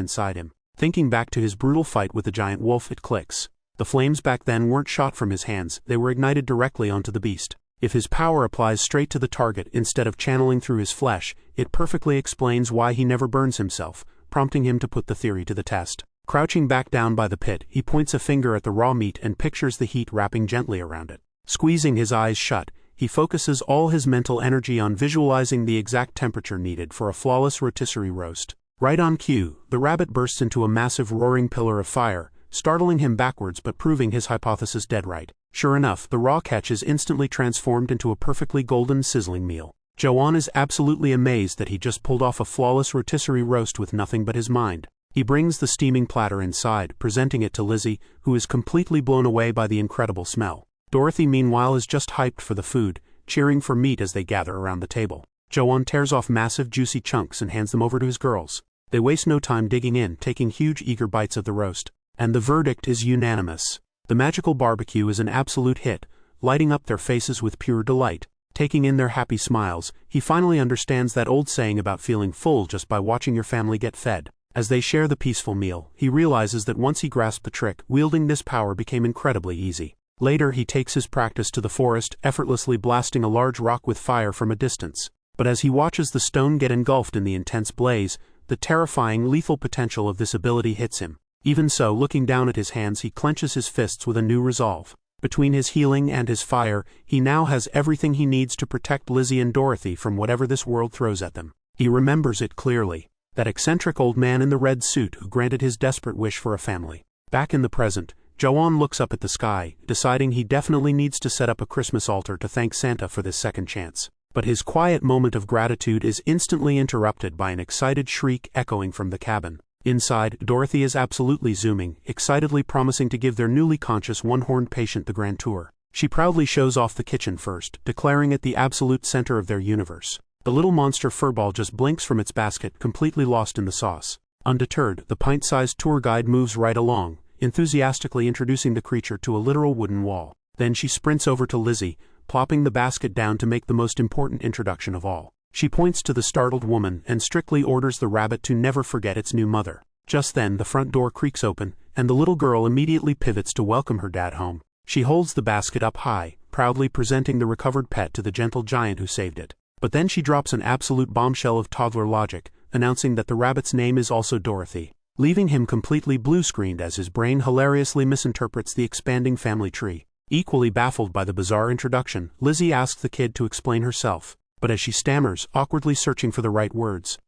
inside him. Thinking back to his brutal fight with the giant wolf, it clicks. The flames back then weren't shot from his hands, they were ignited directly onto the beast. If his power applies straight to the target instead of channeling through his flesh, it perfectly explains why he never burns himself, prompting him to put the theory to the test. Crouching back down by the pit, he points a finger at the raw meat and pictures the heat wrapping gently around it. Squeezing his eyes shut, he focuses all his mental energy on visualizing the exact temperature needed for a flawless rotisserie roast. Right on cue, the rabbit bursts into a massive roaring pillar of fire, startling him backwards but proving his hypothesis dead right. Sure enough, the raw catch is instantly transformed into a perfectly golden sizzling meal. Joanne is absolutely amazed that he just pulled off a flawless rotisserie roast with nothing but his mind. He brings the steaming platter inside, presenting it to Lizzie, who is completely blown away by the incredible smell. Dorothy meanwhile is just hyped for the food, cheering for meat as they gather around the table. Joanne tears off massive juicy chunks and hands them over to his girls. They waste no time digging in, taking huge eager bites of the roast. And the verdict is unanimous. The magical barbecue is an absolute hit, lighting up their faces with pure delight. Taking in their happy smiles, he finally understands that old saying about feeling full just by watching your family get fed. As they share the peaceful meal, he realizes that once he grasped the trick, wielding this power became incredibly easy. Later, he takes his practice to the forest, effortlessly blasting a large rock with fire from a distance. But as he watches the stone get engulfed in the intense blaze, the terrifying, lethal potential of this ability hits him. Even so, looking down at his hands, he clenches his fists with a new resolve. Between his healing and his fire, he now has everything he needs to protect Lizzie and Dorothy from whatever this world throws at them. He remembers it clearly. That eccentric old man in the red suit who granted his desperate wish for a family. Back in the present, Joanne looks up at the sky, deciding he definitely needs to set up a Christmas altar to thank Santa for this second chance. But his quiet moment of gratitude is instantly interrupted by an excited shriek echoing from the cabin. Inside, Dorothy is absolutely zooming, excitedly promising to give their newly conscious one-horned patient the grand tour. She proudly shows off the kitchen first, declaring it the absolute center of their universe. The little monster furball just blinks from its basket, completely lost in the sauce. Undeterred, the pint-sized tour guide moves right along, enthusiastically introducing the creature to a literal wooden wall. Then she sprints over to Lizzie, plopping the basket down to make the most important introduction of all. She points to the startled woman and strictly orders the rabbit to never forget its new mother. Just then, the front door creaks open, and the little girl immediately pivots to welcome her dad home. She holds the basket up high, proudly presenting the recovered pet to the gentle giant who saved it. But then she drops an absolute bombshell of toddler logic, announcing that the rabbit's name is also Dorothy, leaving him completely blue-screened as his brain hilariously misinterprets the expanding family tree. Equally baffled by the bizarre introduction, Lizzie asks the kid to explain herself. But as she stammers, awkwardly searching for the right words,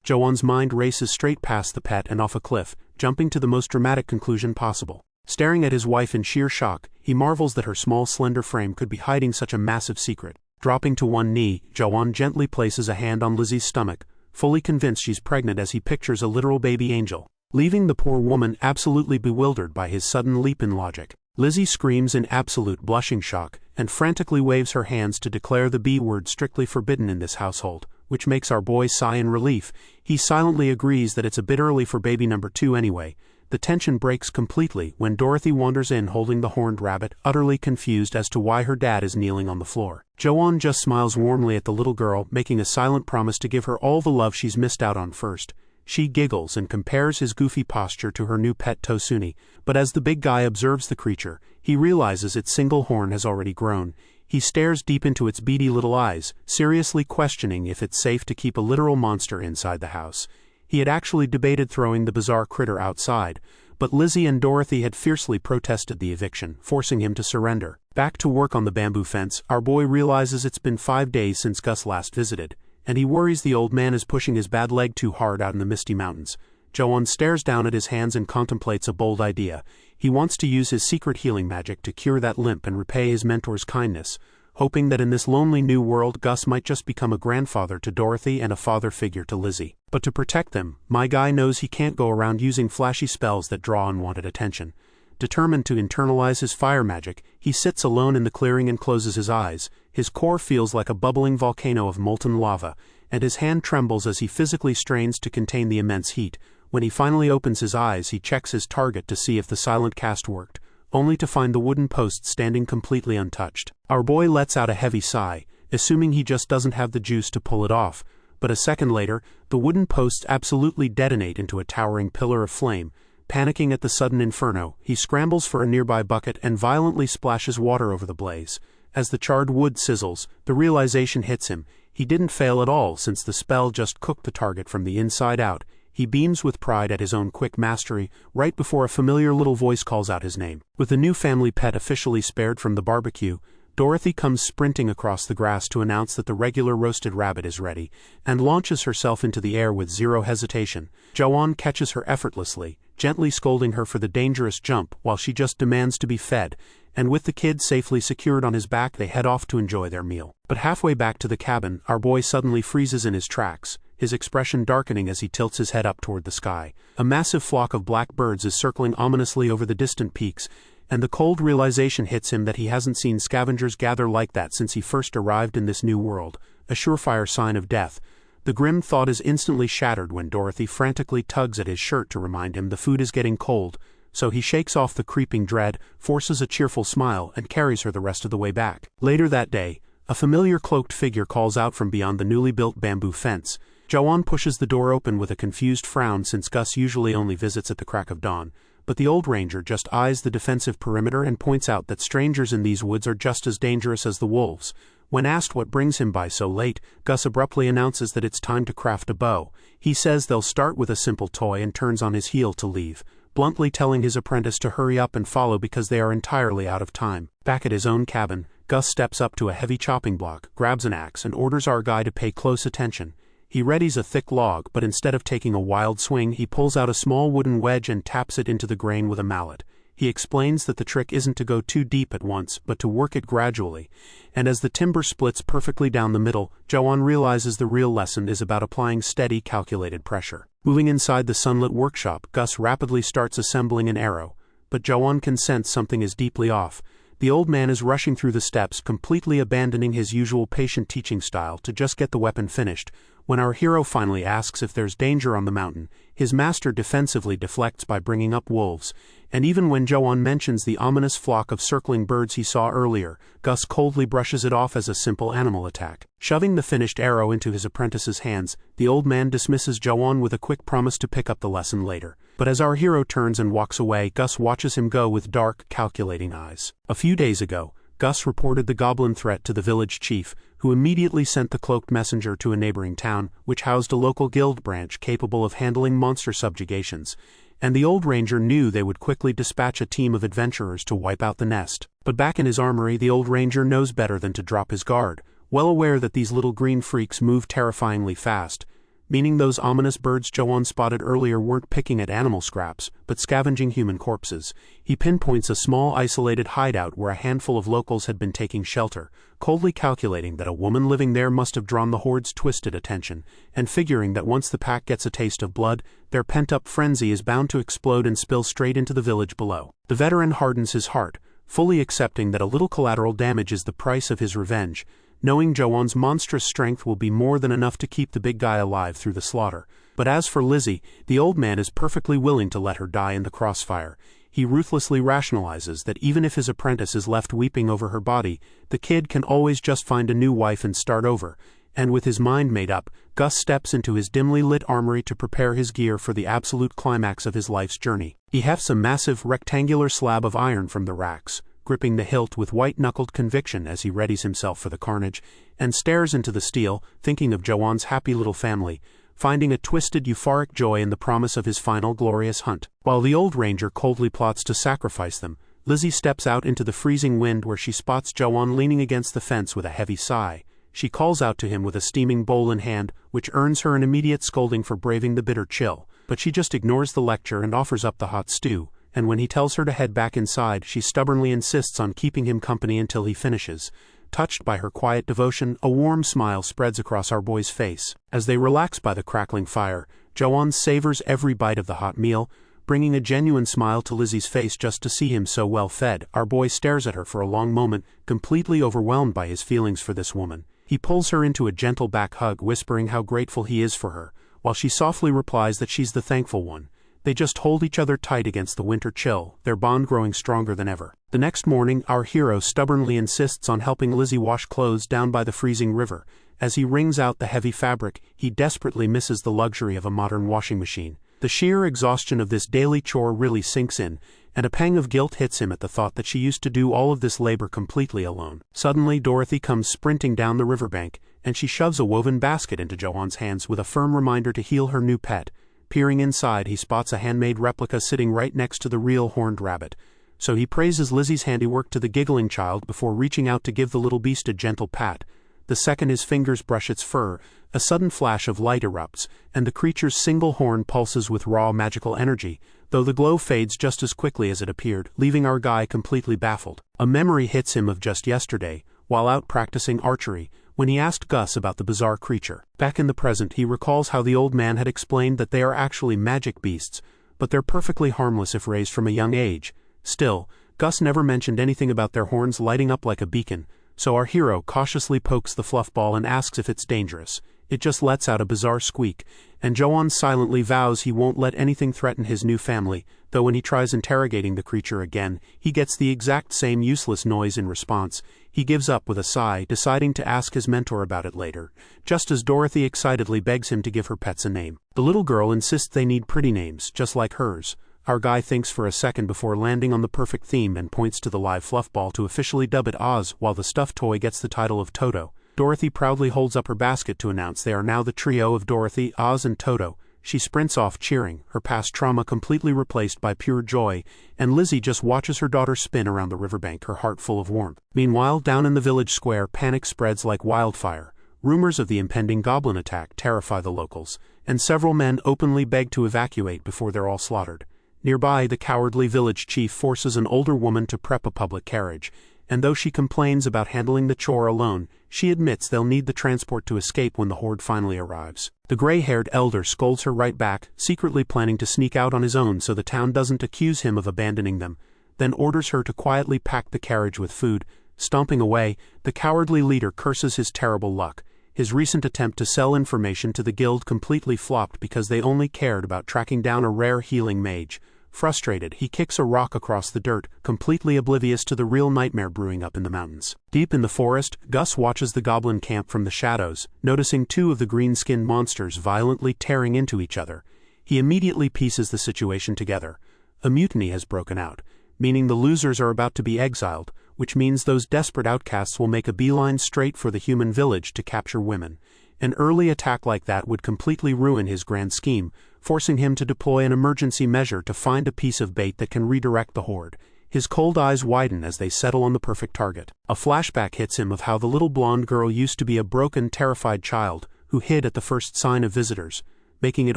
Joanne's mind races straight past the pet and off a cliff, jumping to the most dramatic conclusion possible. Staring at his wife in sheer shock, he marvels that her small slender frame could be hiding such a massive secret. Dropping to one knee, Joanne gently places a hand on Lizzie's stomach, fully convinced she's pregnant as he pictures a literal baby angel, leaving the poor woman absolutely bewildered by his sudden leap in logic. Lizzie screams in absolute blushing shock, and frantically waves her hands to declare the B word strictly forbidden in this household, which makes our boy sigh in relief. He silently agrees that it's a bit early for baby number 2 anyway, The tension breaks completely when Dorothy wanders in holding the horned rabbit, utterly confused as to why her dad is kneeling on the floor. Jo-won just smiles warmly at the little girl, making a silent promise to give her all the love she's missed out on first. She giggles and compares his goofy posture to her new pet Tosuni, but as the big guy observes the creature, he realizes its single horn has already grown. He stares deep into its beady little eyes, seriously questioning if it's safe to keep a literal monster inside the house. He had actually debated throwing the bizarre critter outside, but Lizzie and Dorothy had fiercely protested the eviction, forcing him to surrender. Back to work on the bamboo fence, our boy realizes it's been 5 days since Gus last visited, and he worries the old man is pushing his bad leg too hard out in the misty mountains. Jo-won stares down at his hands and contemplates a bold idea. He wants to use his secret healing magic to cure that limp and repay his mentor's kindness, hoping that in this lonely new world Gus might just become a grandfather to Dorothy and a father figure to Lizzie. But to protect them, my guy knows he can't go around using flashy spells that draw unwanted attention. Determined to internalize his fire magic, he sits alone in the clearing and closes his eyes. His core feels like a bubbling volcano of molten lava, and his hand trembles as he physically strains to contain the immense heat. When he finally opens his eyes, he checks his target to see if the silent cast worked, only to find the wooden post standing completely untouched. Our boy lets out a heavy sigh, assuming he just doesn't have the juice to pull it off, but a second later, the wooden posts absolutely detonate into a towering pillar of flame. Panicking at the sudden inferno, he scrambles for a nearby bucket and violently splashes water over the blaze. As the charred wood sizzles, the realization hits him. He didn't fail at all since the spell just cooked the target from the inside out. He beams with pride at his own quick mastery, right before a familiar little voice calls out his name. With the new family pet officially spared from the barbecue, Dorothy comes sprinting across the grass to announce that the regular roasted rabbit is ready, and launches herself into the air with zero hesitation. Jo-won catches her effortlessly, gently scolding her for the dangerous jump while she just demands to be fed, and with the kid safely secured on his back they head off to enjoy their meal. But halfway back to the cabin, our boy suddenly freezes in his tracks, his expression darkening as he tilts his head up toward the sky. A massive flock of black birds is circling ominously over the distant peaks, and the cold realization hits him that he hasn't seen scavengers gather like that since he first arrived in this new world, a surefire sign of death. The grim thought is instantly shattered when Dorothy frantically tugs at his shirt to remind him the food is getting cold, so he shakes off the creeping dread, forces a cheerful smile, and carries her the rest of the way back. Later that day, a familiar cloaked figure calls out from beyond the newly built bamboo fence. Jo-won pushes the door open with a confused frown since Gus usually only visits at the crack of dawn, but the old ranger just eyes the defensive perimeter and points out that strangers in these woods are just as dangerous as the wolves. When asked what brings him by so late, Gus abruptly announces that it's time to craft a bow. He says they'll start with a simple toy and turns on his heel to leave, bluntly telling his apprentice to hurry up and follow because they are entirely out of time. Back at his own cabin, Gus steps up to a heavy chopping block, grabs an axe, and orders our guy to pay close attention. He readies a thick log, but instead of taking a wild swing, he pulls out a small wooden wedge and taps it into the grain with a mallet. He explains that the trick isn't to go too deep at once, but to work it gradually, and as the timber splits perfectly down the middle, Jo-won realizes the real lesson is about applying steady, calculated pressure. Moving inside the sunlit workshop, Gus rapidly starts assembling an arrow, but Jo-won can sense something is deeply off. The old man is rushing through the steps, completely abandoning his usual patient teaching style to just get the weapon finished. When our hero finally asks if there's danger on the mountain, his master defensively deflects by bringing up wolves, and even when Jo-won mentions the ominous flock of circling birds he saw earlier, Gus coldly brushes it off as a simple animal attack. Shoving the finished arrow into his apprentice's hands, the old man dismisses Jo-won with a quick promise to pick up the lesson later. But as our hero turns and walks away, Gus watches him go with dark, calculating eyes. A few days ago, Gus reported the goblin threat to the village chief, who immediately sent the cloaked messenger to a neighboring town, which housed a local guild branch capable of handling monster subjugations, and the old ranger knew they would quickly dispatch a team of adventurers to wipe out the nest. But back in his armory, the old ranger knows better than to drop his guard, well aware that these little green freaks move terrifyingly fast, meaning those ominous birds Jo-won spotted earlier weren't picking at animal scraps, but scavenging human corpses. He pinpoints a small isolated hideout where a handful of locals had been taking shelter, coldly calculating that a woman living there must have drawn the horde's twisted attention, and figuring that once the pack gets a taste of blood, their pent-up frenzy is bound to explode and spill straight into the village below. The veteran hardens his heart, fully accepting that a little collateral damage is the price of his revenge, knowing Jo-won's monstrous strength will be more than enough to keep the big guy alive through the slaughter. But as for Lizzie, the old man is perfectly willing to let her die in the crossfire. He ruthlessly rationalizes that even if his apprentice is left weeping over her body, the kid can always just find a new wife and start over. And with his mind made up, Gus steps into his dimly lit armory to prepare his gear for the absolute climax of his life's journey. He hefts a massive rectangular slab of iron from the racks, gripping the hilt with white-knuckled conviction as he readies himself for the carnage, and stares into the steel, thinking of Joanne's happy little family, finding a twisted euphoric joy in the promise of his final glorious hunt. While the old ranger coldly plots to sacrifice them, Lizzie steps out into the freezing wind where she spots Joanne leaning against the fence with a heavy sigh. She calls out to him with a steaming bowl in hand, which earns her an immediate scolding for braving the bitter chill, but she just ignores the lecture and offers up the hot stew, and when he tells her to head back inside, she stubbornly insists on keeping him company until he finishes. Touched by her quiet devotion, a warm smile spreads across our boy's face. As they relax by the crackling fire, Joanne savors every bite of the hot meal, bringing a genuine smile to Lizzie's face just to see him so well fed. Our boy stares at her for a long moment, completely overwhelmed by his feelings for this woman. He pulls her into a gentle back hug, whispering how grateful he is for her, while she softly replies that she's the thankful one. They just hold each other tight against the winter chill, their bond growing stronger than ever. The next morning, our hero stubbornly insists on helping Lizzie wash clothes down by the freezing river. As he wrings out the heavy fabric, he desperately misses the luxury of a modern washing machine. The sheer exhaustion of this daily chore really sinks in, and a pang of guilt hits him at the thought that she used to do all of this labor completely alone. Suddenly, Dorothy comes sprinting down the riverbank, and she shoves a woven basket into Joanne's hands with a firm reminder to heal her new pet. Peering inside, he spots a handmade replica sitting right next to the real horned rabbit. So he praises Lizzie's handiwork to the giggling child before reaching out to give the little beast a gentle pat. The second his fingers brush its fur, a sudden flash of light erupts, and the creature's single horn pulses with raw magical energy, though the glow fades just as quickly as it appeared, leaving our guy completely baffled. A memory hits him of just yesterday, while out practicing archery, when he asked Gus about the bizarre creature. Back in the present, he recalls how the old man had explained that they are actually magic beasts, but they're perfectly harmless if raised from a young age. Still, Gus never mentioned anything about their horns lighting up like a beacon, so our hero cautiously pokes the fluff ball and asks if it's dangerous. It just lets out a bizarre squeak, and Joanne silently vows he won't let anything threaten his new family, though when he tries interrogating the creature again, he gets the exact same useless noise in response. He gives up with a sigh, deciding to ask his mentor about it later, just as Dorothy excitedly begs him to give her pets a name. The little girl insists they need pretty names, just like hers. Our guy thinks for a second before landing on the perfect theme and points to the live fluff ball to officially dub it Oz, while the stuffed toy gets the title of Toto. Dorothy proudly holds up her basket to announce they are now the trio of Dorothy, Oz, and Toto. She sprints off cheering, her past trauma completely replaced by pure joy, and Lizzie just watches her daughter spin around the riverbank, her heart full of warmth. Meanwhile, down in the village square, panic spreads like wildfire. Rumors of the impending goblin attack terrify the locals, and several men openly beg to evacuate before they're all slaughtered. Nearby, the cowardly village chief forces an older woman to prep a public carriage, and though she complains about handling the chore alone, she admits they'll need the transport to escape when the horde finally arrives. The gray-haired elder scolds her right back, secretly planning to sneak out on his own so the town doesn't accuse him of abandoning them, then orders her to quietly pack the carriage with food. Stomping away, the cowardly leader curses his terrible luck. His recent attempt to sell information to the guild completely flopped because they only cared about tracking down a rare healing mage. Frustrated, he kicks a rock across the dirt, completely oblivious to the real nightmare brewing up in the mountains. Deep in the forest, Gus watches the goblin camp from the shadows, noticing two of the green-skinned monsters violently tearing into each other. He immediately pieces the situation together. A mutiny has broken out, meaning the losers are about to be exiled, which means those desperate outcasts will make a beeline straight for the human village to capture women. An early attack like that would completely ruin his grand scheme, forcing him to deploy an emergency measure to find a piece of bait that can redirect the horde. His cold eyes widen as they settle on the perfect target. A flashback hits him of how the little blonde girl used to be a broken, terrified child who hid at the first sign of visitors, making it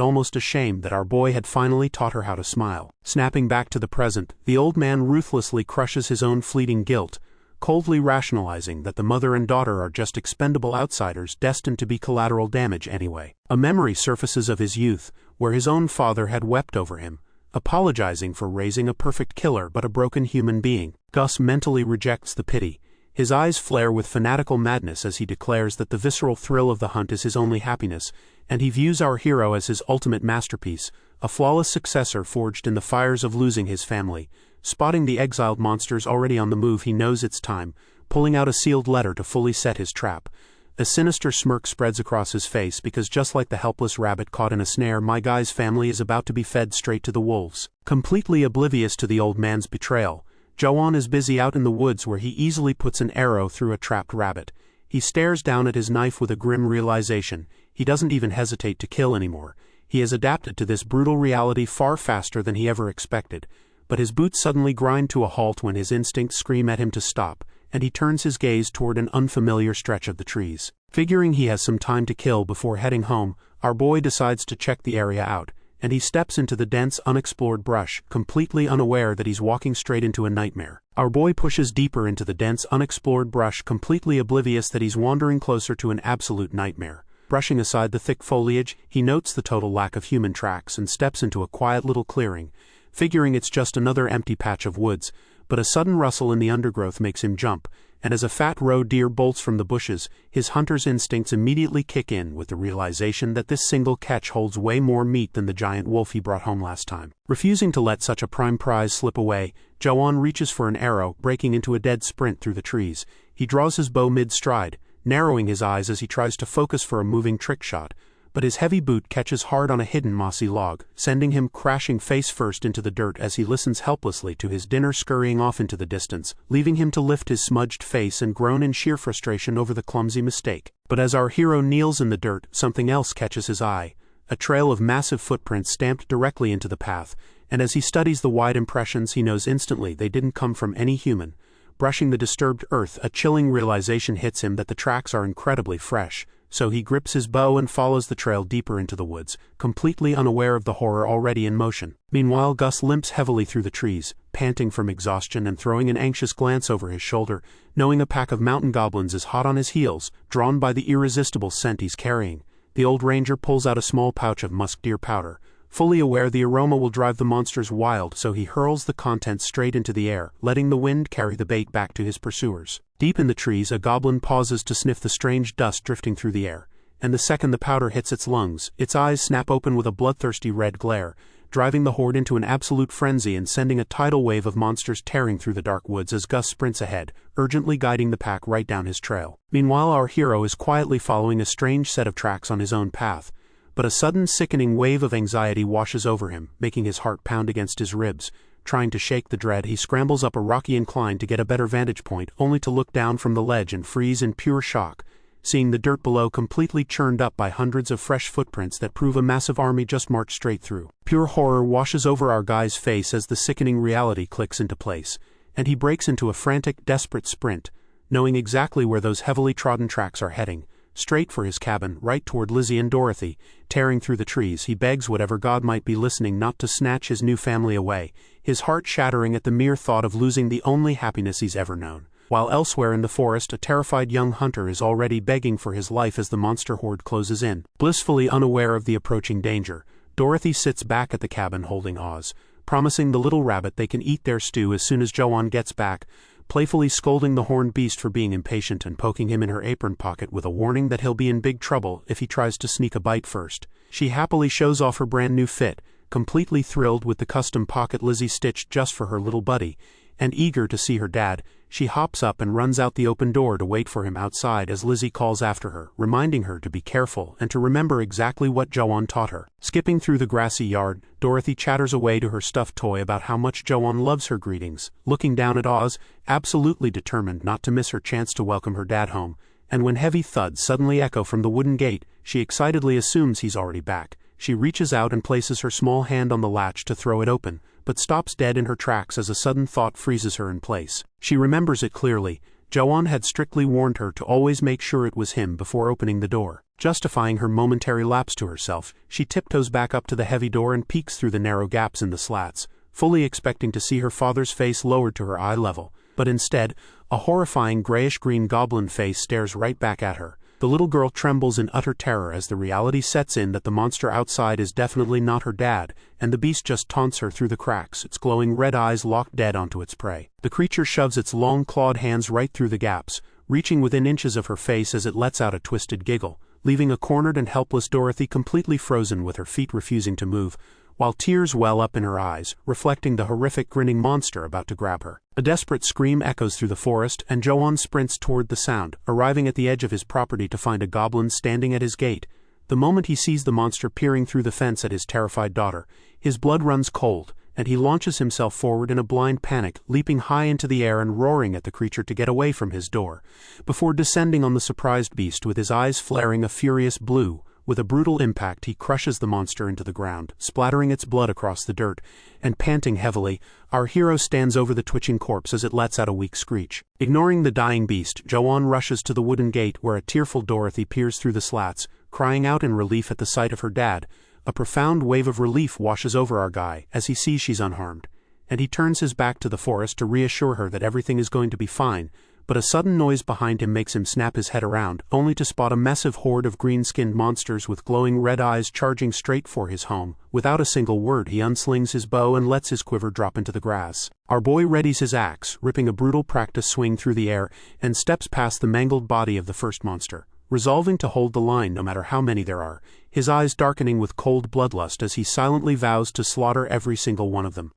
almost a shame that our boy had finally taught her how to smile. Snapping back to the present, the old man ruthlessly crushes his own fleeting guilt, coldly rationalizing that the mother and daughter are just expendable outsiders destined to be collateral damage anyway. A memory surfaces of his youth, where his own father had wept over him, apologizing for raising a perfect killer but a broken human being. Gus mentally rejects the pity. His eyes flare with fanatical madness as he declares that the visceral thrill of the hunt is his only happiness, and he views our hero as his ultimate masterpiece, a flawless successor forged in the fires of losing his family. Spotting the exiled monsters already on the move, he knows it's time, pulling out a sealed letter to fully set his trap. A sinister smirk spreads across his face because just like the helpless rabbit caught in a snare, my guy's family is about to be fed straight to the wolves. Completely oblivious to the old man's betrayal, Jawan is busy out in the woods where he easily puts an arrow through a trapped rabbit. He stares down at his knife with a grim realization. He doesn't even hesitate to kill anymore. He has adapted to this brutal reality far faster than he ever expected. But his boots suddenly grind to a halt when his instincts scream at him to stop, and he turns his gaze toward an unfamiliar stretch of the trees. Figuring he has some time to kill before heading home, our boy decides to check the area out, and he steps into the dense, unexplored brush, completely unaware that he's walking straight into a nightmare. Our boy pushes deeper into the dense, unexplored brush, completely oblivious that he's wandering closer to an absolute nightmare. Brushing aside the thick foliage, he notes the total lack of human tracks and steps into a quiet little clearing, figuring it's just another empty patch of woods. But a sudden rustle in the undergrowth makes him jump, and as a fat roe deer bolts from the bushes, his hunter's instincts immediately kick in with the realization that this single catch holds way more meat than the giant wolf he brought home last time. Refusing to let such a prime prize slip away, Jawan reaches for an arrow, breaking into a dead sprint through the trees. He draws his bow mid-stride, narrowing his eyes as he tries to focus for a moving trick shot, but his heavy boot catches hard on a hidden mossy log, sending him crashing face first into the dirt as he listens helplessly to his dinner scurrying off into the distance, leaving him to lift his smudged face and groan in sheer frustration over the clumsy mistake. But as our hero kneels in the dirt, something else catches his eye, a trail of massive footprints stamped directly into the path, and as he studies the wide impressions, he knows instantly they didn't come from any human. Brushing the disturbed earth, a chilling realization hits him that the tracks are incredibly fresh. So he grips his bow and follows the trail deeper into the woods, completely unaware of the horror already in motion. Meanwhile, Gus limps heavily through the trees, panting from exhaustion and throwing an anxious glance over his shoulder, knowing a pack of mountain goblins is hot on his heels, drawn by the irresistible scent he's carrying. The old ranger pulls out a small pouch of musk deer powder, fully aware the aroma will drive the monsters wild, so he hurls the contents straight into the air, letting the wind carry the bait back to his pursuers. Deep in the trees, a goblin pauses to sniff the strange dust drifting through the air, and the second the powder hits its lungs, its eyes snap open with a bloodthirsty red glare, driving the horde into an absolute frenzy and sending a tidal wave of monsters tearing through the dark woods as Gus sprints ahead, urgently guiding the pack right down his trail. Meanwhile, our hero is quietly following a strange set of tracks on his own path, but a sudden sickening wave of anxiety washes over him, making his heart pound against his ribs. Trying to shake the dread, he scrambles up a rocky incline to get a better vantage point, only to look down from the ledge and freeze in pure shock, seeing the dirt below completely churned up by hundreds of fresh footprints that prove a massive army just marched straight through. Pure horror washes over our guy's face as the sickening reality clicks into place, and he breaks into a frantic, desperate sprint, knowing exactly where those heavily trodden tracks are heading. Straight for his cabin, right toward Lizzie and Dorothy. Tearing through the trees, he begs whatever god might be listening not to snatch his new family away, his heart shattering at the mere thought of losing the only happiness he's ever known. While elsewhere in the forest, a terrified young hunter is already begging for his life as the monster horde closes in. Blissfully unaware of the approaching danger, Dorothy sits back at the cabin holding Oz, promising the little rabbit they can eat their stew as soon as Jawan gets back, playfully scolding the horned beast for being impatient and poking him in her apron pocket with a warning that he'll be in big trouble if he tries to sneak a bite first. She happily shows off her brand new fit, completely thrilled with the custom pocket Lizzie stitched just for her little buddy, and eager to see her dad. She hops up and runs out the open door to wait for him outside as Lizzie calls after her, reminding her to be careful and to remember exactly what Jawan taught her. Skipping through the grassy yard, Dorothy chatters away to her stuffed toy about how much Jawan loves her greetings, looking down at Oz, absolutely determined not to miss her chance to welcome her dad home, and when heavy thuds suddenly echo from the wooden gate, she excitedly assumes he's already back. She reaches out and places her small hand on the latch to throw it open, but stops dead in her tracks as a sudden thought freezes her in place. She remembers it clearly. Jawan had strictly warned her to always make sure it was him before opening the door. Justifying her momentary lapse to herself, she tiptoes back up to the heavy door and peeks through the narrow gaps in the slats, fully expecting to see her father's face lowered to her eye level, but instead, a horrifying grayish-green goblin face stares right back at her, The little girl trembles in utter terror as the reality sets in that the monster outside is definitely not her dad, and the beast just taunts her through the cracks, its glowing red eyes locked dead onto its prey. The creature shoves its long clawed hands right through the gaps, reaching within inches of her face as it lets out a twisted giggle, leaving a cornered and helpless Dorothy completely frozen with her feet refusing to move, while tears well up in her eyes, reflecting the horrific grinning monster about to grab her. A desperate scream echoes through the forest, and Joan sprints toward the sound, arriving at the edge of his property to find a goblin standing at his gate. The moment he sees the monster peering through the fence at his terrified daughter, his blood runs cold, and he launches himself forward in a blind panic, leaping high into the air and roaring at the creature to get away from his door, before descending on the surprised beast with his eyes flaring a furious blue. With a brutal impact, he crushes the monster into the ground, splattering its blood across the dirt, and panting heavily, our hero stands over the twitching corpse as it lets out a weak screech. Ignoring the dying beast, Joan rushes to the wooden gate where a tearful Dorothy peers through the slats, crying out in relief at the sight of her dad. A profound wave of relief washes over our guy as he sees she's unharmed, and he turns his back to the forest to reassure her that everything is going to be fine. But a sudden noise behind him makes him snap his head around, only to spot a massive horde of green-skinned monsters with glowing red eyes charging straight for his home. Without a single word, he unslings his bow and lets his quiver drop into the grass. Our boy readies his axe, ripping a brutal practice swing through the air, and steps past the mangled body of the first monster, resolving to hold the line no matter how many there are, his eyes darkening with cold bloodlust as he silently vows to slaughter every single one of them.